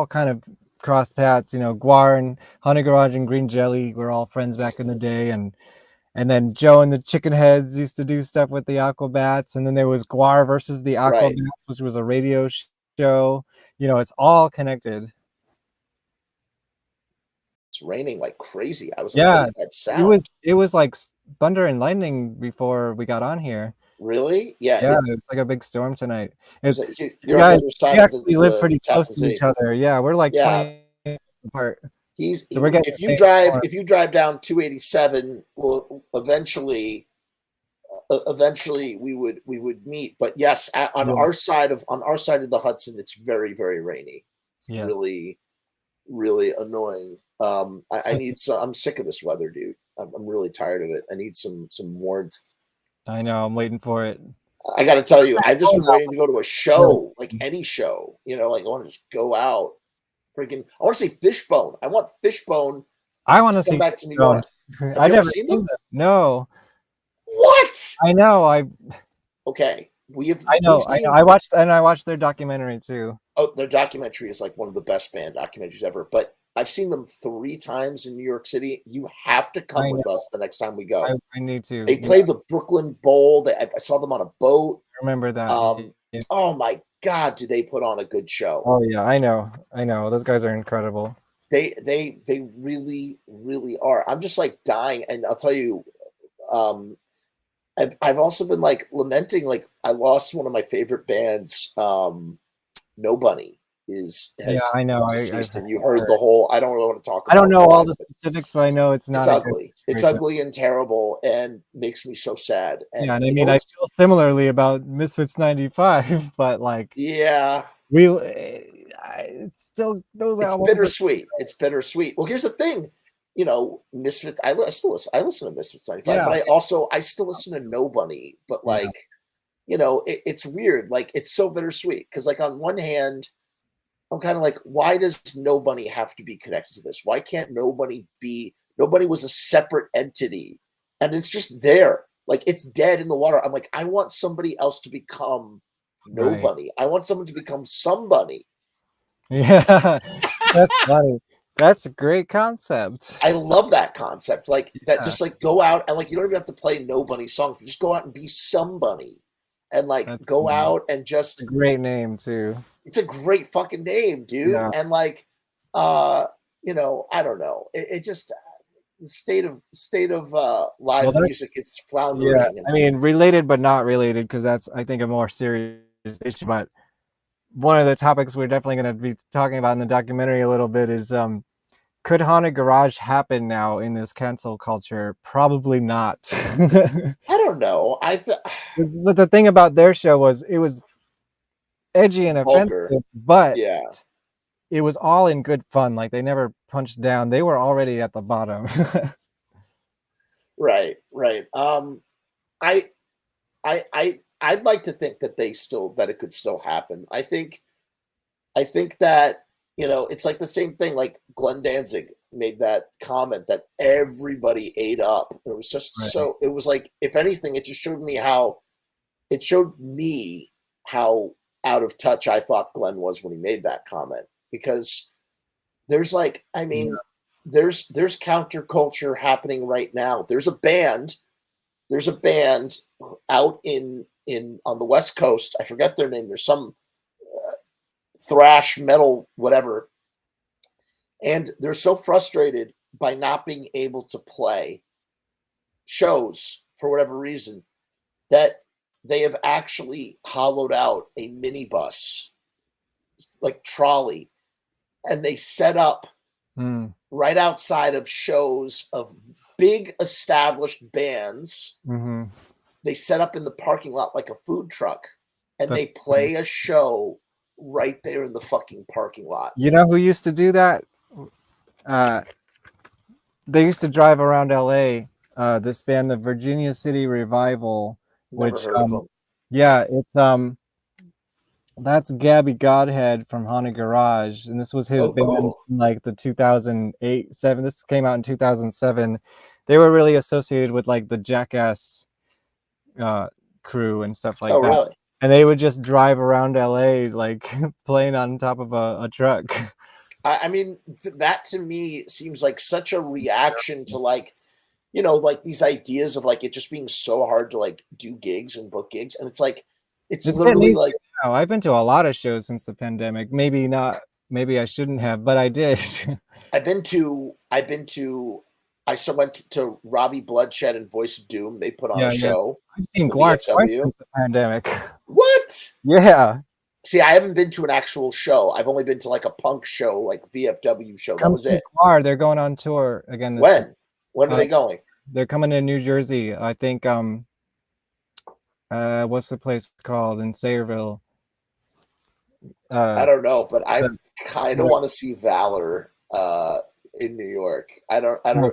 kind of crossed paths. Guar and Honey Garage and Green Jelly were all friends back in the day, and then Joe and the Chicken Heads used to do stuff with the Aquabats, and then there was Guar versus the Aquabats, which was a radio show. It's all connected. It's raining like crazy. I was like, what is that sound? It was like thunder and lightning before we got on here. Really? Yeah. Yeah, it's like a big storm tonight. You're on the other side we of actually live pretty close to each other. Yeah, we're like 20 minutes apart. If you drive down 287, well, eventually we would meet. But yes, on our side of the Hudson, it's very, very rainy. It's really, really annoying. I'm sick of this weather, dude. I'm really tired of it. I need some warmth. I know. I'm waiting for it. I got to tell you, I've just been waiting to go to a show, like any show. Like I want to just go out. I want to see Fishbone. I want Fishbone. I want to see back to New York. I've never seen them. No. What? I know. Okay. I know. I watched their documentary too. Oh, their documentary is like one of the best band documentaries ever. But I've seen them 3 times in New York City. You have to come with us the next time we go. I need to. They played the Brooklyn Bowl. I saw them on a boat. I remember that. Oh my God, do they put on a good show? Oh yeah, I know. Those guys are incredible. They really, really are. I'm just like dying, and I'll tell you, I've also been like lamenting, like I lost one of my favorite bands. No Bunny I know. And you heard the whole. I don't really want to talk about. I don't know all the specifics, but I know it's not. It's ugly. It's ugly and terrible, and makes me so sad. And, yeah, and I mean, I feel similarly about Misfits '95, but like, yeah, it's still those albums. Bittersweet. It's bittersweet. Well, here's the thing, Misfits. I still listen to Misfits '95, but I still listen to No Bunny. But like, it's weird. Like, it's so bittersweet because, like, on one hand, I'm kind of like, why does Nobody have to be connected to this? Why can't Nobody was a separate entity, and it's just there, like it's dead in the water. I'm like, I want somebody else to become Nobody. I want someone to become somebody. Yeah, that's funny. That's a great concept. I love that concept. Like that, just like go out and like you don't even have to play Nobody songs. Just go out and be somebody, and like go out and just. It's a great name too. It's a great fucking name, dude. Yeah. And like, I don't know. It just the state of live music is floundering. Yeah, I mean, related but not related, because that's, I think, a more serious issue. But one of the topics we're definitely going to be talking about in the documentary a little bit is, could Haunted Garage happen now in this cancel culture? Probably not. I don't know. But the thing about their show was it was edgy and offensive, but it was all in good fun. Like they never punched down. They were already at the bottom. Right. I'd like to think that that it could still happen. I think I think that, it's like the same thing, like Glenn Danzig made that comment that everybody ate up. It was just so, it was like, if anything, it just showed me how out of touch I thought Glenn was when he made that comment, because there's like, I mean, there's counterculture happening right now. There's a band out in on the West Coast. I forget their name. There's some thrash metal, whatever. And they're so frustrated by not being able to play shows for whatever reason that they have actually hollowed out a minibus, like trolley, and they set up right outside of shows of big established bands. Mm-hmm. They set up in the parking lot like a food truck, and they play a show right there in the fucking parking lot. You know who used to do that? They used to drive around LA. This band, the Virginia City Revival, Never which heard of them. yeah, it's that's Gabby Godhead from Haunted Garage, and this was his band in like the 2008-7. This came out in 2007. They were really associated with like the Jackass crew and stuff like that. Really? And they would just drive around LA like playing on top of a truck. I mean, that to me seems like such a reaction to like, like these ideas of like it just being so hard to like do gigs and book gigs. And it's like, it's literally like, I've been to a lot of shows since the pandemic. Maybe I shouldn't have, but I did. I still went to Robbie Bloodshed and Voice of Doom. They put on a show. I've seen Guar twice since the pandemic. What? Yeah. See, I haven't been to an actual show. I've only been to like a punk show, like VFW show. That was it. Guar, they're going on tour again. When are they going? They're coming to New Jersey. I think. What's the place called in Sayreville? I don't know, but I kind of want to see Valor in New York. I don't know.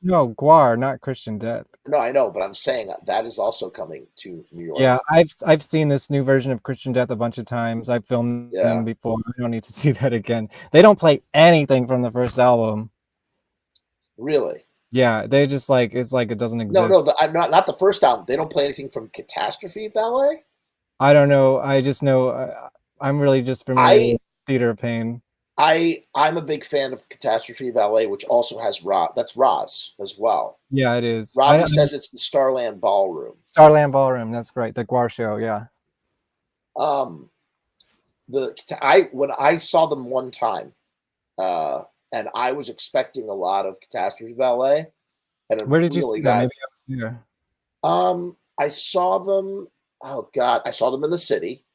No, Guar, not Christian Death. No, I know, but I'm saying that is also coming to New York. Yeah, I've seen this new version of Christian Death a bunch of times. I've filmed them before. I don't need to see that again. They don't play anything from the first album. Really? Yeah, they just like it's like it doesn't exist. No, I'm not the first album. They don't play anything from Catastrophe Ballet. I don't know. I just know I'm really just familiar with Theater of Pain. I'm a big fan of Catastrophe Ballet, which also has Roz. That's Roz as well. Yeah, it is. Robbie says it's the Starland Ballroom. Starland Ballroom. That's right. The Guar show. Yeah. When I saw them one time, and I was expecting a lot of Catastrophe Ballet. And where did you see that? Maybe I was there. I saw them. Oh God, I saw them in the city.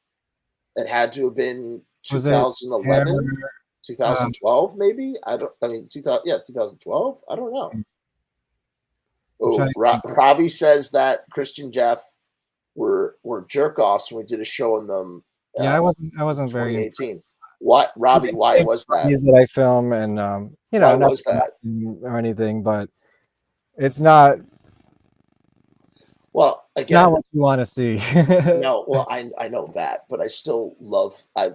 It had to have been 2011, 2012, maybe. 2012. I don't know. Oh, Robbie says that Christian Jeff were jerk offs when we did a show on them. Yeah, I wasn't very 2018. What, Robbie? Why was that? That I film and why was that or anything, but it's not. Well, again, it's not what you want to see. No, well, I know that, but I still love. I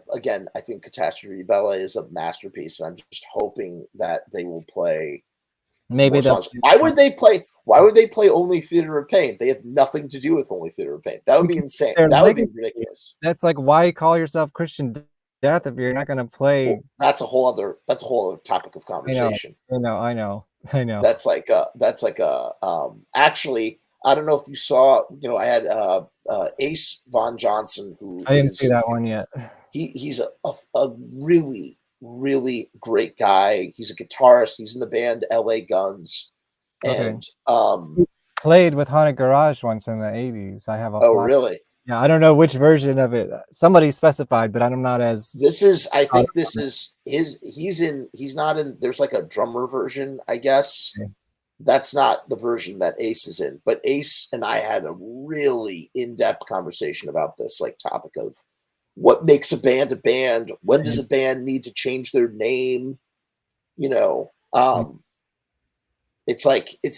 think Catastrophe Ballet is a masterpiece, and I'm just hoping that they will play. Maybe songs. Why would they play? Why would they play only Theater of Pain? They have nothing to do with only Theater of Pain. That would be insane. That would be ridiculous. That's like, why call yourself Christian Death if you're not going to play? Well, that's a whole other topic of conversation. I know. That's like actually, I don't know if you saw. I had Ace Von Johnson, who I didn't see that one yet. He's a really, really great guy. He's a guitarist. He's in the band LA Guns. And he played with Haunted Garage once in the 80s. I have a really? Yeah, I don't know which version of it. Somebody specified, but I'm not as. I think this is his. He's not in. There's like a drummer version, I guess. Okay. That's not the version that Ace is in. But Ace and I had a really in-depth conversation about this topic of what makes a band a band. When does a band need to change their name? It's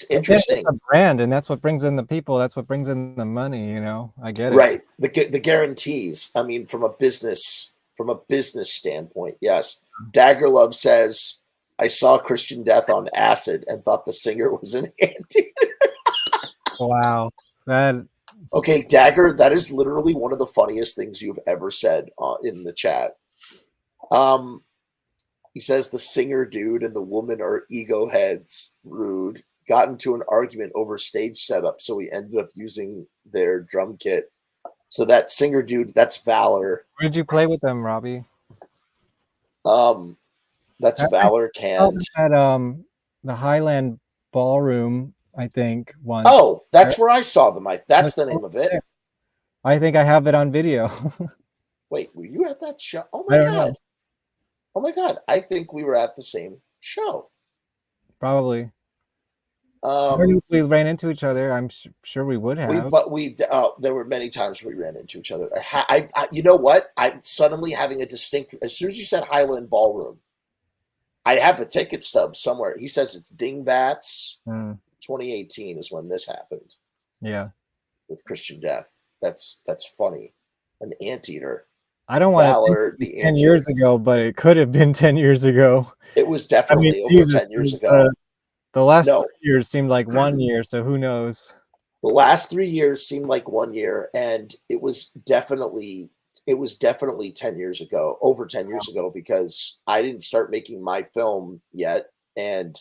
interesting. It's a brand, and that's what brings in the people. That's what brings in the money. I get it. Right. The guarantees. I mean, from a business from a business standpoint, yes. Dagger Love says, I saw Christian Death on acid and thought the singer was an anteater. Wow. Okay, Dagger, that is literally one of the funniest things you've ever said in the chat. He says the singer dude and the woman are ego heads. Rude. Got into an argument over stage setup, so we ended up using their drum kit. So that singer dude, that's Valor. Where did you play with them, Robbie? That's Valor Canned. At the Highland Ballroom, I think. Once. Oh, that's where I saw them. That's the name of it. I think I have it on video. Wait, were you at that show? Oh I my don't god! know. Oh my god! I think we were at the same show. Probably. If we ran into each other, I'm sure we would have. There were many times we ran into each other. You know what? I'm suddenly having a distinct. As soon as you said Highland Ballroom, I have the ticket stub somewhere. He says it's Dingbats. 2018 is when this happened. Yeah. With Christian Death. That's funny. An anteater. I don't want to think 10 years ago, but it could have been 10 years ago. It was definitely over 10 years ago. The last 3 years seemed like 1 year, so who knows? The last 3 years seemed like 1 year, and it was definitely 10 years ago, over 10 years ago, because I didn't start making my film yet, and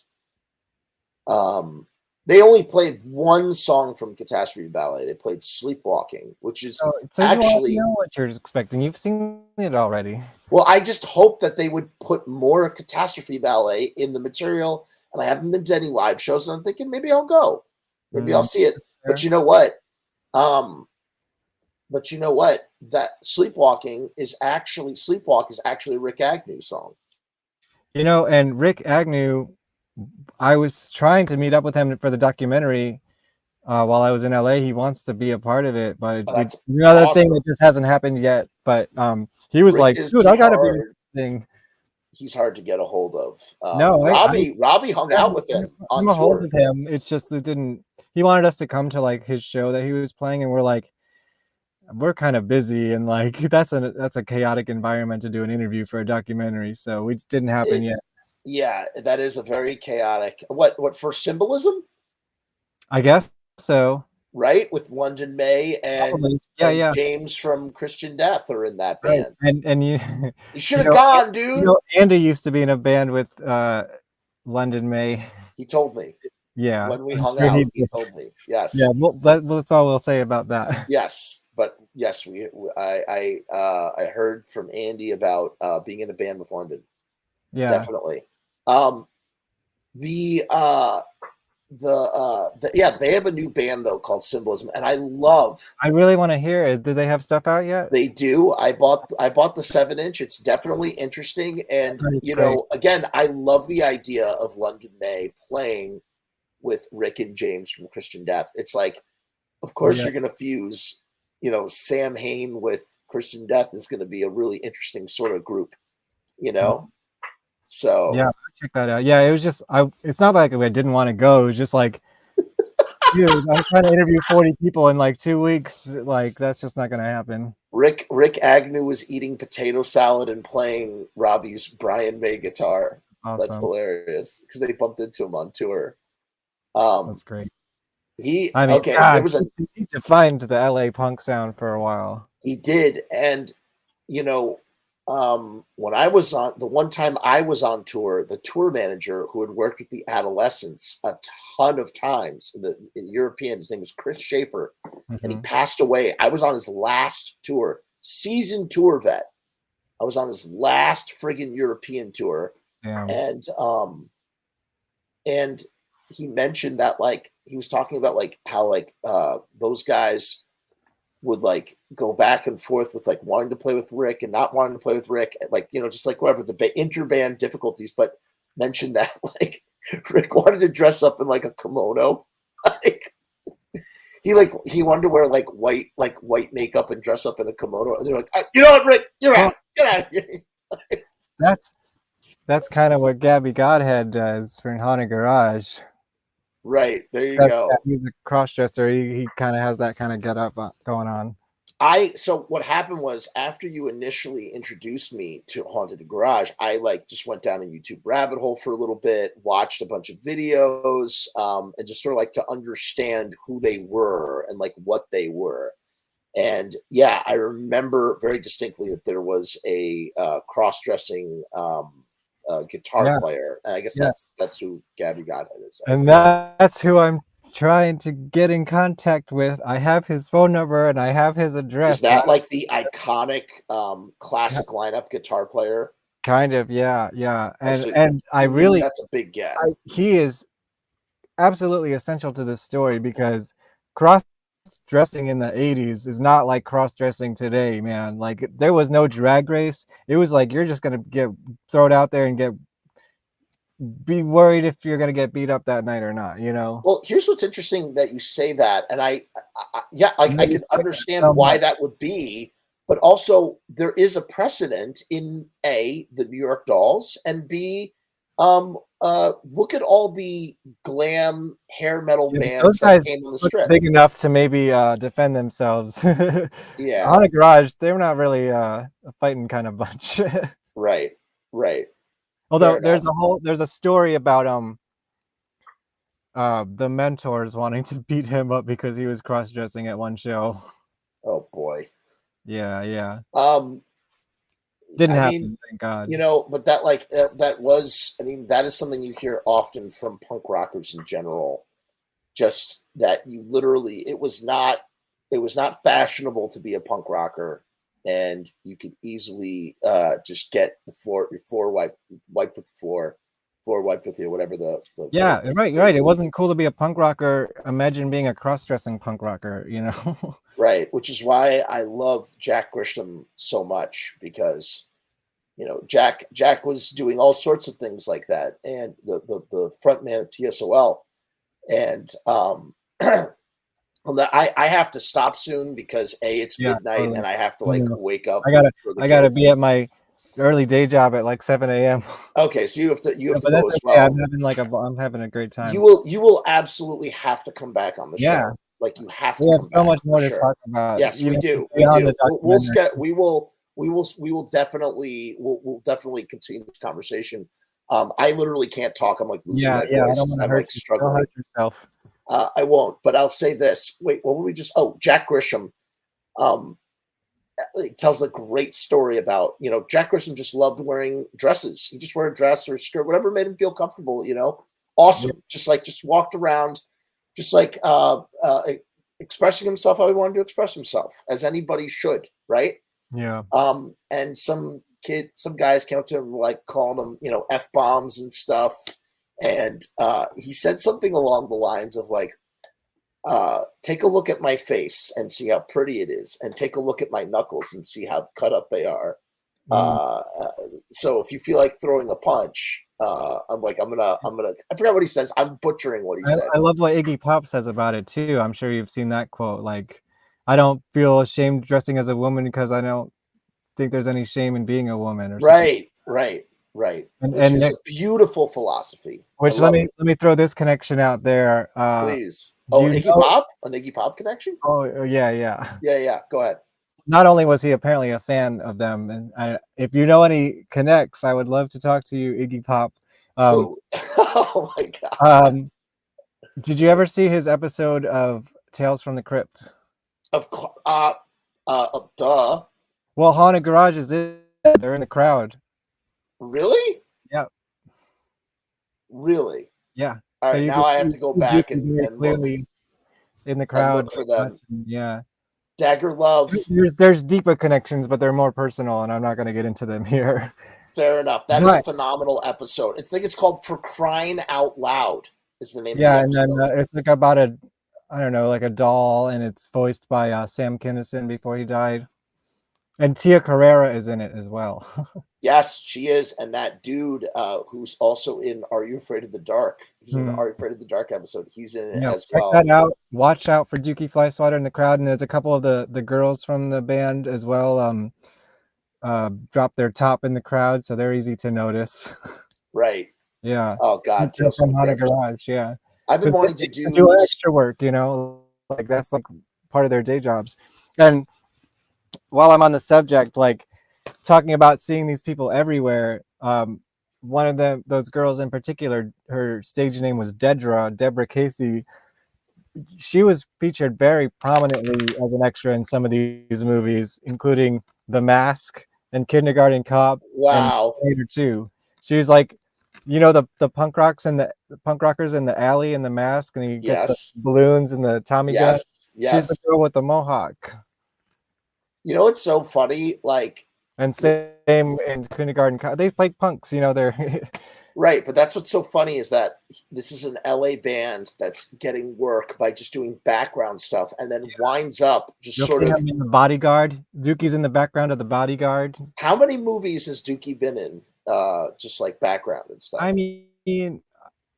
they only played one song from Catastrophe Ballet. They played Sleepwalking, which is so actually you know what you're expecting. You've seen it already. Well, I just hope that they would put more Catastrophe Ballet in the material, and I haven't been to any live shows, and I'm thinking maybe I'll go. Maybe I'll see it. But you know what? That Sleepwalk is actually a Rick Agnew song. You know, and Rick Agnew, I was trying to meet up with him for the documentary while I was in LA. He wants to be a part of it, but another thing that just hasn't happened yet. But he was like, dude, I gotta be in this thing. He's hard to get a hold of. Robbie hung out with him on I'm a hold tour. of him. It's just it didn't. He wanted us to come to like his show that he was playing, and we're like, we're kind of busy, and like that's a chaotic environment to do an interview for a documentary. So it didn't happen yet. Yeah, that is a very chaotic. What for symbolism? I guess so. Right, with London May and, yeah. James from Christian Death are in that band. Right. And you should have gone, dude. You know, Andy used to be in a band with London May. He told me. Yeah. When we hung out, he told me. Yes. Yeah. Well, that's all we'll say about that. Yes, but yes, I heard from Andy about being in a band with London. Yeah. Definitely. They have a new band though called Symbolism, and I really want to hear it. Did they have stuff out yet? They do. I bought the 7-inch. It's definitely interesting, and again, I love the idea of London May playing with Rick and James from Christian Death. It's like, of course you're gonna fuse, Sam Hain with Christian Death is gonna be a really interesting sort of group, So yeah, check that out. Yeah, it was just it's not like I didn't want to go. It was just like, dude, I'm trying to interview 40 people in like 2 weeks. Like that's just not gonna happen. Rick Agnew was eating potato salad and playing Robbie's Brian May guitar. Awesome. That's hilarious because they bumped into him on tour. That's great. There was he defined the LA punk sound for a while. He did, and when I was on the one time I was on tour, the tour manager who had worked with the Adolescents a ton of times, the European, his name was Chris Schaefer, and he passed away. I was on his last tour, seasoned tour vet. I was on his last friggin' European tour, and he mentioned that he was talking about how those guys would go back and forth with wanting to play with Rick and not wanting to play with Rick, just whatever the interband difficulties, but mentioned that Rick wanted to dress up in a kimono. He wanted to wear white makeup and dress up in a kimono. And they're like, you know what, Rick, you're out. Get out of here. That's kind of what Gabby Godhead does for Haunted Garage. Right, there you go. He's a cross-dresser. He kind of has that kind of get up going on. So what happened was, after you initially introduced me to Haunted Garage, I like just went down a YouTube rabbit hole for a little bit, watched a bunch of videos, and just sort of like to understand who they were and like what they were. And yeah, I remember very distinctly that there was a cross-dressing guitar player, and I guess that's who Gabby Godhead is. And that's who I'm trying to get in contact with. I have his phone number and I have his address. Is that like the iconic classic lineup guitar player? Kind of, yeah. So And I really, that's a big get. He is absolutely essential to this story, because cross-dressing in the 80s is not like cross-dressing today, man. Like, there was no drag race. It was like, you're just gonna get thrown out there and be worried if you're gonna get beat up that night or not, you know? Well, here's what's interesting that you say that, and I can understand why that would be, but also there is a precedent in A, the New York Dolls, and B, look at all the glam hair metal bands Those that guys came on the look strip. big enough to maybe defend themselves. Yeah. On a Garage, they're not really a fighting kind of bunch. Right. Although Fair there's a story about the Mentors wanting to beat him up because he was cross-dressing at one show. Oh boy. Yeah. I Didn't happen, mean, thank God. You know, but that like that was, I mean, that is something you hear often from punk rockers in general. Just that you literally, it was not fashionable to be a punk rocker, and you could easily just get your floor wiped with the floor wiped with you, whatever the Yeah, right. It wasn't cool to be a punk rocker. Imagine being a cross-dressing punk rocker, you know? Right, which is why I love Jack Grisham so much, because you know Jack was doing all sorts of things like that, and the front man of TSOL, and I have to stop soon because it's midnight totally. and I have to like wake up. I gotta be at my early day job at like 7 a.m. Okay, so you have to But go as okay. well. I'm having a great time. You will absolutely have to come back on the Yeah. show. Like you have to. We have come so back much for more to sure. talk about. Yes, we even do. beyond the We will definitely continue this conversation. I literally can't talk. I'm like losing my I voice. don't want to I'm hurt like you. struggling. Don't hurt yourself. I won't, but I'll say this. Wait, what were we just? Oh, Jack Grisham. It tells a great story about, you know, Jack Grisham just loved wearing dresses. He just wore a dress or a skirt, whatever made him feel comfortable, you know. Awesome. Yeah. Just walked around, just like expressing himself how he wanted to express himself, as anybody should, right? Yeah. And some guys came up to him like calling him, you know, F-bombs and stuff. And he said something along the lines of like, take a look at my face and see how pretty it is, and take a look at my knuckles and see how cut up they are. So if you feel like throwing a punch, I'm gonna, I forgot what he says. I'm butchering what he said. I love what Iggy Pop says about it too. I'm sure you've seen that quote. Like, I don't feel ashamed dressing as a woman because I don't think there's any shame in being a woman. Or something. Right. And Which is a beautiful philosophy. Which let me throw this connection out there. Please. Oh, Iggy Pop? An Iggy Pop connection? Oh, yeah. Yeah. Go ahead. Not only was he apparently a fan of them, and if you know any connects, I would love to talk to you, Iggy Pop. Oh my God. Did you ever see his episode of Tales from the Crypt? Of duh. Well, Haunted Garage is in. They're in the crowd. Really? Yeah. Really? Yeah. All right, now I have to go back and clearly look, in the crowd look for them. Yeah. Dagger Love. There's deeper connections, but they're more personal, and I'm not going to get into them here. Fair enough. That is a phenomenal episode. I think it's called "For Crying Out Loud" is the name. Of the episode. And then it's like about like a doll, and it's voiced by Sam Kinison before he died. And Tia Carrera is in it as well. Yes, she is. And that dude who's also in Are You Afraid of the Dark? He's in the Are You Afraid of the Dark episode. He's in it as well. Check that out. Watch out for Dukey Flyswatter in the crowd. And there's a couple of the girls from the band as well drop their top in the crowd, so they're easy to notice. Right. Yeah. Oh, God. From Haunted Garage, yeah. I've been wanting to do extra work, you know? Like, that's like part of their day jobs. And while I'm on the subject, like talking about seeing these people everywhere, one of those girls in particular, her stage name was Deborah Casey. She was featured very prominently as an extra in some of these movies, including The Mask and Kindergarten Cop and Wow. Terminator 2. She was like, you know, the punk rockers in the alley in The Mask, and he gets the Yes. balloons and the Tommy gun. Yes. She's the Yes. girl with the mohawk. You know what's so funny? Like, And same in Kindergarten Cop. They play punks, you know, they're right, but that's what's so funny is that this is an LA band that's getting work by just doing background stuff and then winds up just You'll sort see of. him in The Bodyguard. Dukey's in the background of The Bodyguard. How many movies has Dukey been in? Just like background and stuff. I mean,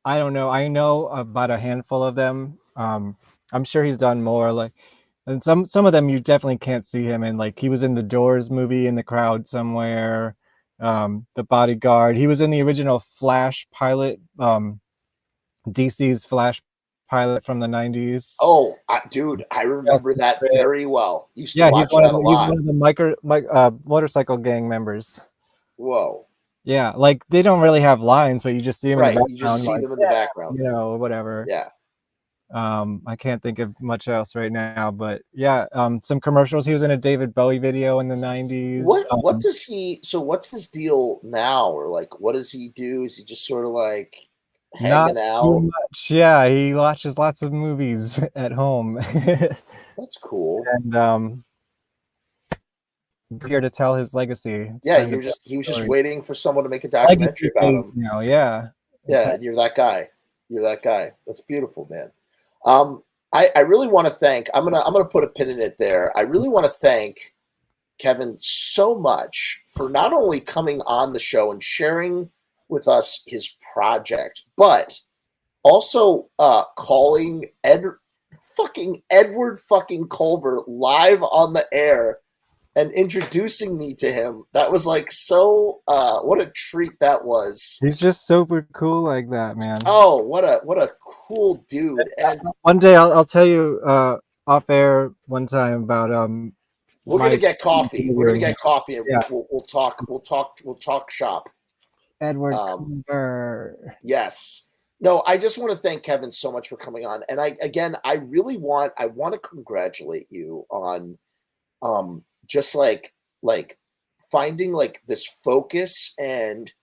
I don't know. I know about a handful of them. I'm sure he's done more. Like, and some of them you definitely can't see him in. Like, he was in the Doors movie in the crowd somewhere. The Bodyguard. He was in the original Flash pilot. DC's Flash pilot from the 90s. Oh, dude, I remember that very well. Used to watch he's one that a of the, he's lot. one of the motorcycle gang members. Whoa. Yeah, like they don't really have lines, but you just see them in the Right, background. you just see like, them in the background. you know, whatever. Yeah. I can't think of much else right now, but yeah, some commercials. He was in a David Bowie video in the 90s. What does he? So what's his deal now, or like what does he do? Is he just sort of like Not hanging out? too much. Yeah, he watches lots of movies at home. That's cool. And here to tell his legacy. Yeah, he was just waiting for someone to make a documentary about him. You know, yeah. Yeah, and you're that guy. You're that guy. That's beautiful, man. I really want to thank. I'm gonna put a pin in it there. I really want to thank Kevin so much for not only coming on the show and sharing with us his project, but also calling Edward fucking Culver live on the air and introducing me to him. That was like so what a treat that was. He's just super cool like that, man. Oh, what a cool dude. And one day I'll tell you off air one time about we're gonna get coffee. We're gonna get coffee and yeah. we'll talk shop. Edward Culver. Yes. No, I just want to thank Kevin so much for coming on. And I want to congratulate you on just like finding like this focus and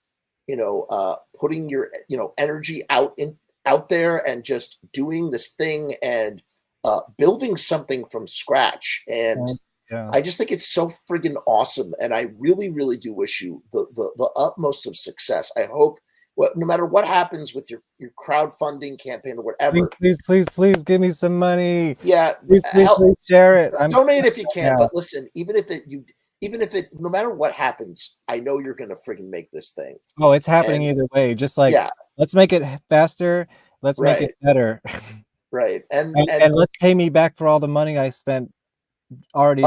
putting your energy out there and just doing this thing and building something from scratch. And yeah. I just think it's so friggin' awesome. And I really, really do wish you the utmost of success. I hope no matter what happens with your crowdfunding campaign or whatever. Please give me some money. Yeah. Please share it. Donate if you can, but listen, even if it no matter what happens, I know you're gonna friggin' make this thing. Oh, it's happening either way. Just like let's make it faster, let's make it better. Right. And let's pay me back for all the money I spent already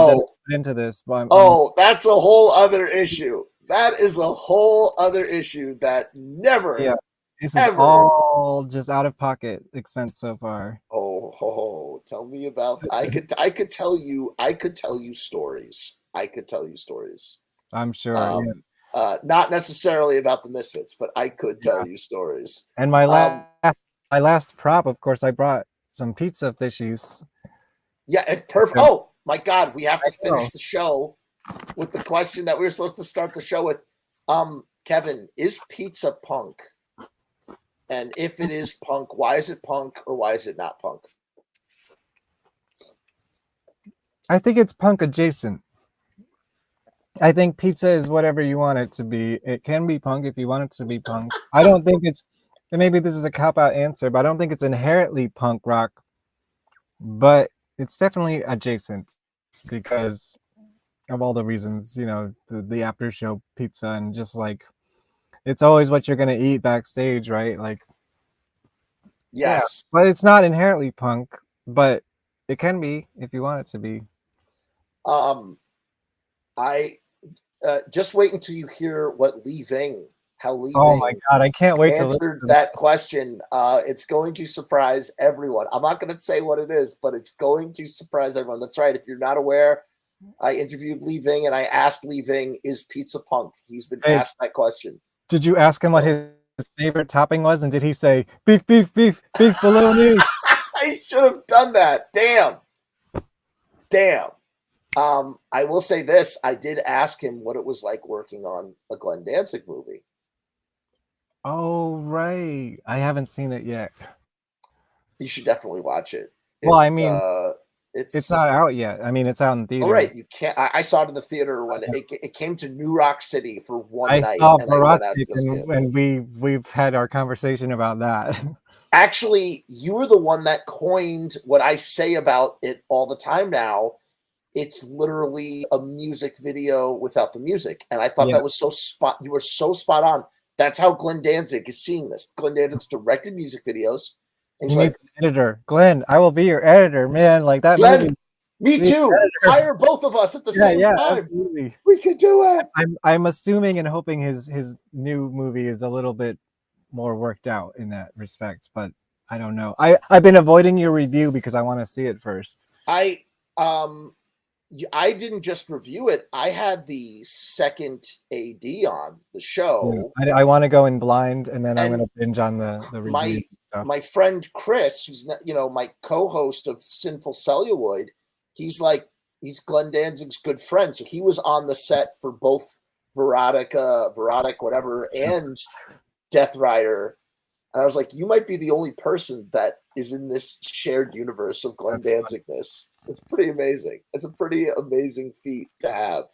into this. That's a whole other issue. That is a whole other issue that never. Yeah, this is all just out of pocket expense so far. Oh, tell me about. I could tell you stories. I could tell you stories. I'm sure. Not necessarily about the Misfits, but I could tell you stories. And my last prop, of course, I brought some pizza fishies. Yeah, perfect. Oh my God, we have to finish the show with the question that we were supposed to start the show with. Kevin, is pizza punk? And if it is punk, why is it punk or why is it not punk? I think it's punk adjacent. I think pizza is whatever you want it to be. It can be punk if you want it to be punk. I don't think it's, and maybe this is a cop-out answer, but I don't think it's inherently punk rock, but it's definitely adjacent because of all the reasons, the after show pizza and just like, it's always what you're going to eat backstage, right? Like, yes, but it's not inherently punk, but it can be if you want it to be. I just wait until you hear what Lee Ving. Oh my God, I can't wait to answer that question. It's going to surprise everyone. I'm not going to say what it is, but it's going to surprise everyone. That's right. If you're not aware, I interviewed Lee Ving, and I asked Lee Ving, is pizza punk? He's been Hey. asked that question. Did you ask him what his favorite topping was, and did he say beef, beef, beef, beef bologna? I should have done that. Damn. I will say this. I did ask him what it was like working on a Glenn Danzig movie. Oh, right. I haven't seen it yet. You should definitely watch it. Well, I mean, it's it's not out yet. I mean, it's out in theaters. all right. You can't. I saw it in the theater when it came to New Rock City for one I night. saw and I went out Barack, to go see it. and we've had our conversation about that. Actually, you were the one that coined what I say about it all the time now. It's literally a music video without the music. And I thought that was you were so spot on. That's how Glenn Danzig is seeing this. Glenn Danzig's directed music videos. And he's You need like, an editor. Glenn, I will be your editor, man. Like that Glenn, movie. me too. Hire both of us at the same time. Absolutely. We could do it. I'm assuming and hoping his new movie is a little bit more worked out in that respect, but I don't know. I've been avoiding your review because I want to see it first. I didn't just review it. I had the second AD on the show. I want to go in blind, and then I'm going to binge on the reviews and stuff. My friend Chris, who's my co-host of Sinful Celluloid, he's Glenn Danzig's good friend. So he was on the set for both Verotic, whatever, and Death Rider. And I was like, you might be the only person that is in this shared universe of Glenn Danzigness. It's pretty amazing. It's a pretty amazing feat to have.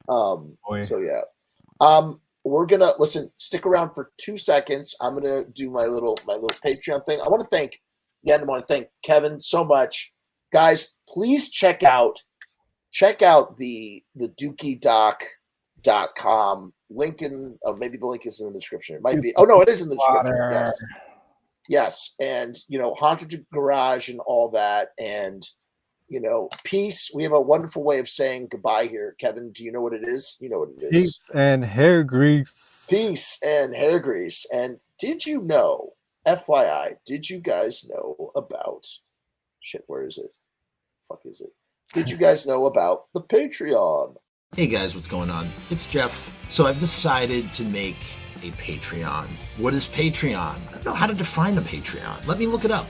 So yeah. We're gonna stick around for 2 seconds. I'm gonna do my little Patreon thing. I want to thank Kevin so much. Guys, please check out the dukeydoc.com link maybe the link is in the description. It might be. Oh no, it is in the description. Yes. And Haunted Garage and all that, and peace. We have a wonderful way of saying goodbye here. Kevin, do you know what it is? You know what it is. Peace and hair grease. Peace and hair grease. And did you know, FYI, did you guys know about where is it? Fuck is it? Did you guys know about the Patreon? Hey guys, what's going on? It's Jeff. So I've decided to make a Patreon. What is Patreon? I don't know how to define a Patreon. Let me look it up.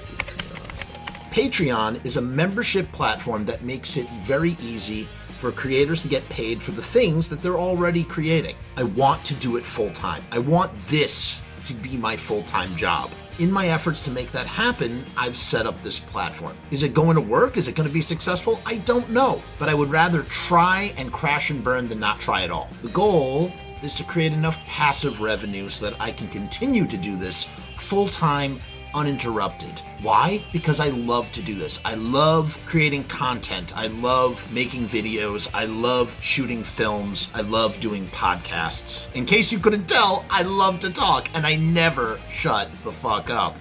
Patreon is a membership platform that makes it very easy for creators to get paid for the things that they're already creating. I want to do it full time. I want this to be my full-time job. In my efforts to make that happen, I've set up this platform. Is it going to work? Is it going to be successful? I don't know, but I would rather try and crash and burn than not try at all. The goal is to create enough passive revenue so that I can continue to do this full-time, uninterrupted. Why? Because I love to do this. I love creating content. I love making videos. I love shooting films. I love doing podcasts. In case you couldn't tell, I love to talk and I never shut the fuck up.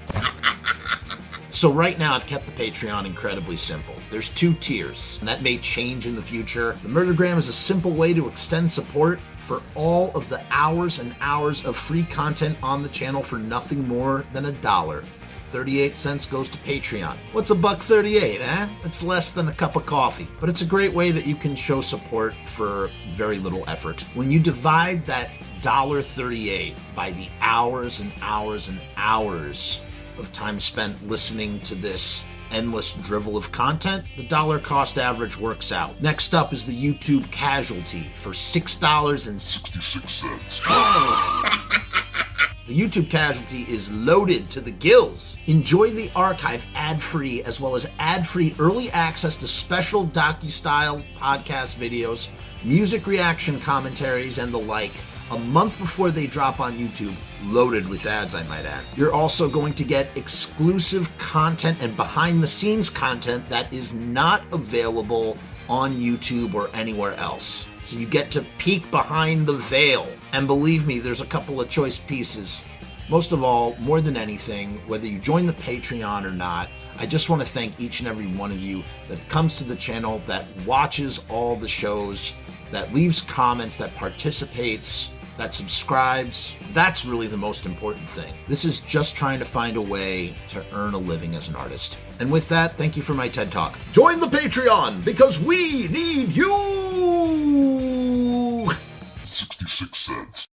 So right now I've kept the Patreon incredibly simple. There's 2 tiers, and that may change in the future. The Murdergram is a simple way to extend support for all of the hours and hours of free content on the channel for nothing more than $1. 38 cents goes to Patreon. What's $1.38, eh? It's less than a cup of coffee, but it's a great way that you can show support for very little effort. When you divide that $1.38 by the hours and hours and hours of time spent listening to this endless drivel of content, the dollar cost average works out. Next up is the YouTube Casualty for $6.66. The YouTube Casualty is loaded to the gills. Enjoy the archive ad-free, as well as ad-free early access to special docu-style podcast videos, music reaction commentaries, and the like, a month before they drop on YouTube, loaded with ads, I might add. You're also going to get exclusive content and behind-the-scenes content that is not available on YouTube or anywhere else. So you get to peek behind the veil. And believe me, there's a couple of choice pieces. Most of all, more than anything, whether you join the Patreon or not, I just want to thank each and every one of you that comes to the channel, that watches all the shows, that leaves comments, that participates, that subscribes. That's really the most important thing. This is just trying to find a way to earn a living as an artist. And with that, thank you for my TED Talk. Join the Patreon because we need you! 66 cents.